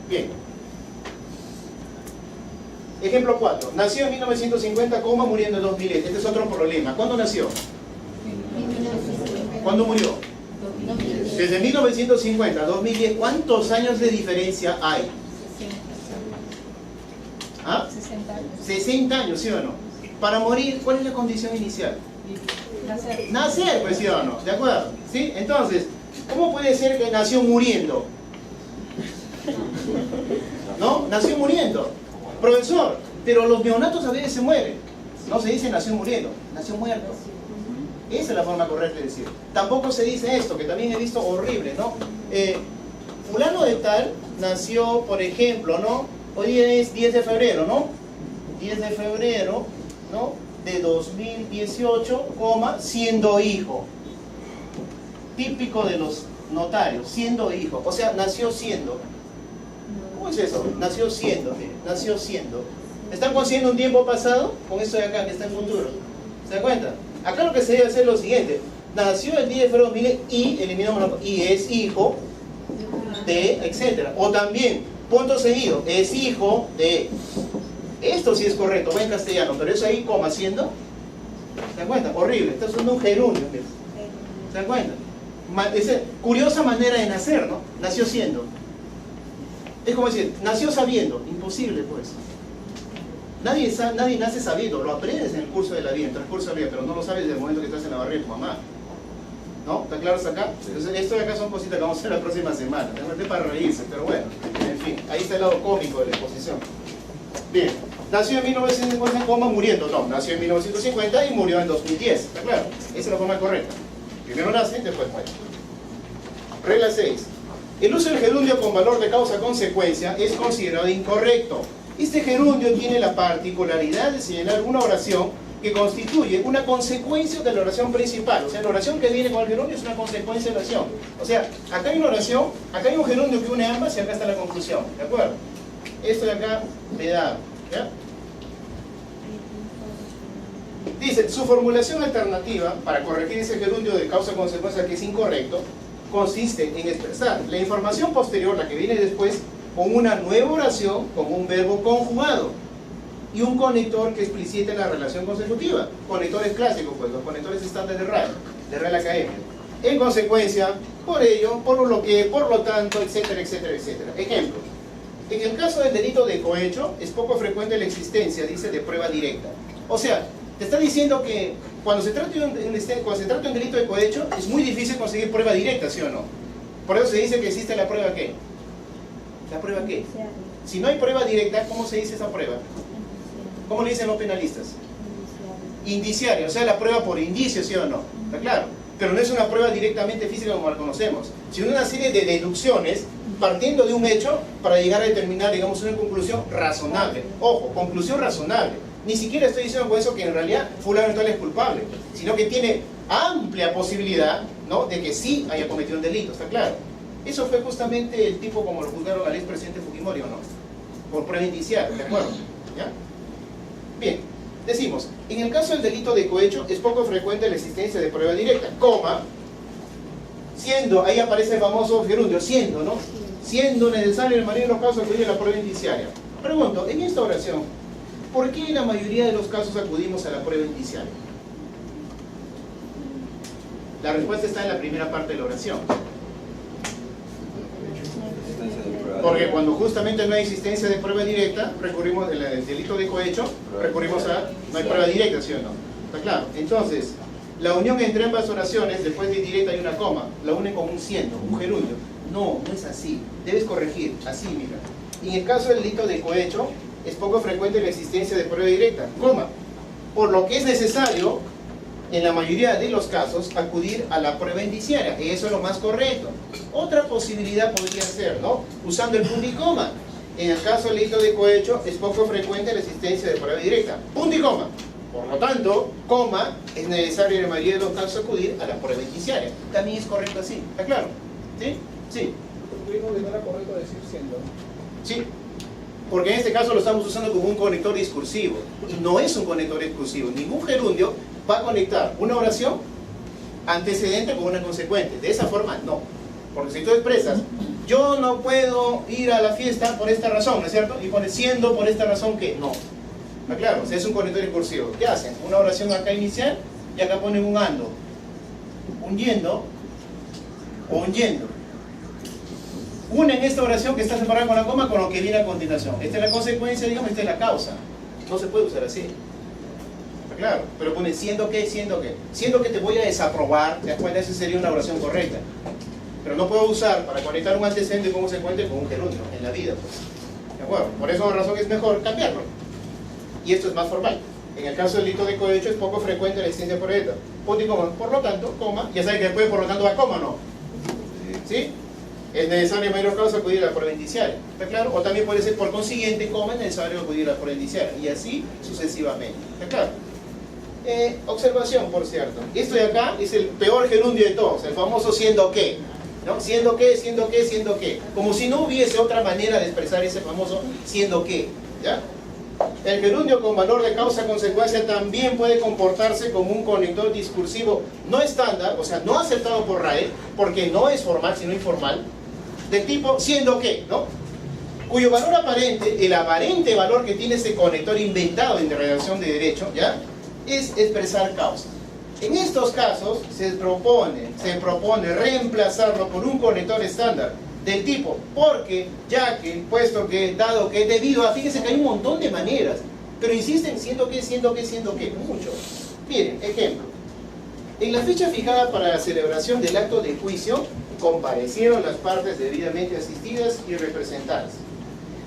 Bien. Ejemplo 4. Nació en 1950, muriendo en 2000. Este es otro problema. ¿Cuándo nació? ¿Cuándo murió? Desde 1950 a 2010, ¿cuántos años de diferencia hay? 60 años. 60 años, ¿sí o no? Para morir, ¿cuál es la condición inicial? Nacer, pues, ¿sí o no? ¿De acuerdo? ¿Sí? Entonces, ¿cómo puede ser que nació muriendo? ¿No? Nació muriendo. Profesor, pero los neonatos a veces se mueren. No se dice nació muriendo, nació muerto. Esa es la forma correcta de decir. Tampoco se dice esto, que también he visto horrible, ¿no? Fulano de tal nació, por ejemplo, ¿no? Hoy día es 10 de febrero, ¿no? 10 de febrero, ¿no? De 2018, siendo hijo. Típico de los notarios, siendo hijo. O sea, nació siendo. ¿Cómo es eso? Nació siendo, mire, nació siendo. ¿Están consiguiendo un tiempo pasado? Con esto de acá, que está en futuro. ¿Se dan cuenta? Acá lo que se debe hacer es lo siguiente. Nació el 10 de febrero, mire, y eliminamos la... Y es hijo de, etcétera. O también, punto seguido, es hijo de... Esto sí es correcto, va en castellano, pero eso ahí, siendo... ¿Se dan cuenta? Horrible. Está usando un gerundio, mire. ¿Se dan cuenta? Esa curiosa manera de nacer, ¿no? Nació siendo. Es como decir, nació sabiendo. Imposible, pues. Nadie nace sabiendo, lo aprendes en el curso de la vida, en el transcurso de la vida, pero no lo sabes desde el momento que estás en la barriga de tu mamá. ¿No? ¿Está claro hasta acá? Entonces, esto de acá son cositas que vamos a hacer la próxima semana. Tengo para reírse, pero bueno. En fin, ahí está el lado cómico de la exposición. Bien. Nació en 1950, muriendo. No, nació en 1950 y murió en 2010. ¿Está claro? Esa es la forma correcta. Primero nace, después muere. Regla 6. El uso del gerundio con valor de causa-consecuencia es considerado incorrecto. Este gerundio tiene la particularidad de señalar una oración que constituye una consecuencia de la oración principal. O sea, la oración que viene con el gerundio es una consecuencia de la oración. O sea, acá hay una oración, acá hay un gerundio que une ambas y acá está la conclusión. ¿De acuerdo? Esto de acá me da, ¿ya? Dice, su formulación alternativa para corregir ese gerundio de causa-consecuencia que es incorrecto consiste en expresar la información posterior, la que viene después, con una nueva oración con un verbo conjugado y un conector que explicite la relación consecutiva. Conectores clásicos, pues, los conectores estándar de Real Academia. En consecuencia, por ello, por lo que, por lo tanto, etcétera, etcétera, etcétera. Ejemplo. En el caso del delito de cohecho, es poco frecuente la existencia, dice, de prueba directa. O sea, te está diciendo que cuando se trata de un delito de cohecho, es muy difícil conseguir prueba directa, ¿sí o no? Por eso se dice que existe la prueba ¿qué? ¿La prueba qué? Si no hay prueba directa, ¿cómo se dice esa prueba? ¿Cómo le dicen los penalistas? Indiciaria, o sea, la prueba por indicio, ¿sí o no? ¿Está claro? Pero no es una prueba directamente física como la conocemos, sino una serie de deducciones partiendo de un hecho para llegar a determinar, digamos, una conclusión razonable. Ojo, conclusión razonable. Ni siquiera estoy diciendo con eso que en realidad fulano tal es culpable, sino que tiene amplia posibilidad, ¿no?, de que sí haya cometido un delito, ¿está claro? Eso fue justamente el tipo como lo juzgaron al expresidente Fujimori, ¿o no? Por prueba indiciaria, ¿de acuerdo? ¿Ya? Bien, decimos, en el caso del delito de cohecho es poco frecuente la existencia de prueba directa, siendo, ahí aparece el famoso gerundio, siendo, ¿no? Siendo necesario en el mayor de los casos acudir a la prueba indiciaria. Pregunto, en esta oración, ¿por qué en la mayoría de los casos acudimos a la prueba indiciaria? La respuesta está en la primera parte de la oración. Porque cuando justamente no hay existencia de prueba directa, recurrimos al delito de cohecho, recurrimos a no hay prueba directa, ¿sí o no? ¿Está claro? Entonces, la unión entre ambas oraciones, después de indirecta hay una coma, la une con un siendo, un gerundio. No, no es así. Debes corregir, así, mira. Y en el caso del delito de cohecho, es poco frecuente la existencia de prueba directa, por lo que es necesario, en la mayoría de los casos, acudir a la prueba indiciaria. Eso es lo más correcto. Otra posibilidad podría ser, ¿no?, usando el punto y coma. En el caso del delito de cohecho, es poco frecuente la existencia de prueba directa. Punto y coma. Por lo tanto, es necesario en la mayoría de los casos acudir a la prueba indiciaria. También es correcto así. ¿Está claro? ¿Sí? Sí. ¿No era correcto decir siendo? Sí. Porque en este caso lo estamos usando como un conector discursivo. Y no es un conector discursivo. Ningún gerundio va a conectar una oración antecedente con una consecuente. De esa forma, no. Porque si tú expresas, yo no puedo ir a la fiesta por esta razón, ¿no es cierto? Y pones siendo por esta razón que no. ¿Está claro? O sea, es un conector discursivo. ¿Qué hacen? Una oración acá inicial y acá ponen un ando, un yendo o un yendo. Unen esta oración que está separada con la coma con lo que viene a continuación. Esta es la consecuencia, digamos, esta es la causa. No se puede usar así. ¿Está claro? Pero pone siendo que te voy a desaprobar, ¿te das cuenta? Esa sería una oración correcta. Pero no puedo usar para conectar un antecedente con un consecuente con un gerundio en la vida, pues. ¿De acuerdo? Por esa razón es mejor cambiarlo. Y esto es más formal. En el caso del delito de cohecho es poco frecuente la existencia por ETA. Punto y coma. Por lo tanto, coma, ya saben que después por lo tanto va coma, ¿no? ¿Sí? Es necesario en mayor causa acudir a la prueba indiciaria. ¿Está claro? O también puede ser por consiguiente, coma, es necesario acudir a la prueba indiciaria. Y así sucesivamente. ¿Está claro? Observación, por cierto. Esto de acá es el peor gerundio de todos, el famoso siendo que. ¿No? Siendo que, siendo que, siendo que. Como si no hubiese otra manera de expresar ese famoso siendo que. ¿Ya? El gerundio con valor de causa-consecuencia también puede comportarse como un conector discursivo no estándar, o sea, no aceptado por RAE, porque no es formal, sino informal, del tipo siendo que, ¿no? Cuyo valor aparente, el aparente valor que tiene ese conector inventado en redacción de derecho, ¿ya? Es expresar causa. En estos casos se propone reemplazarlo por un conector estándar del tipo porque, ya que, puesto que, dado que, debido a, fíjense que hay un montón de maneras, pero insisten siendo que, mucho. Miren, ejemplo. En la fecha fijada para la celebración del acto de juicio, comparecieron las partes debidamente asistidas y representadas.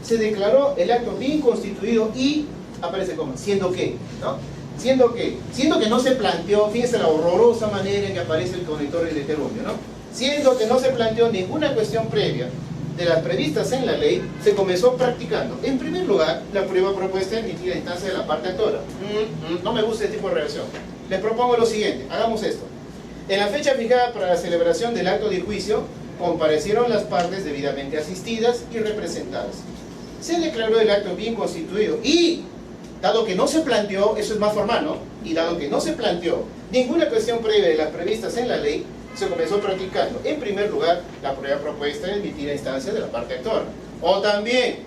Se declaró el acto bien constituido y, aparece como, siendo que, ¿no? Siendo que no se planteó, fíjense la horrorosa manera en que aparece el conector del gerundio, ¿no? Siendo que no se planteó ninguna cuestión previa de las previstas en la ley, se comenzó practicando, en primer lugar, la prueba propuesta emitida a instancia de la parte actora. No me gusta este tipo de reacción. Les propongo lo siguiente, hagamos esto. En la fecha fijada para la celebración del acto de juicio, comparecieron las partes debidamente asistidas y representadas. Se declaró el acto bien constituido y, dado que no se planteó, eso es más formal, ¿no? Y dado que no se planteó ninguna cuestión previa de las previstas en la ley, se comenzó practicando, en primer lugar, la prueba propuesta emitida a instancia de la parte actora. O también,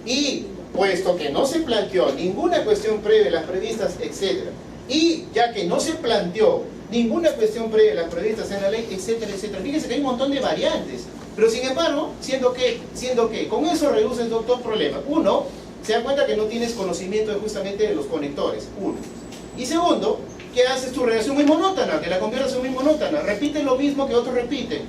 y puesto que no se planteó ninguna cuestión previa de las previstas, etc., y ya que no se planteó ninguna cuestión previa de las previstas en la ley, etcétera, etcétera. Fíjense que hay un montón de variantes, pero sin embargo, siendo que, con eso reduces dos problemas. Uno, se da cuenta que no tienes conocimiento justamente de los conectores, uno. Y segundo, que haces tu redacción muy monótona, que la conviertes en muy monótona, repite lo mismo que otros repiten,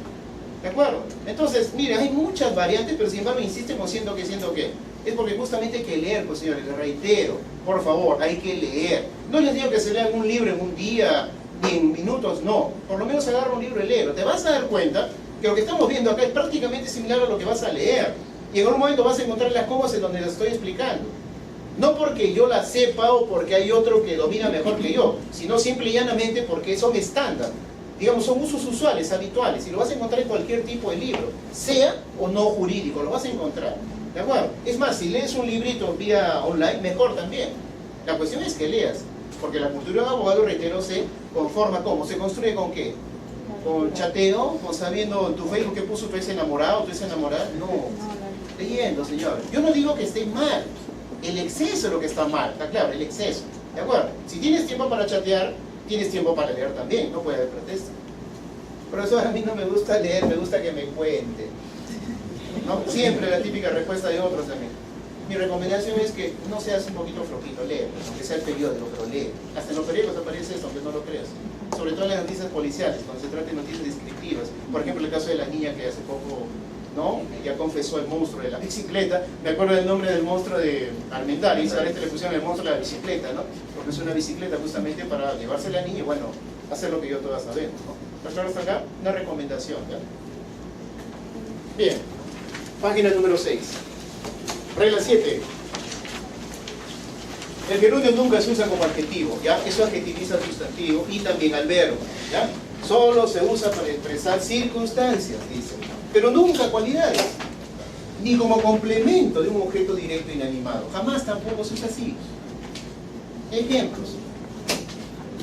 ¿de acuerdo? Entonces, miren, hay muchas variantes, pero sin embargo insisten con siendo que, es porque justamente hay que leer, pues señores, les reitero, por favor, hay que leer. No les digo que se lean un libro en un día, ni en minutos, no, por lo menos agarra un libro y léelo, te vas a dar cuenta que lo que estamos viendo acá es prácticamente similar a lo que vas a leer, y en un momento vas a encontrar las comas en donde las estoy explicando. No porque yo la sepa o porque hay otro que domina mejor que yo, sino simple y llanamente porque son estándar. Digamos, son usos usuales, habituales, y lo vas a encontrar en cualquier tipo de libro, sea o no jurídico, lo vas a encontrar. ¿De acuerdo? Es más, si lees un librito vía online, mejor también. La cuestión es que leas, porque la cultura de abogado, reitero, se conforma ¿cómo? ¿Se construye con qué? ¿Con chateo? ¿Con sabiendo en tu Facebook que puso tú eres enamorado, tú eres enamorada? No, leyendo, señor. Yo no digo que esté mal. El exceso es lo que está mal, está claro, el exceso, ¿de acuerdo? Si tienes tiempo para chatear, tienes tiempo para leer también, no puede haber pretexto. Profesor, a mí no me gusta leer, me gusta que me cuente, ¿no? Siempre la típica respuesta de otros también. Mi recomendación es que no seas un poquito flojito, lee, aunque sea el periódico, pero lee. Hasta en los periódicos aparece eso, aunque no lo creas. Sobre todo en las noticias policiales, cuando se trata de noticias descriptivas. Por ejemplo, el caso de la niña que hace poco, ¿no? Ya confesó el monstruo de la bicicleta. Me acuerdo del nombre del monstruo de Armendáriz, ahora le pusieron el monstruo de la bicicleta, ¿no? Porque es una bicicleta justamente para llevarse a la niña y, bueno, hacer lo que yo todas sabemos, ¿no? ¿Está claro hasta acá? Una recomendación, ¿ya? Bien, página número 6. Regla 7. El gerundio nunca se usa como adjetivo, ¿ya? Eso adjetiviza al sustantivo y también al verbo, ¿ya? Solo se usa para expresar circunstancias, dice, pero nunca cualidades, ni como complemento de un objeto directo inanimado. Jamás tampoco se usa así. Ejemplos.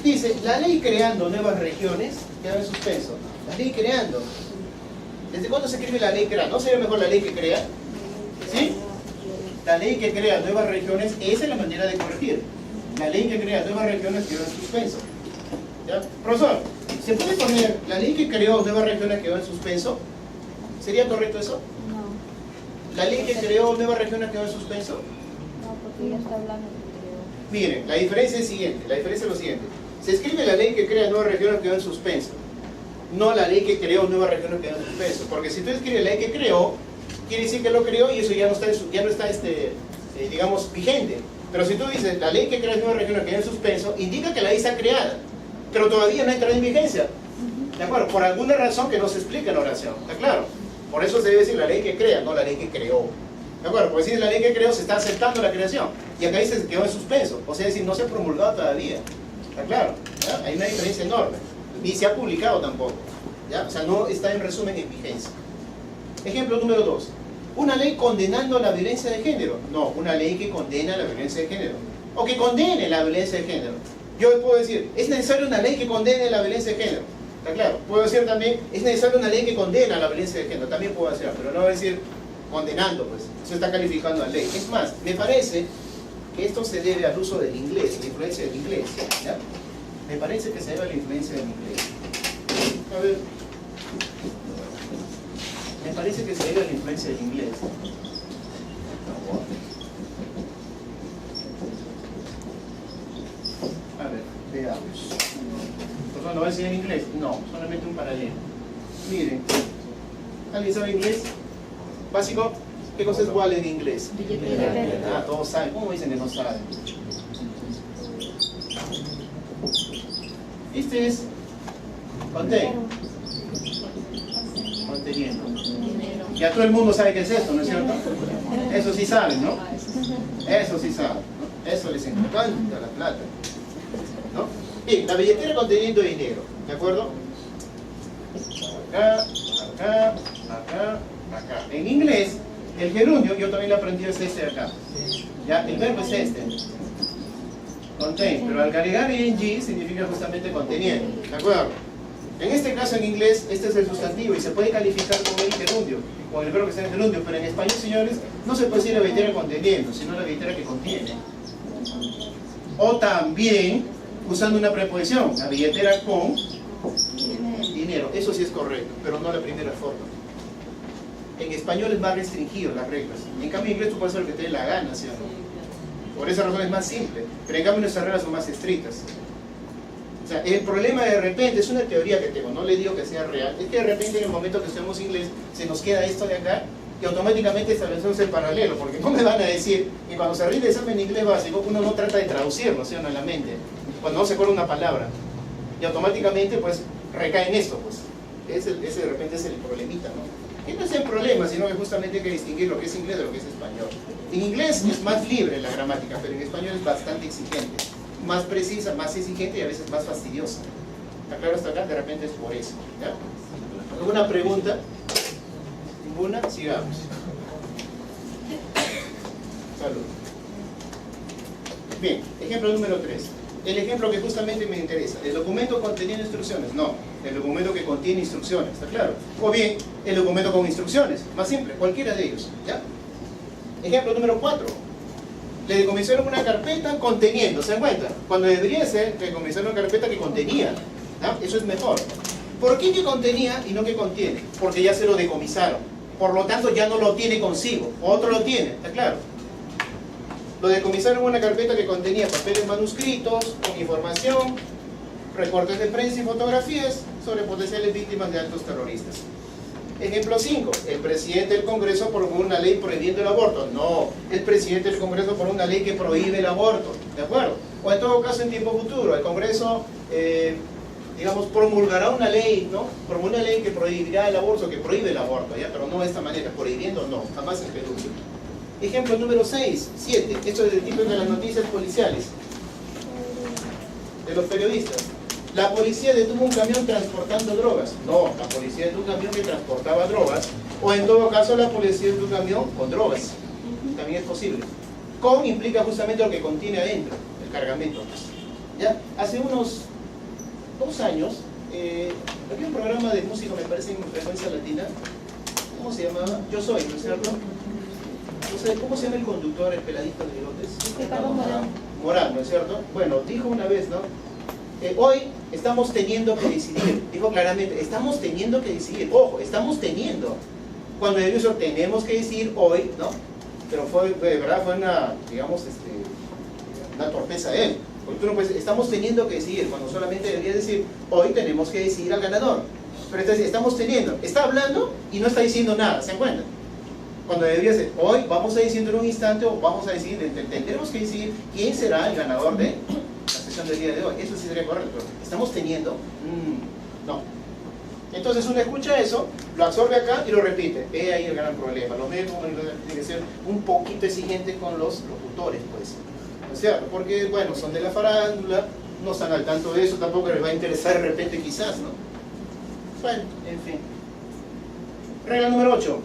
Dice, la ley creando nuevas regiones, queda en suspenso. La ley creando. ¿Desde cuándo se escribe la ley creando? ¿No sería mejor la ley que crea? ¿Sí? La ley que crea nuevas regiones, esa es la manera de corregir. La ley que crea nuevas regiones quedó en suspenso. ¿Ya? Profesor, ¿se puede poner la ley que creó nuevas regiones quedó en suspenso? ¿Sería correcto eso? No. ¿La ley que creó nuevas regiones quedó en suspenso? No, porque ya está hablando de creo. Miren, la diferencia es siguiente, la diferencia es lo siguiente. Se escribe la ley que crea nuevas regiones quedó en suspenso. No la ley que creó nuevas regiones quedó en suspenso. Porque si tú escribes la ley que creó, quiere decir que lo creó y eso ya no está, digamos, vigente. Pero si tú dices, la ley que crea el nuevo régimen queda en suspenso, indica que la ley está creada, pero todavía no ha entrado en vigencia. ¿De acuerdo? Por alguna razón que no se explica en la oración. ¿Está claro? Por eso se debe decir la ley que crea, no la ley que creó. ¿De acuerdo? Porque si es la ley que creó, se está aceptando la creación. Y acá dice que quedó en suspenso. O sea, es decir, no se ha promulgado todavía. ¿Está claro? ¿Ya? Hay una diferencia enorme. Ni se ha publicado tampoco. ¿Ya? O sea, no está en resumen en vigencia. Ejemplo número 2. Una ley condenando la violencia de género. No, una ley que condena la violencia de género. O que condene la violencia de género. Yo puedo decir, es necesaria una ley que condene la violencia de género. ¿Está claro? Puedo decir también, es necesaria una ley que condena la violencia de género. También puedo hacer, pero no voy a decir condenando, pues. Eso está calificando a ley. Es más, me parece que esto se debe al uso del inglés, la influencia del inglés. ¿Ya? Me parece que se debe a la influencia del inglés. A ver. Me parece que se debe a la influencia del inglés. A ver, veamos. ¿Lo va a decir en inglés? No, solamente un paralelo. Miren, ¿alguien sabe inglés? ¿Básico? ¿Qué cosa es wallet en inglés? Ah, todos saben. ¿Cómo dicen que no saben? Este es contain. Conteniendo. Ya todo el mundo sabe qué es esto, ¿no es cierto? Eso sí saben, ¿no? Eso sí saben, ¿no? Eso les encanta la plata, ¿no? Bien, la billetera conteniendo dinero, ¿de acuerdo? Acá, acá, acá, acá. En inglés, el gerundio, yo también lo aprendí, es este de acá. ¿Ya? El verbo es este. Contain, pero al agregar ing significa justamente conteniendo, ¿de acuerdo? En este caso en inglés, este es el sustantivo y se puede calificar como el gerundio, con el verbo que está en el gerundio, pero en español, señores, no se puede decir la billetera conteniendo, sino la billetera que contiene. O también, usando una preposición, la billetera con dinero. Eso sí es correcto, pero no la primera forma. En español es más restringido las reglas. En cambio en inglés tú puedes hacer lo que te dé la gana, ¿sí o no? Por esa razón es más simple. Pero en cambio nuestras reglas son más estrictas. O sea, el problema de repente, es una teoría que tengo, no le digo que sea real, es que de repente en el momento que estudiamos inglés se nos queda esto de acá y automáticamente establecemos el paralelo, porque no me van a decir que cuando se rinde el examen de inglés básico uno no trata de traducirlo, ¿sí o no?, en la mente, cuando no se acuerda una palabra y automáticamente pues recae en esto, pues ese de repente es el problemita, ¿no? Que no es el problema, sino que justamente hay que distinguir lo que es inglés de lo que es español. En inglés es más libre la gramática, pero en español es bastante exigente, más precisa, más exigente y a veces más fastidiosa. ¿Está claro hasta acá? De repente es por eso, ¿ya? ¿Alguna pregunta? ¿Ninguna? Sigamos. Salud. Bien, ejemplo número 3. El ejemplo que justamente me interesa. ¿El documento conteniendo instrucciones? No. El documento que contiene instrucciones, ¿está claro? O bien, el documento con instrucciones. Más simple, cualquiera de ellos, ¿ya? Ejemplo número 4. Le decomisaron una carpeta conteniendo, ¿se dan cuenta? Cuando debería ser, le decomisaron una carpeta que contenía, ¿no? Eso es mejor. ¿Por qué que contenía y no que contiene? Porque ya se lo decomisaron. Por lo tanto, ya no lo tiene consigo. Otro lo tiene, ¿está claro? Lo decomisaron una carpeta que contenía papeles manuscritos, con información, recortes de prensa y fotografías sobre potenciales víctimas de actos terroristas. Ejemplo 5. El presidente del Congreso promulgó una ley prohibiendo el aborto. No, el presidente del Congreso promulgó una ley que prohíbe el aborto, ¿de acuerdo? O en todo caso en tiempo futuro, el Congreso, digamos, promulgará una ley, ¿no? Promulgará una ley que prohibirá el aborto, que prohíbe el aborto, ¿ya? Pero no de esta manera, prohibiendo no, jamás en Perú. Ejemplo número 7. Esto es el tipo de las noticias policiales, de los periodistas. La policía detuvo un camión transportando drogas. No, la policía detuvo un camión que transportaba drogas. O en todo caso la policía detuvo un camión con drogas. También es posible. Con implica justamente lo que contiene adentro, el cargamento. ¿Ya? Hace unos 2 años, había un programa de música, me parece, en Frecuencia Latina. ¿Cómo se llamaba? Yo Soy, ¿no es cierto? No sé, ¿cómo se llama el conductor, el peladito de bigotes? Ricardo Morán. Morán, ¿no es cierto? Bueno, dijo una vez, ¿no? Hoy estamos teniendo que decidir, dijo claramente, estamos teniendo que decidir, ojo, estamos teniendo, cuando el uso tenemos que decidir hoy, ¿no? Pero fue, de verdad, fue una, digamos, una torpeza de él, porque tú no puedes, estamos teniendo que decidir, cuando solamente deberías decir, hoy tenemos que decidir al ganador, pero entonces estamos teniendo, está hablando y no está diciendo nada, ¿se dan cuenta? Cuando debería ser, hoy vamos a decidir en un instante o vamos a decidir, tendremos que decidir quién será el ganador de la sesión del día de hoy. Eso sí sería correcto. ¿Estamos teniendo? No. Entonces uno escucha eso, lo absorbe acá y lo repite. He ahí el gran problema. Los medios tienen que ser un poquito exigentes con los locutores, pues. ¿No es cierto? Porque, bueno, son de la farándula, no están al tanto de eso, tampoco les va a interesar de repente quizás, ¿no? Bueno, en fin. Regla número 8.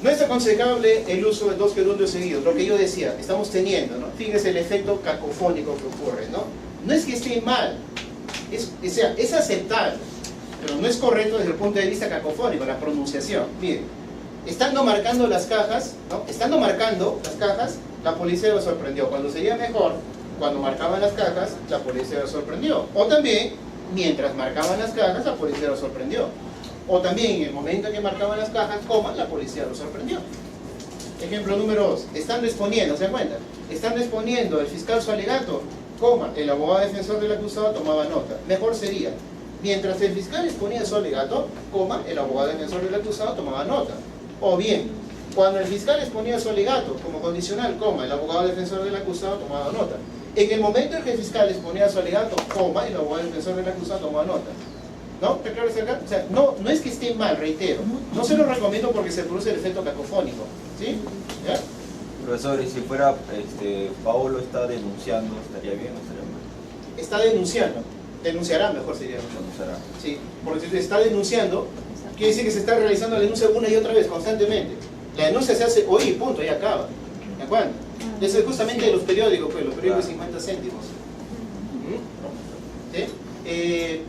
No es aconsejable el uso de dos gerundios seguidos, lo que yo decía, estamos teniendo, ¿no? Fíjense el efecto cacofónico que ocurre, ¿no? No es que esté mal, es aceptable, pero no es correcto desde el punto de vista cacofónico, la pronunciación. Miren, estando marcando las cajas, ¿no? Estando marcando las cajas, la policía lo sorprendió. Cuando sería mejor, cuando marcaban las cajas, la policía lo sorprendió. O también, mientras marcaban las cajas, la policía lo sorprendió. O también en el momento en que marcaban las cajas, coma, la policía lo sorprendió. Ejemplo número 2. Están exponiendo, ¿se dan cuenta? Están exponiendo el fiscal su alegato, coma, el abogado defensor del acusado tomaba nota. Mejor sería, mientras el fiscal exponía su alegato, coma, el abogado defensor del acusado tomaba nota. O bien, cuando el fiscal exponía su alegato como condicional, coma, el abogado defensor del acusado tomaba nota. En el momento en que el fiscal exponía su alegato, coma, el abogado defensor del acusado tomaba nota. ¿No? ¿Te aclaras acá? O sea, no es que esté mal, reitero. No se lo recomiendo porque se produce el efecto cacofónico. ¿Sí? ¿Ya? Profesor, y si fuera Paolo está denunciando, ¿estaría bien o estaría mal? Está denunciando. Denunciará, mejor sería. Denunciará. Sí, porque si está denunciando, quiere decir que se está realizando la denuncia una y otra vez, constantemente. La denuncia se hace hoy y punto, y acaba. ¿De acuerdo? Eso es justamente de los periódicos, pues, los periódicos de 50 céntimos. ¿Sí?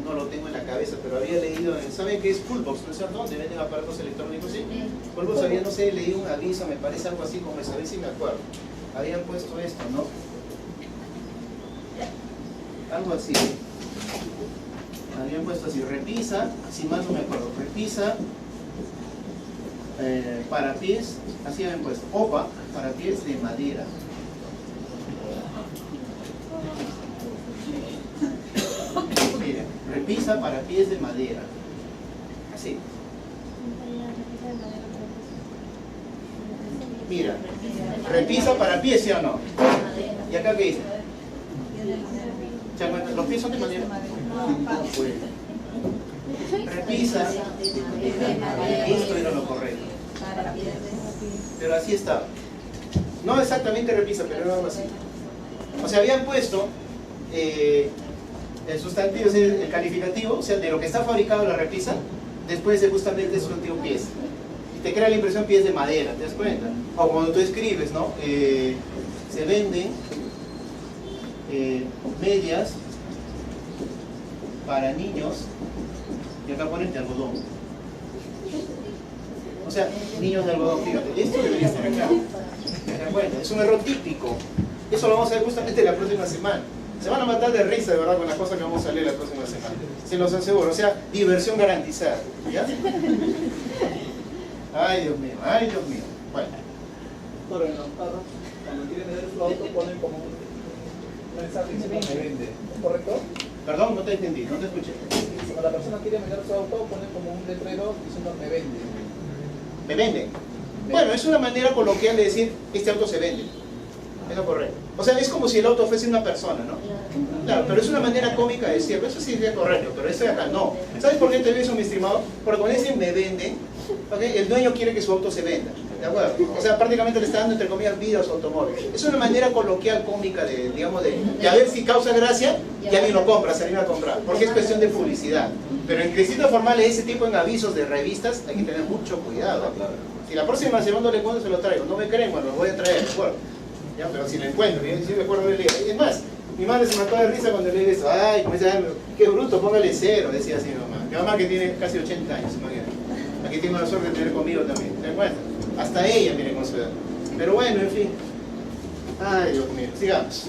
No lo tengo en la cabeza, pero había leído, ¿saben qué es Fullbox? ¿No es cierto? ¿Dónde venden aparatos electrónicos? Sí. Fullbox había, no sé, leí un aviso, me parece algo así como eso, a ver si me acuerdo. Habían puesto esto, ¿no? Algo así. Habían puesto así, repisa, si mal no me acuerdo, repisa, parapiés, así habían puesto, OPA, parapiés de madera. Miren, repisa parapiés de madera. Así. Mira, repisa parapiés, ¿sí o no? ¿Y acá qué dice? ¿Los pies son de madera? Repisa. Esto era lo correcto. Pero así estaba. No exactamente repisa, pero era algo así. O sea, habían puesto el sustantivo, el calificativo, o sea, de lo que está fabricado la repisa, después de justamente el sustantivo pies. Y te crea la impresión pies de madera, ¿te das cuenta? O cuando tú escribes, ¿no? Se venden medias para niños, y acá ponen de algodón. O sea, niños de algodón, fíjate, esto debería estar acá. ¿Te das cuenta? Es un error típico. Eso lo vamos a ver justamente la próxima semana. Se van a matar de risa, de verdad, con las cosas que vamos a leer la próxima semana. Se los aseguro. O sea, diversión garantizada. ¿Ya? Ay, Dios mío, ay, Dios mío. Bueno. Pero en los carros, cuando quieren vender su auto, ponen como un mensaje diciendo me vende. ¿Es correcto? Perdón, no te entendí, no te escuché. Cuando la persona quiere vender su auto, ponen como un letrero diciendo me vende. ¿Me venden? Bueno, es una manera coloquial de decir, este auto se vende. Es lo correcto. O sea, es como si el auto fuese una persona, ¿no? Claro, pero es una manera cómica de decirlo. Eso sí sería correcto, pero esto de acá no. ¿Sabes por qué te digo eso, mi estimado? Porque cuando dicen me venden, ¿okay? El dueño quiere que su auto se venda. ¿De acuerdo? O sea, prácticamente le está dando, entre comillas, vida a su automóvil. Es una manera coloquial, cómica, de, digamos, de a ver si causa gracia y alguien lo compra, se anima a comprar. Porque es cuestión de publicidad. Pero en requisitos formales, ese tipo en avisos de revistas, hay que tener mucho cuidado. Si la próxima semana le encuentro, se lo traigo. No me creen, bueno, lo voy a traer, ¿de acuerdo? Ya, pero si lo encuentro, yo sí me acuerdo de leer. Es más, mi madre se mató de risa cuando leí eso. Ay, como dice, qué bruto, póngale 0, decía así mi mamá. Mi mamá que tiene casi 80 años, imagínate. Aquí tengo la suerte de tener conmigo también, ¿te encuentras? Hasta ella, miren, con su edad. Pero bueno, en fin. Ay, Dios mío, sigamos.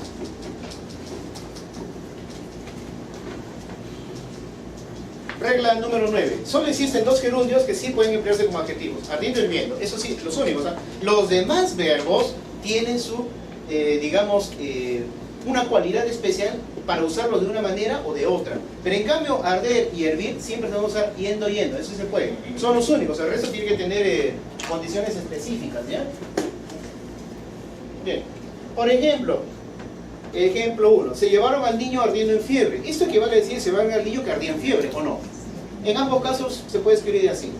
Regla número 9. Solo existen dos gerundios que sí pueden emplearse como adjetivos. Ardiendo y hirviendo. Eso sí, los únicos. ¿Eh? Los demás verbos tienen su, digamos, una cualidad especial para usarlo de una manera o de otra. Pero en cambio, arder y hervir siempre se va a usar yendo, yendo. Eso se puede. Son los únicos. El resto tiene que tener condiciones específicas, ¿ya? Bien. Por ejemplo, ejemplo 1. Se llevaron al niño ardiendo en fiebre. Esto equivale a decir se llevaron al niño que ardía en fiebre, ¿o no? En ambos casos se puede escribir así.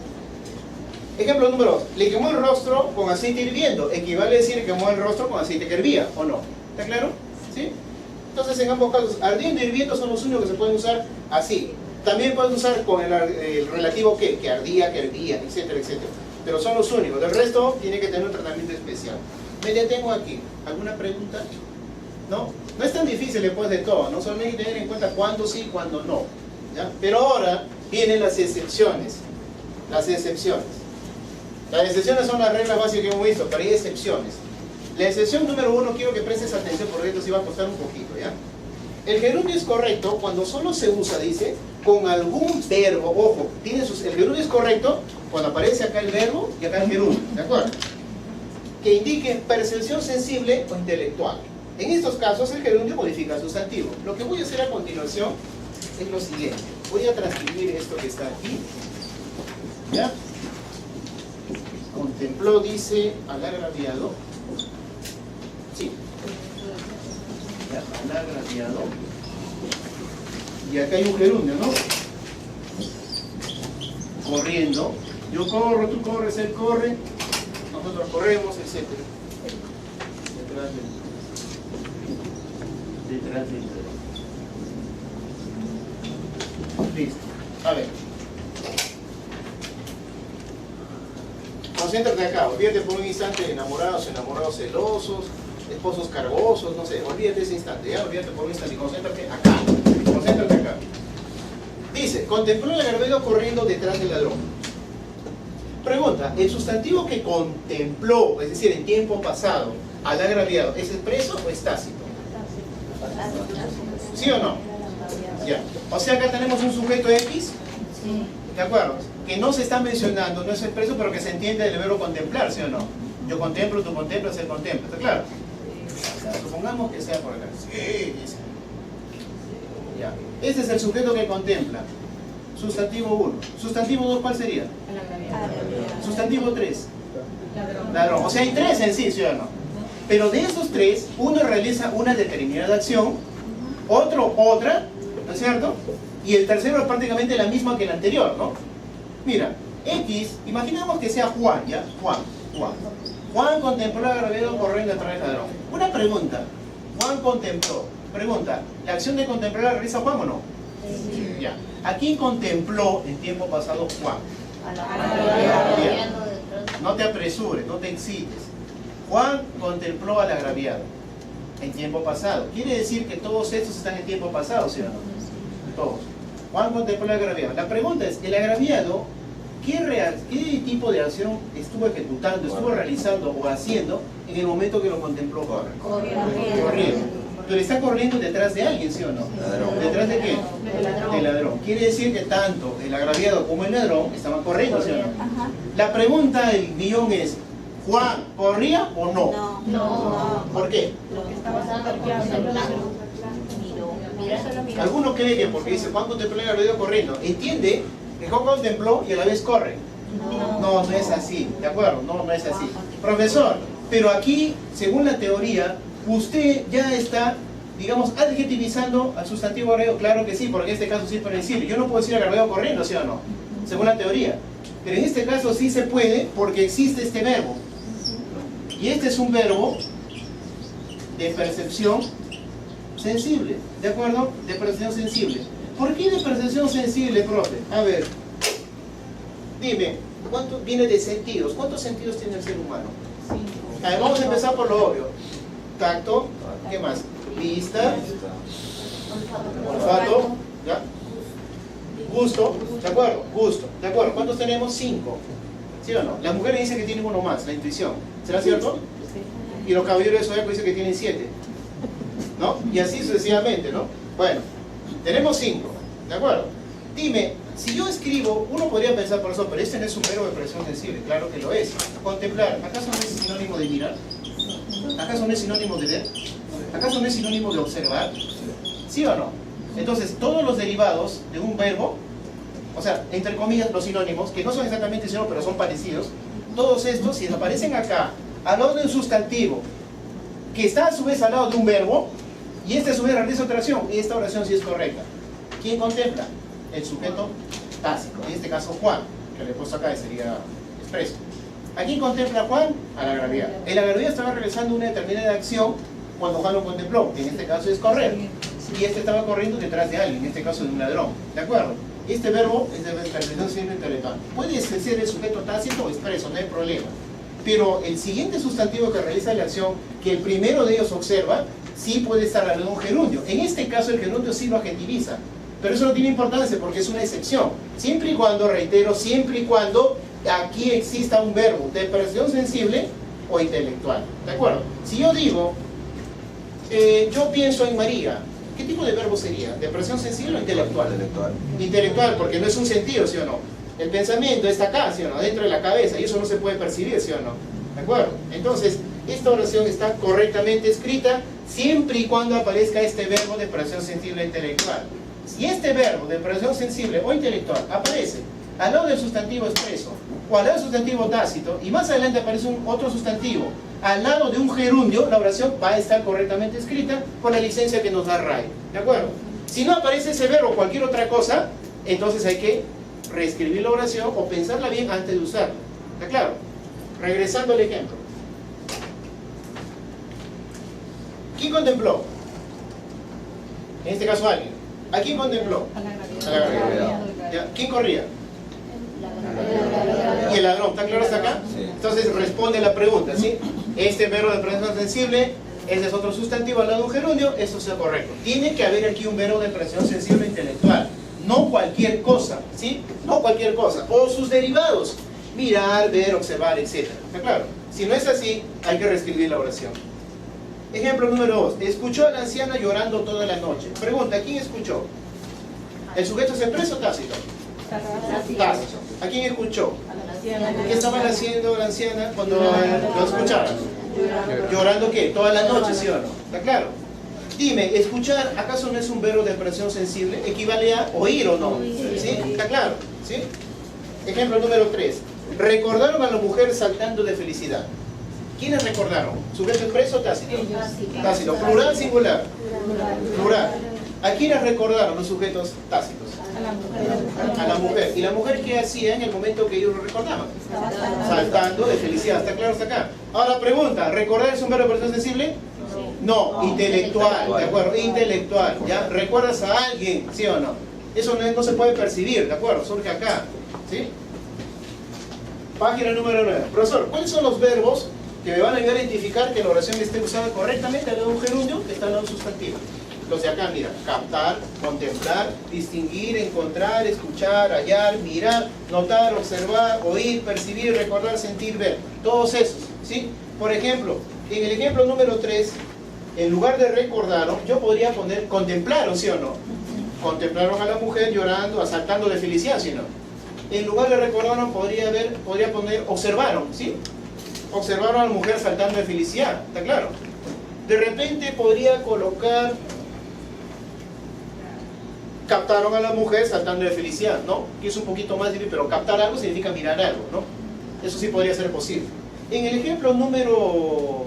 Ejemplo número 2. Le quemó el rostro con aceite hirviendo. Equivale a decir que quemó el rostro con aceite que hervía, ¿o no? ¿Está claro? ¿Sí? Entonces, en ambos casos, ardiendo y hirviendo son los únicos que se pueden usar así. También pueden usar con el relativo que ardía, que hervía, etcétera, etcétera. Pero son los únicos. Del resto, tiene que tener un tratamiento especial. Me detengo aquí. ¿Alguna pregunta? ¿No? No es tan difícil después de todo, ¿no? Solo hay que tener en cuenta cuándo sí y cuándo no, ¿ya? Pero ahora vienen las excepciones. Las excepciones. Las excepciones son las reglas básicas que hemos visto, pero hay excepciones. La excepción número 1, quiero que prestes atención porque esto sí va a costar un poquito, ¿ya? El gerundio es correcto cuando solo se usa, dice, con algún verbo. Ojo, el gerundio es correcto cuando aparece acá el verbo y acá el gerundio, ¿de acuerdo? Que indique percepción sensible o intelectual. En estos casos el gerundio modifica sustantivo. Lo que voy a hacer a continuación es lo siguiente. Voy a transcribir esto que está aquí, ¿ya? Contempló, dice, al agraviado. Sí. Ya, al agraviado. Y acá hay un gerundio, ¿no? Corriendo. Yo corro, tú corres, él corre. Nosotros corremos, etc. Detrás del. Listo. A ver. Concéntrate acá, olvídate por un instante de enamorados celosos, esposos cargosos, no sé, olvídate ese instante, ya, olvídate por un instante y concéntrate acá, Dice, contempló el agraviado corriendo detrás del ladrón. Pregunta, ¿el sustantivo que contempló, es decir, en tiempo pasado, al agraviado, es expreso o es tácito? ¿Sí o no? Ya. O sea, acá tenemos un sujeto X, ¿de acuerdo? Que no se está mencionando, no es expreso, pero que se entiende del verbo contemplar, ¿sí o no? Yo contemplo, tú contemplas, él contempla, ¿está claro? Supongamos que sea por acá. Sí, dice. Ya. Este es el sujeto que contempla. Sustantivo 1. Sustantivo 2, ¿cuál sería? Sustantivo 3. Ladrón. O sea, hay 3 en sí, ¿sí o no? Pero de esos 3, uno realiza una determinada acción, otro otra, ¿no es cierto? Y el tercero es prácticamente la misma que el anterior, ¿no? Mira, X, imaginamos que sea Juan, ¿ya? Juan contempló al agraviado corriendo detrás del ladrón. Una pregunta. Juan contempló. Pregunta, ¿la acción de contemplar la realiza Juan o no? Sí. Ya. ¿A quién contempló en tiempo pasado Juan? Bien. No te apresures, no te excites. Juan contempló al agraviado en tiempo pasado. Quiere decir que todos estos están en tiempo pasado, ¿sí o no? Todos. Juan contempló al agraviado. La pregunta es, ¿el agraviado qué tipo de acción estuvo ejecutando, estuvo realizando o haciendo en el momento que lo contempló Juan? Corriendo. Pero está corriendo detrás de alguien, ¿sí o no? Ladrón. ¿Detrás de qué? Del ladrón. Quiere decir que tanto el agraviado como el ladrón estaban corriendo, ¿sí o no? Ajá. La pregunta del millón es, ¿Juan corría o no? No. ¿Por qué? Algunos creen que porque dice Juan contempló el agraviado corriendo, entiende que Juan contempló y a la vez corre. No es así, ¿de acuerdo? No es así. Profesor, pero aquí, según la teoría, usted ya está, digamos, adjetivizando al sustantivo agraviado. Claro que sí, porque en este caso sí es predecible. Yo no puedo decir agraviado corriendo, ¿sí o no? Según la teoría. Pero en este caso sí se puede porque existe este verbo. Y este es un verbo de percepción sensible, ¿de acuerdo? De percepción sensible. ¿Por qué de percepción sensible, profe? A ver, dime, ¿cuánto viene de sentidos? ¿Cuántos sentidos tiene el ser humano? A ver, vamos a empezar por lo obvio. Tacto, ¿qué más? Vista, olfato, ¿ya? Gusto, ¿de acuerdo? Gusto, ¿de acuerdo? ¿Cuántos tenemos? 5. ¿Sí o no? Las mujeres dicen que tienen uno más, la intuición. ¿Será cierto? Sí. Y los caballeros de zodiaco dicen que tienen 7. ¿No? Y así sucesivamente, ¿no? Bueno, tenemos 5, ¿de acuerdo? Dime, si yo escribo, uno podría pensar por eso, pero este no es un verbo de expresión sensible. Claro que lo es. Contemplar, ¿acaso no es sinónimo de mirar? ¿Acaso no es sinónimo de ver? ¿Acaso no es sinónimo de observar? ¿Sí o no? Entonces, todos los derivados de un verbo, o sea, entre comillas, los sinónimos, que no son exactamente sinónimos, pero son parecidos, todos estos, si aparecen acá, al lado de un sustantivo, que está a su vez al lado de un verbo, y este a su vez realiza otra oración, y esta oración sí es correcta. ¿Quién contempla? El sujeto tácito, en este caso Juan, que le he puesto acá, sería expreso. ¿A quién contempla Juan? A la gravedad. El agraviado estaba realizando una determinada acción cuando Juan lo contempló, que en este caso es correr. Y este estaba corriendo detrás de alguien, en este caso de un ladrón. ¿De acuerdo? Este verbo es de expresión simple intelectual. Puede ser el sujeto tácito o expreso, no hay problema. Pero el siguiente sustantivo que realiza la acción, que el primero de ellos observa, sí puede estar al lado de un gerundio. En este caso el gerundio sí lo adjetiviza. Pero eso no tiene importancia porque es una excepción. Siempre y cuando, reitero, siempre y cuando aquí exista un verbo de expresión sensible o intelectual. ¿De acuerdo? Si yo digo, yo pienso en María, ¿qué tipo de verbo sería? ¿De expresión sensible o intelectual? Intelectual. Intelectual, porque no es un sentido, ¿sí o no? El pensamiento está acá, ¿sí o no? Dentro de la cabeza, y eso no se puede percibir, ¿sí o no? ¿De acuerdo? Entonces, esta oración está correctamente escrita siempre y cuando aparezca este verbo de expresión sensible e intelectual. Si este verbo de expresión sensible o intelectual aparece al lado del sustantivo expreso o al lado del sustantivo tácito y más adelante aparece otro sustantivo al lado de un gerundio, la oración va a estar correctamente escrita con la licencia que nos da RAE. ¿De acuerdo? Si no aparece ese verbo o cualquier otra cosa, entonces hay que reescribir la oración o pensarla bien antes de usarla. ¿Está claro? Regresando al ejemplo. ¿Quién contempló? En este caso alguien. ¿A quién contempló? A la A la gravedad. gravedad. ¿Ya? ¿Quién corría? Y el ladrón. ¿Está claro hasta acá? Sí. Entonces responde la pregunta, ¿sí? Este verbo de expresión sensible, ese es otro sustantivo al lado de un gerundio, esto sea correcto. Tiene que haber aquí un verbo de expresión sensible intelectual, no cualquier cosa, ¿sí? No cualquier cosa. O sus derivados, mirar, ver, observar, etc. ¿Está claro? Si no es así, hay que reescribir la oración. Ejemplo número 2. Escuchó a la anciana llorando toda la noche. Pregunta, ¿quién escuchó? ¿El sujeto es expreso o tácito? Tácito. ¿A quién escuchó? ¿Qué estaba haciendo la anciana cuando lo escuchaba? ¿Llorando qué? Toda la noche, ¿sí o no? ¿Está claro? Dime, ¿escuchar acaso no es un verbo de expresión sensible? ¿Equivale a oír o no? ¿Sí? ¿Está claro? ¿Sí? Ejemplo número 3. Recordaron a la mujer saltando de felicidad. ¿Quiénes recordaron? ¿Sujeto expreso o tácito? Tácito. ¿Plural, singular? Plural. ¿A quiénes recordaron los sujetos tácitos? A la mujer. ¿Y la mujer qué hacía en el momento que ellos lo recordaban? Saltando de felicidad. ¿Está claro hasta acá? Ahora pregunta, ¿recordar es un verbo de expresión sensible? No, intelectual, ¿de acuerdo? Intelectual, ¿ya? ¿Recuerdas a alguien, sí o no? Eso no se puede percibir, ¿de acuerdo? Surge acá, ¿sí? Página número 9. Profesor, ¿cuáles son los verbos que me van a ayudar a identificar que la oración esté usada correctamente al lado de un gerundio que está al lado de un sustantivo? Los de acá, mira, captar, contemplar, distinguir, encontrar, escuchar, hallar, mirar, notar, observar, oír, percibir, recordar, sentir, ver. Todos esos, ¿sí? Por ejemplo, en el ejemplo número 3, en lugar de recordaron, yo podría poner contemplaron, ¿sí o no? Contemplaron a la mujer llorando, saltando de felicidad, ¿sí o no? En lugar de recordaron, podría poner observaron, ¿sí? Observaron a la mujer saltando de felicidad, ¿está claro? De repente podría colocar captaron a la mujer saltando de felicidad, ¿no? Que es un poquito más difícil, pero captar algo significa mirar algo, ¿no? Eso sí podría ser posible. En el ejemplo número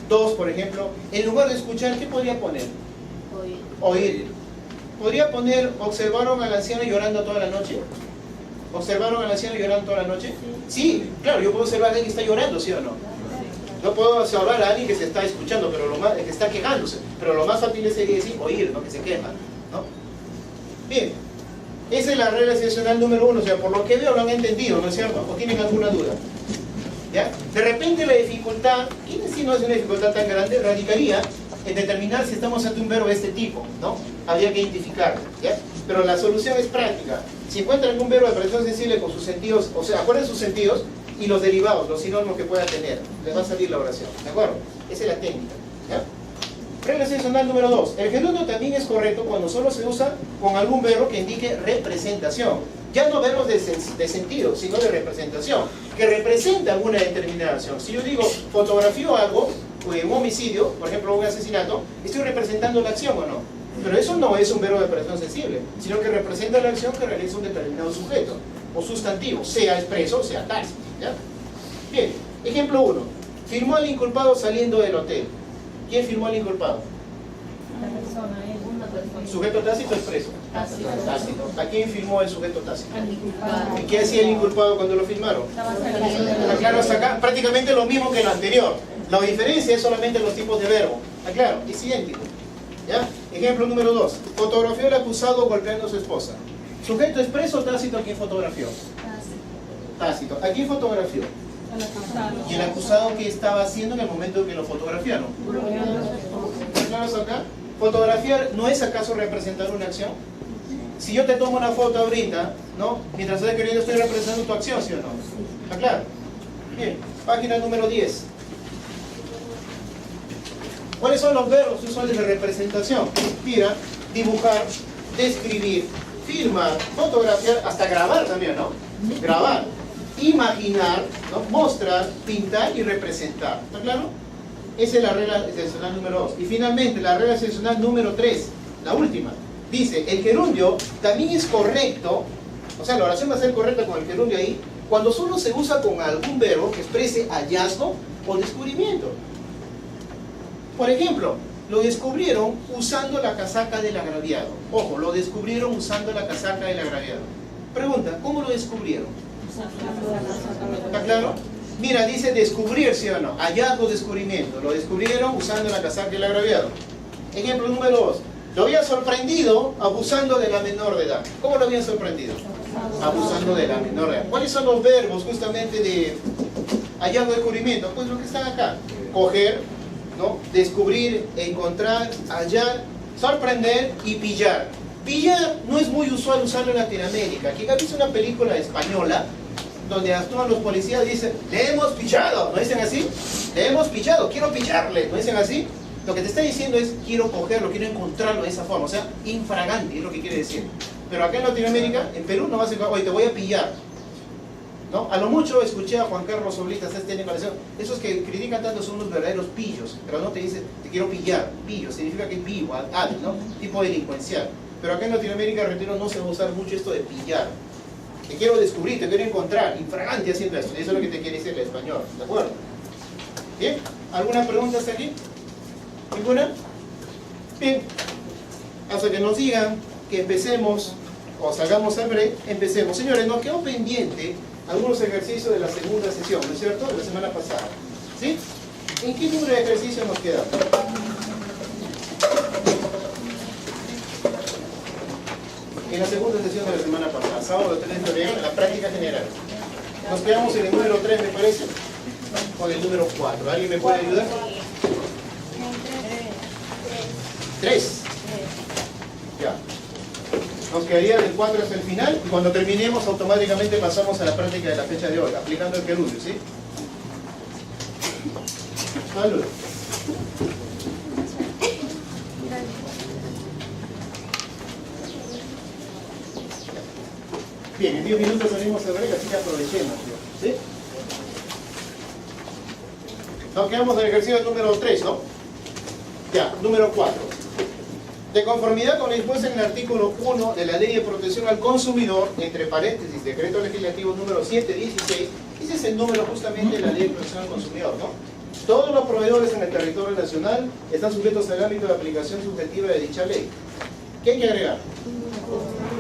2, por ejemplo, en lugar de escuchar, ¿qué podría poner? Oír. ¿Podría poner, observaron a la anciana llorando toda la noche? ¿Observaron a la anciana llorando toda la noche? Sí, claro, yo puedo observar a alguien que está llorando, ¿sí o no? No puedo observar a alguien que se está escuchando, pero que está quejándose, pero lo más fácil sería decir oír, ¿no? Que se queja, ¿no? Bien, esa es la regla excepcional número 1, o sea, por lo que veo lo han entendido, ¿no es cierto? ¿O tienen alguna duda? ¿Ya? De repente la dificultad, y si no es una dificultad tan grande, radicaría en determinar si estamos ante un verbo de este tipo, ¿no? Habría que identificarlo, ¿ya? Pero la solución es práctica. Si encuentran algún verbo de expresión sensible con sus sentidos, o sea, acuérdense sus sentidos y los derivados, los sinónimos que pueda tener, les va a salir la oración, ¿de acuerdo? Esa es la técnica, ¿ya? Regla excepcional número 2. El gerundio también es correcto cuando solo se usa con algún verbo que indique representación. Ya no verbos de sentido, sino de representación, que representa alguna determinada acción. Si yo digo fotografío algo, un homicidio, por ejemplo un asesinato, ¿estoy representando la acción o no? Pero eso no es un verbo de operación sensible, sino que representa la acción que realiza un determinado sujeto o sustantivo, sea expreso o sea tácito. ¿Ya? Bien, ejemplo 1. Firmó al inculpado saliendo del hotel. ¿Quién firmó al inculpado? Una persona, una persona. ¿Sujeto tácito o expreso? Tácito. Tácito. ¿A quién firmó el sujeto tácito? Al inculpado. ¿Y qué hacía el inculpado cuando lo firmaron? Estaba saliendo de ¿Está claro hasta acá? Prácticamente lo mismo que lo anterior. La diferencia es solamente los tipos de verbo. ¿Está claro? Es idéntico. ¿Ya? Ejemplo número 2. Fotografió al acusado golpeando a su esposa. ¿Sujeto expreso o tácito a quién fotografió? Tácito. ¿A quién fotografió? al acusado. ¿Y el acusado qué estaba haciendo en el momento en que lo fotografiaron? ¿Está claro hasta acá? Fotografiar no es acaso representar una acción. Si yo te tomo una foto ahorita, ¿no? Mientras estoy escribiendo estoy representando tu acción, ¿sí o no? ¿Está claro? Bien, página número 10. ¿Cuáles son los verbos usuales de representación? Mira, dibujar, describir, filmar, fotografiar, hasta grabar también, ¿no? Grabar, imaginar, ¿no? Mostrar, pintar y representar. ¿Está claro? Esa es la regla excepcional número 2. Y finalmente, la regla excepcional número 3, la última. Dice, el gerundio también es correcto, o sea, la oración va a ser correcta con el gerundio ahí, cuando solo se usa con algún verbo que exprese hallazgo o descubrimiento. Por ejemplo, lo descubrieron usando la casaca del agraviado. Ojo, lo descubrieron usando la casaca del agraviado. Pregunta, ¿cómo lo descubrieron? ¿Está claro? Mira, dice descubrir, ¿sí o no? Hallazgo, descubrimiento. Lo descubrieron usando la casaca del agraviado. Ejemplo número 2. Lo habían sorprendido abusando de la menor de edad. ¿Cómo lo habían sorprendido? Abusando de la menor de edad. ¿Cuáles son los verbos justamente de hallazgo, descubrimiento? Pues lo que están acá. Coger, ¿no? Descubrir, encontrar, hallar, sorprender y pillar. Pillar no es muy usual usarlo en Latinoamérica. Quien ha visto una película española donde actúan los policías dicen, le hemos pillado, ¿no dicen así? Le hemos pillado, quiero pillarle, ¿no dicen así? Lo que te está diciendo es, quiero cogerlo, quiero encontrarlo de esa forma, o sea, infragante es lo que quiere decir. Pero acá en Latinoamérica, en Perú no vas a decir, oye, te voy a pillar. ¿No? A lo mucho escuché a Juan Carlos Oblitas, esos que critican tanto son unos verdaderos pillos, pero no te dicen, te quiero pillar. Pillo significa que es vivo, hábil, ¿no? Tipo delincuencial. Pero acá en Latinoamérica, retiro, no se va a usar mucho esto de pillar. Te quiero descubrir, te quiero encontrar, infragante haciendo esto. Eso es lo que te quiere decir el español, ¿de acuerdo? ¿Bien? ¿Alguna pregunta hasta aquí? ¿Ninguna? Bien. Hasta que nos digan que empecemos, o salgamos al break, empecemos. Señores, nos quedó pendiente algunos ejercicios de la segunda sesión, ¿no es cierto? De la semana pasada. ¿Sí? ¿En qué número de ejercicios nos quedamos? En la segunda sesión de la semana pasada, sábado 3 de febrero, en la práctica general. Nos quedamos en el número 3, me parece, con el número 4. ¿Alguien me puede ayudar? 3. Ya. Nos quedaría del 4 hasta el final y cuando terminemos automáticamente pasamos a la práctica de la fecha de hoy, aplicando el gerundio, ¿sí? Salud. Bien, en 10 minutos salimos a break, así que aprovechemos, ¿sí? Nos quedamos en el ejercicio número 3, ¿no? Ya, número 4. De conformidad con lo dispuesto en el artículo 1 de la Ley de Protección al Consumidor, entre paréntesis, Decreto Legislativo número 716, ese es el número justamente de la Ley de Protección al Consumidor, ¿no? Todos los proveedores en el territorio nacional están sujetos al ámbito de aplicación subjetiva de dicha ley. ¿Qué hay que agregar?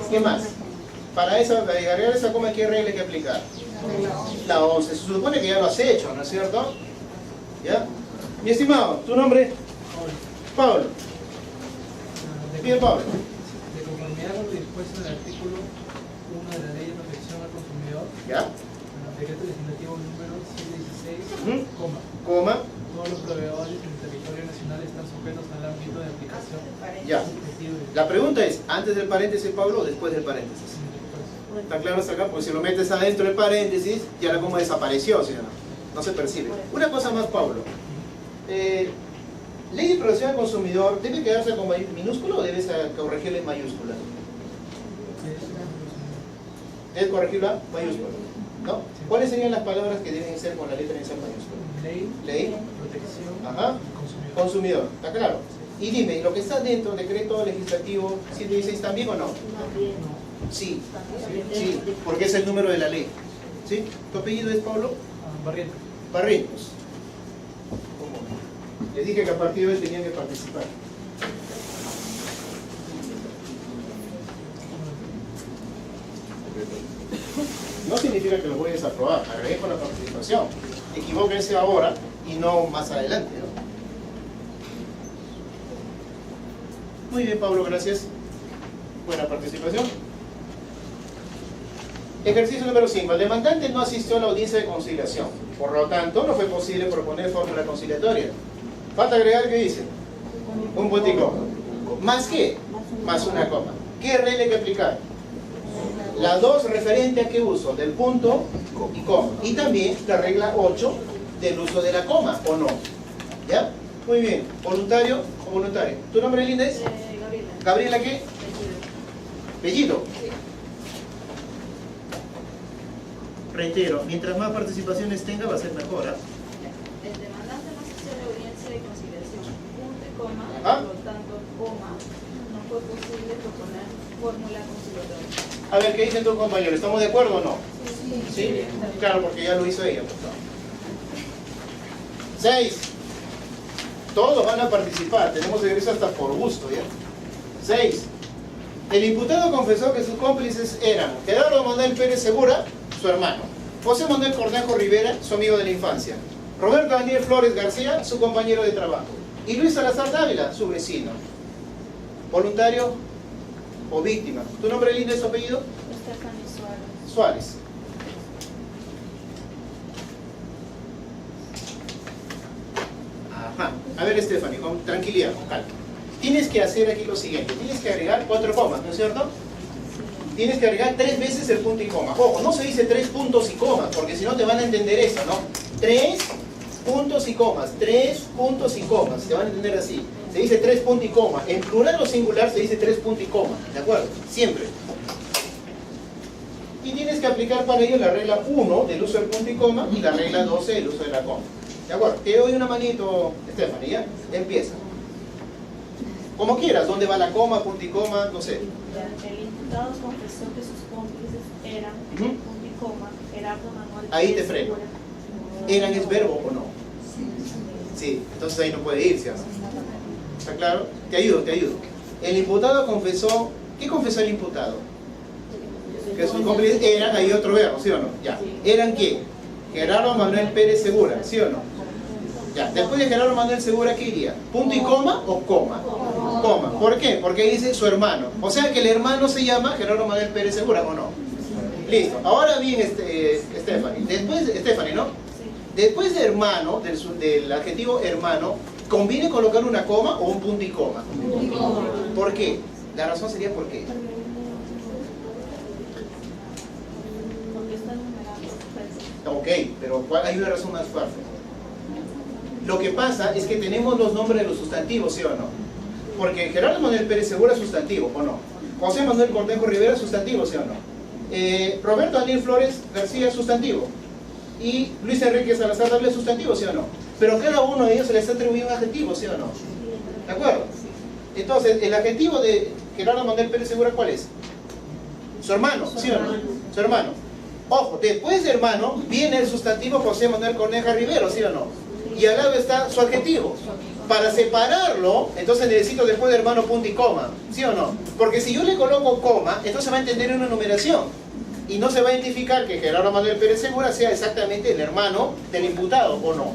¿Qué más? Para agregar esa coma, ¿qué regla hay que aplicar? La 11. Se supone que ya lo has hecho, ¿no es cierto? ¿Ya? Mi estimado, ¿tu nombre? Pablo. Bien, Pablo. De conformidad con lo dispuesto en el artículo 1 de la Ley de Protección al Consumidor, ¿Ya? Decreto Legislativo número 716, Coma. todos los proveedores en el territorio nacional están sujetos al ámbito de aplicación. Ya. La pregunta es, ¿antes del paréntesis, Pablo, o después del paréntesis? ¿Está claro hasta acá? Porque si lo metes adentro del paréntesis, ya la coma desapareció, ¿sí o no? No se percibe. Una cosa más, Pablo. Ley de Protección al Consumidor, ¿debe quedarse con minúscula o debes corregirla en mayúscula? ¿Es corregirla mayúscula? ¿No? ¿Cuáles serían las palabras que deben ser con la letra en ser mayúscula? Ley, Ley, protección, ajá, consumidor. consumidor, ¿está claro? Y dime, ¿lo que está dentro del decreto legislativo 716 también o no? Sí, sí, porque es el número de la ley. ¿Sí? ¿Tu apellido es Pablo? Barrientos. Barrientos. Les dije que a partir de hoy tenían que participar. No significa que lo voy a desaprobar, agradezco la participación. Equivóquense ahora y no más adelante, ¿no? Muy bien, Pablo, gracias. Buena participación. Ejercicio número 5. El demandante no asistió a la audiencia de conciliación. Por lo tanto, no fue posible proponer fórmula conciliatoria. Falta agregar, ¿qué dice? Un punto y coma. ¿Más qué? Más una coma. ¿Qué regla hay que aplicar? La 2 referente a qué uso, del punto y coma. Y también la regla 8 del uso de la coma, ¿o no? ¿Ya? Muy bien. ¿Voluntario o voluntario? ¿Tu nombre, Linda, es? Gabriela. ¿Gabriela qué? Bellido. Reitero, mientras más participaciones tenga va a ser mejor, ¿eh? El demandante no asistió a la audiencia de conciliación. Punto y coma, Ah. por lo tanto, coma, no fue posible proponer fórmula conciliatoria. A ver, ¿qué dicen tus compañeros? ¿Estamos de acuerdo o no? Sí. Claro, porque ya lo hizo ella. 6. Todos van a participar. Tenemos egreso hasta por gusto, ¿ya? 6. El imputado confesó que sus cómplices eran Gerardo Manuel Pérez Segura, su hermano; José Manuel Cornejo Rivera, su amigo de la infancia; Roberto Daniel Flores García, su compañero de trabajo; y Luis Salazar Dávila, su vecino. ¿Voluntario o víctima? ¿Tu nombre, Linda, es tu apellido? Stephanie Suárez. Suárez. Ajá. A ver, Stephanie, con tranquilidad, con calma. Tienes que hacer aquí lo siguiente. Tienes que agregar 4 comas, ¿no es cierto? Tienes que agregar 3 veces el punto y coma. Ojo, no se dice 3 puntos y comas, porque si no te van a entender eso, ¿no? 3 puntos y comas, 3 puntos y comas. Te van a entender así. Se dice 3 puntos y coma. En plural o singular se dice 3 puntos y coma. ¿De acuerdo? Siempre. Y tienes que aplicar para ello la regla 1 del uso del punto y coma y la regla 12 del uso de la coma. ¿De acuerdo? Te doy una manito, Stephanie, ¿ya? Empieza. Como quieras, ¿dónde va la coma, punto y coma? No sé. El imputado confesó que sus cómplices eran, Ujú. punto y coma, Gerardo Manuel Ahí te Pérez freno. Segura. ¿Eran es verbo o no? Sí, entonces ahí no puede ir, ¿sí? ¿Está claro? Te ayudo, te ayudo. El imputado confesó, ¿qué confesó el imputado? Que sus cómplices eran, ahí otro verbo, ¿sí o no? Ya. ¿Eran qué? Gerardo Manuel Pérez Segura, ¿sí o no? Ya. Después de Gerardo Manuel Segura, ¿qué iría? ¿Punto y coma o coma? Coma. ¿Por qué? Porque dice su hermano. O sea que el hermano se llama Gerardo Manuel Pérez Segura, ¿o no? Listo. Ahora bien, Stephanie. Después, Stephanie, ¿no? Después de hermano, del adjetivo hermano, ¿conviene colocar una coma o un punto y coma? ¿Por qué? La razón sería ¿por qué? Porque están numerando. Ok, pero hay una razón más fuerte. Lo que pasa es que tenemos los nombres de los sustantivos, ¿sí o no? Porque Gerardo Manuel Pérez Segura es sustantivo, ¿o no? José Manuel Cornejo Rivera es sustantivo, ¿sí o no? Roberto Daniel Flores García es sustantivo. Y Luis Enrique Salazar Dávila es sustantivo, ¿sí o no? Pero cada uno de ellos se les ha atribuido un adjetivo, ¿sí o no? ¿De acuerdo? Entonces, el adjetivo de Gerardo Manuel Pérez Segura, ¿cuál es? Su hermano, ¿sí o no? Su hermano. Ojo, después de hermano viene el sustantivo José Manuel Corneja Rivero, ¿sí o no? Y al lado está su adjetivo. Para separarlo, entonces necesito después de hermano punto y coma, ¿sí o no? Porque si yo le coloco coma, entonces va a entender una numeración. Y no se va a identificar que Gerardo Manuel Pérez Segura sea exactamente el hermano del imputado, ¿o no?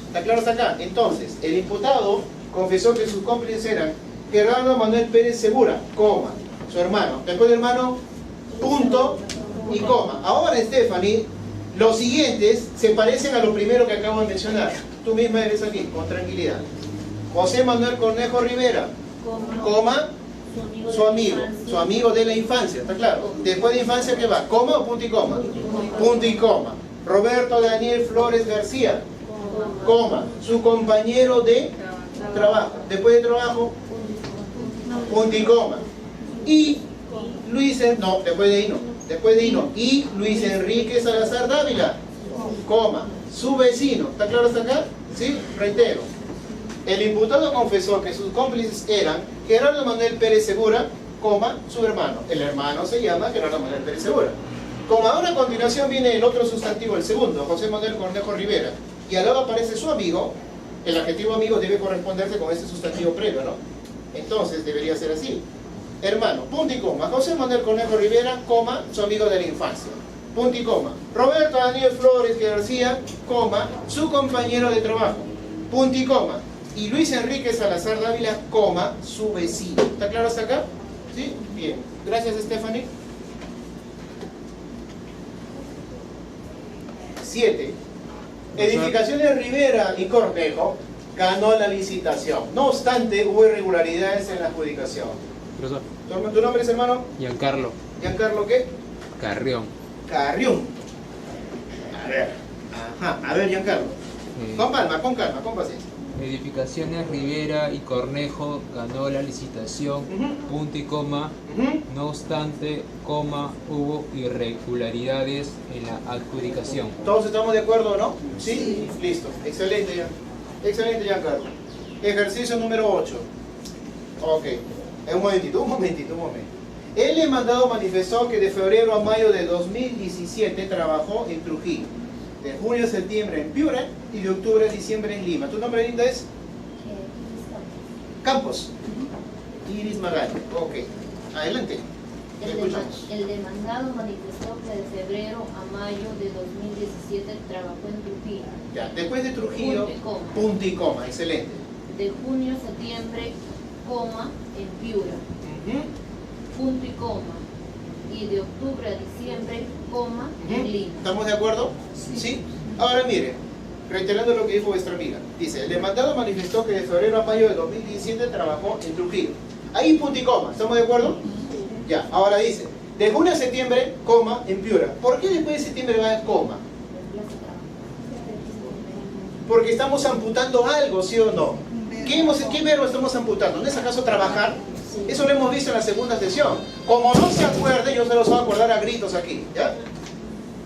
¿Está claro hasta acá? Entonces, el imputado confesó que sus cómplices eran Gerardo Manuel Pérez Segura, coma, su hermano. Después de hermano, punto y coma. Ahora, Stephanie, los siguientes se parecen a lo primero que acabo de mencionar. Tú misma eres aquí, con tranquilidad. José Manuel Cornejo Rivera, coma, su amigo de la infancia, ¿está claro? Después de infancia, ¿qué va? ¿Coma o punto y coma? Punto y coma. Roberto Daniel Flores García, coma, su compañero de trabajo. Después de trabajo, punto y coma. Y Luis, no, después de ahí no. Después de ahí no. Y Luis Enrique Salazar Dávila, coma, su vecino. ¿Está claro hasta acá? ¿Sí? Reitero. El imputado confesó que sus cómplices eran Gerardo Manuel Pérez Segura, coma, su hermano. El hermano se llama Gerardo Manuel Pérez Segura. Como ahora a continuación viene el otro sustantivo, el segundo, José Manuel Cornejo Rivera, y al lado aparece su amigo, el adjetivo amigo debe corresponderse con ese sustantivo previo, ¿no? Entonces debería ser así. Hermano, punto y coma, José Manuel Cornejo Rivera, coma, su amigo de la infancia. Punto y coma. Roberto Daniel Flores García, coma, su compañero de trabajo. Punto y coma. Y Luis Enrique Salazar Dávila, coma, su vecino. ¿Está claro hasta acá? ¿Sí? Bien. Gracias, Stephanie. 7. Edificaciones Rivera y Cornejo ganó la licitación. No obstante, hubo irregularidades en la adjudicación. Profesor. ¿Tu nombre es, hermano? Giancarlo ¿Giancarlo qué? Carrión. Carrión. A ver. Ajá. A ver, Giancarlo. Con calma, con paciencia. Edificaciones Rivera y Cornejo ganó la licitación, punto y coma, no obstante, coma, hubo irregularidades en la adjudicación. ¿Todos estamos de acuerdo o no? ¿Sí? Listo. Excelente, excelente, Giancarlo. Ejercicio número 8. Ok. Un momentito. El demandado manifestó que de febrero a mayo de 2017 trabajó en Trujillo, de junio a septiembre en Piura y de octubre a diciembre en Lima. ¿Tu nombre, Linda, es? Campos. Iris Magali. Ok. Adelante. Escuchamos. El demandado manifestó que de febrero a mayo de 2017 trabajó en Trujillo. Ya, después de Trujillo, punto y coma. Excelente. De junio a septiembre, coma, en Piura. Punto y coma. Y de octubre a diciembre, coma, en Lima. ¿Estamos de acuerdo? Sí. Ahora miren, reiterando lo que dijo vuestra amiga. Dice, el demandado manifestó que de febrero a mayo de 2017 trabajó en Trujillo. Ahí punto y coma. ¿Estamos de acuerdo? Ya. Ahora dice, de junio a septiembre, coma, en Piura. ¿Por qué después de septiembre va en coma? Porque estamos amputando algo, ¿sí o no? ¿Qué verbo estamos amputando? ¿No es acaso trabajar? Eso lo hemos visto en la segunda sesión. Como no se acuerde, yo se los voy a acordar a gritos aquí, ¿ya?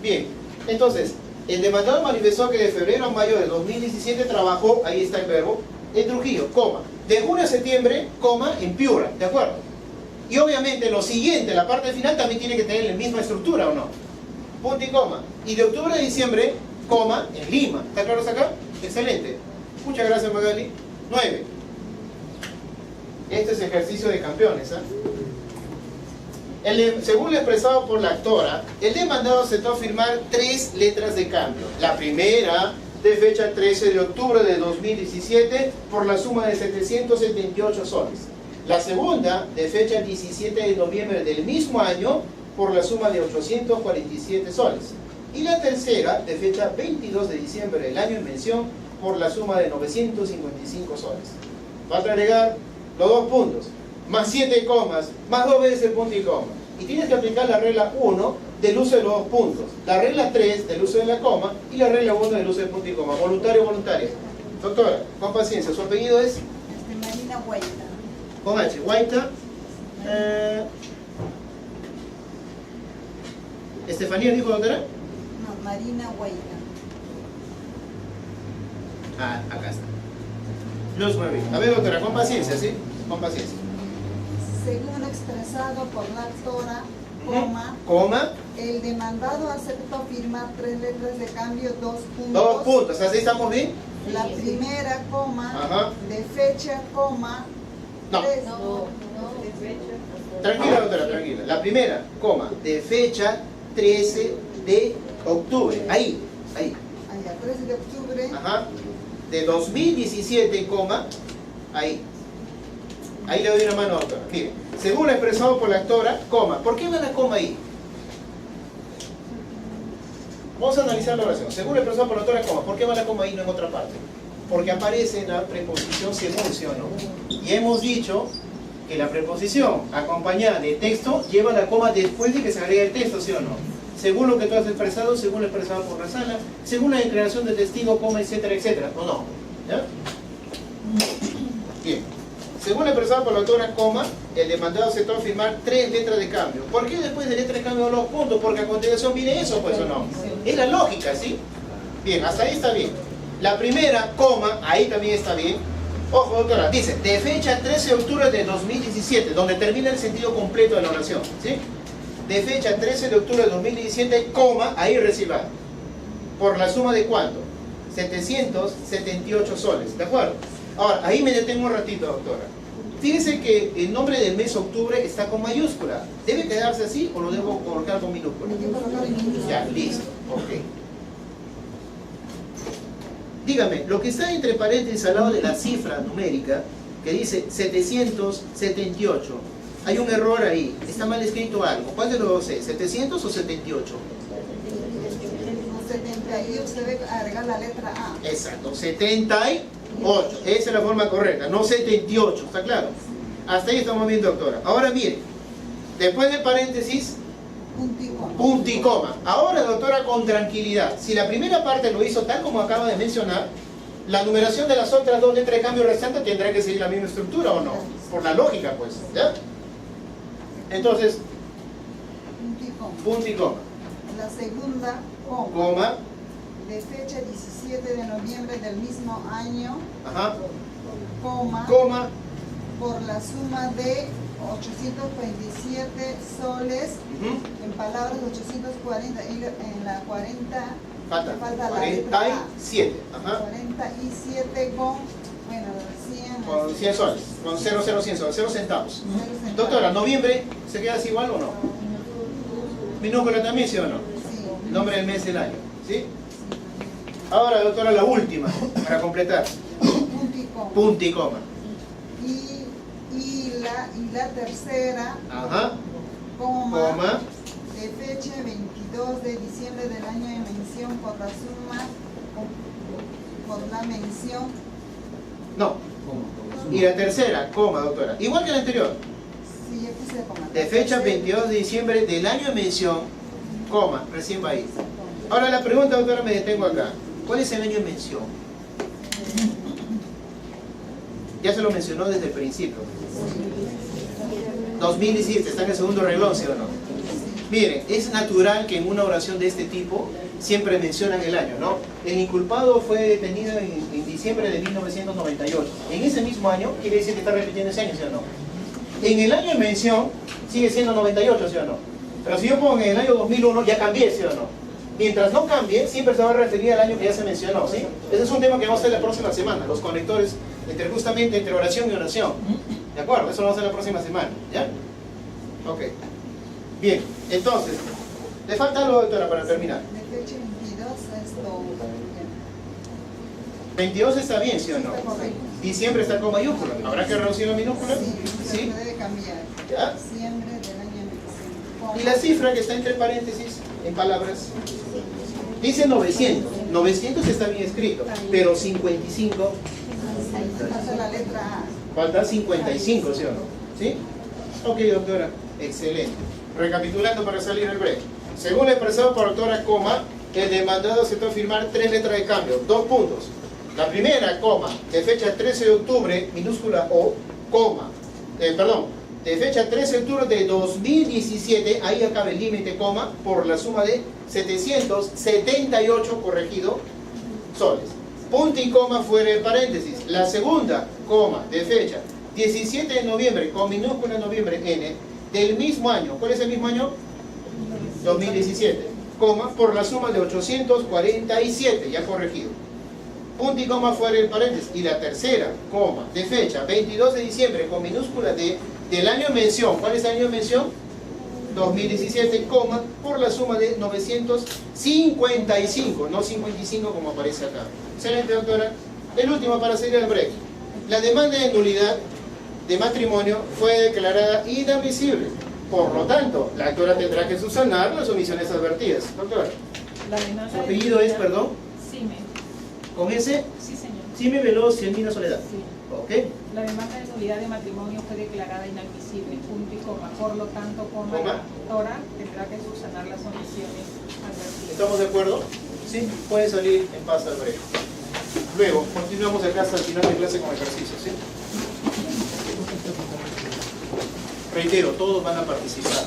Bien, entonces, el demandado manifestó que de febrero a mayo de 2017 trabajó, ahí está el verbo, en Trujillo, coma. De junio a septiembre, coma, en Piura, ¿de acuerdo? Y obviamente lo siguiente, la parte final también tiene que tener la misma estructura, ¿o no? Punto y coma. Y de octubre a diciembre, coma, en Lima. ¿Está claro hasta acá? Excelente. Muchas gracias, Magali. 9. Este es ejercicio de campeones, según lo expresado por la actora, el demandado aceptó firmar 3 letras de cambio. La primera, de fecha 13 de octubre de 2017, por la suma de 778 soles. La segunda, de fecha 17 de noviembre del mismo año, por la suma de 847 soles. Y la tercera, de fecha 22 de diciembre del año en mención, por la suma de 955 soles. Falta agregar los 2 puntos, más 7 comas, más 2 veces el punto y coma. Y tienes que aplicar la regla 1 del uso de los 2 puntos, la regla 3 del uso de la coma y la regla 1 del uso del punto y coma. Voluntario o voluntaria. Doctora, con paciencia, ¿su apellido es? Marina Guaita. Con H, Guaita. ¿Estefanía dijo, doctora? No, Marina Guaita. Ah, acá está. Los 9. A ver, doctora, con paciencia, ¿sí? Con paciencia. Según expresado por la actora, coma, coma, el demandado aceptó firmar 3 letras de cambio, 2 puntos. 2 puntos, ¿así estamos bien? La primera, coma, ajá, de fecha, coma, no. 3. No, de fecha. Tranquila, doctora, tranquila. La primera, coma, de fecha 13 de octubre. Ahí. Allá, 13 de octubre. Ajá. De 2017, coma, ahí. Ahí le doy una mano, doctora. Mire, según lo expresado por la actora, coma. ¿Por qué va la coma ahí? Vamos a analizar la oración. Según lo expresado por la actora, coma. ¿Por qué va la coma ahí, no en otra parte? Porque aparece en la preposición según, ¿sí o no? Y hemos dicho que la preposición acompañada de texto lleva la coma después de que se agrega el texto, ¿sí o no? Según lo que tú has expresado, según lo expresado por la sala, según la declaración de testigo, coma, etcétera, etcétera. ¿O no? ¿Ya? Bien. Según lo expresado por la autora, coma, el demandado aceptó firmar 3 letras de cambio. ¿Por qué después de letras de cambio los puntos? Porque a continuación viene eso, pues, ¿o no? Es la lógica, ¿sí? Bien, hasta ahí está bien. La primera, coma, ahí también está bien. Ojo, doctora, dice, de fecha 13 de octubre de 2017, donde termina el sentido completo de la oración, ¿sí? De fecha 13 de octubre de 2017, coma, ahí reciba. ¿Por la suma de cuánto? 778 soles, ¿de acuerdo? Ahora, ahí me detengo un ratito, doctora. Fíjense que el nombre del mes octubre está con mayúscula. ¿Debe quedarse así o lo debo colocar con minúscula? Ya, listo, ok. Dígame, lo que está entre paréntesis al lado de la cifra numérica, que dice 778, hay un error ahí, está mal escrito algo. ¿Cuál de los dos es? ¿700 o 78? 78 se debe agregar la letra A. Exacto, 78. Esa es la forma correcta, no 78, ¿está claro? Hasta ahí estamos bien, doctora. Ahora mire, después del paréntesis, punto y coma. Ahora, doctora, con tranquilidad. Si la primera parte lo hizo tal como acaba de mencionar, la numeración de las otras dos letras de cambio restantes tendrá que seguir la misma estructura, ¿o no? Por la lógica, pues, ¿ya? Entonces, punto y coma. La segunda, Coma. de fecha 17 de noviembre del mismo año, Ajá. coma, por la suma de 827 soles, en palabras 840, y en la 40, Falta la letra A. 47. Ajá. 47 con, bueno, 100. Con 100 soles, con 0 centavos. 0 centavos. Doctora, ¿noviembre se queda así igual o no? Minúscula también, ¿sí o no? Sí. Nombre del mes del año, ¿sí? Ahora, doctora, la última, para completar. Punto y coma. Y la tercera, Ajá. coma, de fecha 22 de diciembre del año de mención por la suma, por la mención. No. Y la tercera, coma, doctora. Igual que la anterior. Sí, ya puse coma. De fecha 22 de diciembre del año de mención, coma, recién va ahí. Ahora la pregunta, doctora, me detengo acá. ¿Cuál es el año de mención? Ya se lo mencionó desde el principio. 2017, está en el segundo renglón, ¿sí o no? Miren, es natural que en una oración de este tipo siempre mencionan el año, ¿no? El inculpado fue detenido en diciembre de 1998. En ese mismo año, quiere decir que está repitiendo ese año, ¿sí o no? En el año de mención sigue siendo 98, ¿sí o no? Pero si yo pongo en el año 2001, ya cambié, ¿sí o no? Mientras no cambie, siempre se va a referir al año que ya se mencionó, ¿sí? Ese es un tema que vamos a hacer la próxima semana, los conectores justamente entre oración y oración. ¿De acuerdo? Eso lo vamos a hacer la próxima semana, ¿ya? Ok. Bien, entonces, ¿le falta algo, doctora, para terminar? De fecha 22 es todo. 22 está bien, ¿sí o no? Está correcto. Diciembre está con mayúscula. ¿Habrá que reducir la minúscula? Sí, ¿Sí? se debe cambiar. ¿Ya? Diciembre del año de mención. Y la cifra que está entre paréntesis, en palabras, dice 900. 900 está bien escrito, pero 55, Pasa la letra A. falta 55, ¿sí o no? ¿Sí? Ok, doctora, excelente. Recapitulando para salir el break. Según lo expresado por doctora coma, el demandado aceptó firmar 3 letras de cambio, 2 puntos. La primera, coma, de fecha 13 de octubre, minúscula O, coma, de fecha 13 de octubre de 2017, ahí acaba el límite, coma, por la suma de 778 corregido soles. Punto y coma fuera de paréntesis. La segunda, coma, de fecha 17 de noviembre, con minúscula noviembre N, del mismo año. ¿Cuál es el mismo año? 2017. Coma, por la suma de 847, ya corregido. Punto y coma fuera del paréntesis. Y la tercera, coma, de fecha 22 de diciembre, con minúscula del año de mención. ¿Cuál es el año de mención? 2017, coma, por la suma de 955, no 55 como aparece acá. Excelente, doctora. El último para seguir el break. La demanda de nulidad de matrimonio fue declarada inadmisible. Por lo tanto, la actora tendrá que subsanar las omisiones advertidas. Doctora, La demanda ¿su de apellido es, nulidad- perdón? Sime. ¿Con ese? Sí, señor. Sime Veloz, Cielmina Soledad. Sí. Ok. La demanda de nulidad de matrimonio fue declarada inadmisible, punto y coma. Por lo tanto, Coma. la autora tendrá que subsanar las omisiones advertidas. ¿Estamos de acuerdo? Sí, puede salir en paz al break. Luego, continuamos acá hasta el final de clase con ejercicios, ¿sí? Reitero, todos van a participar.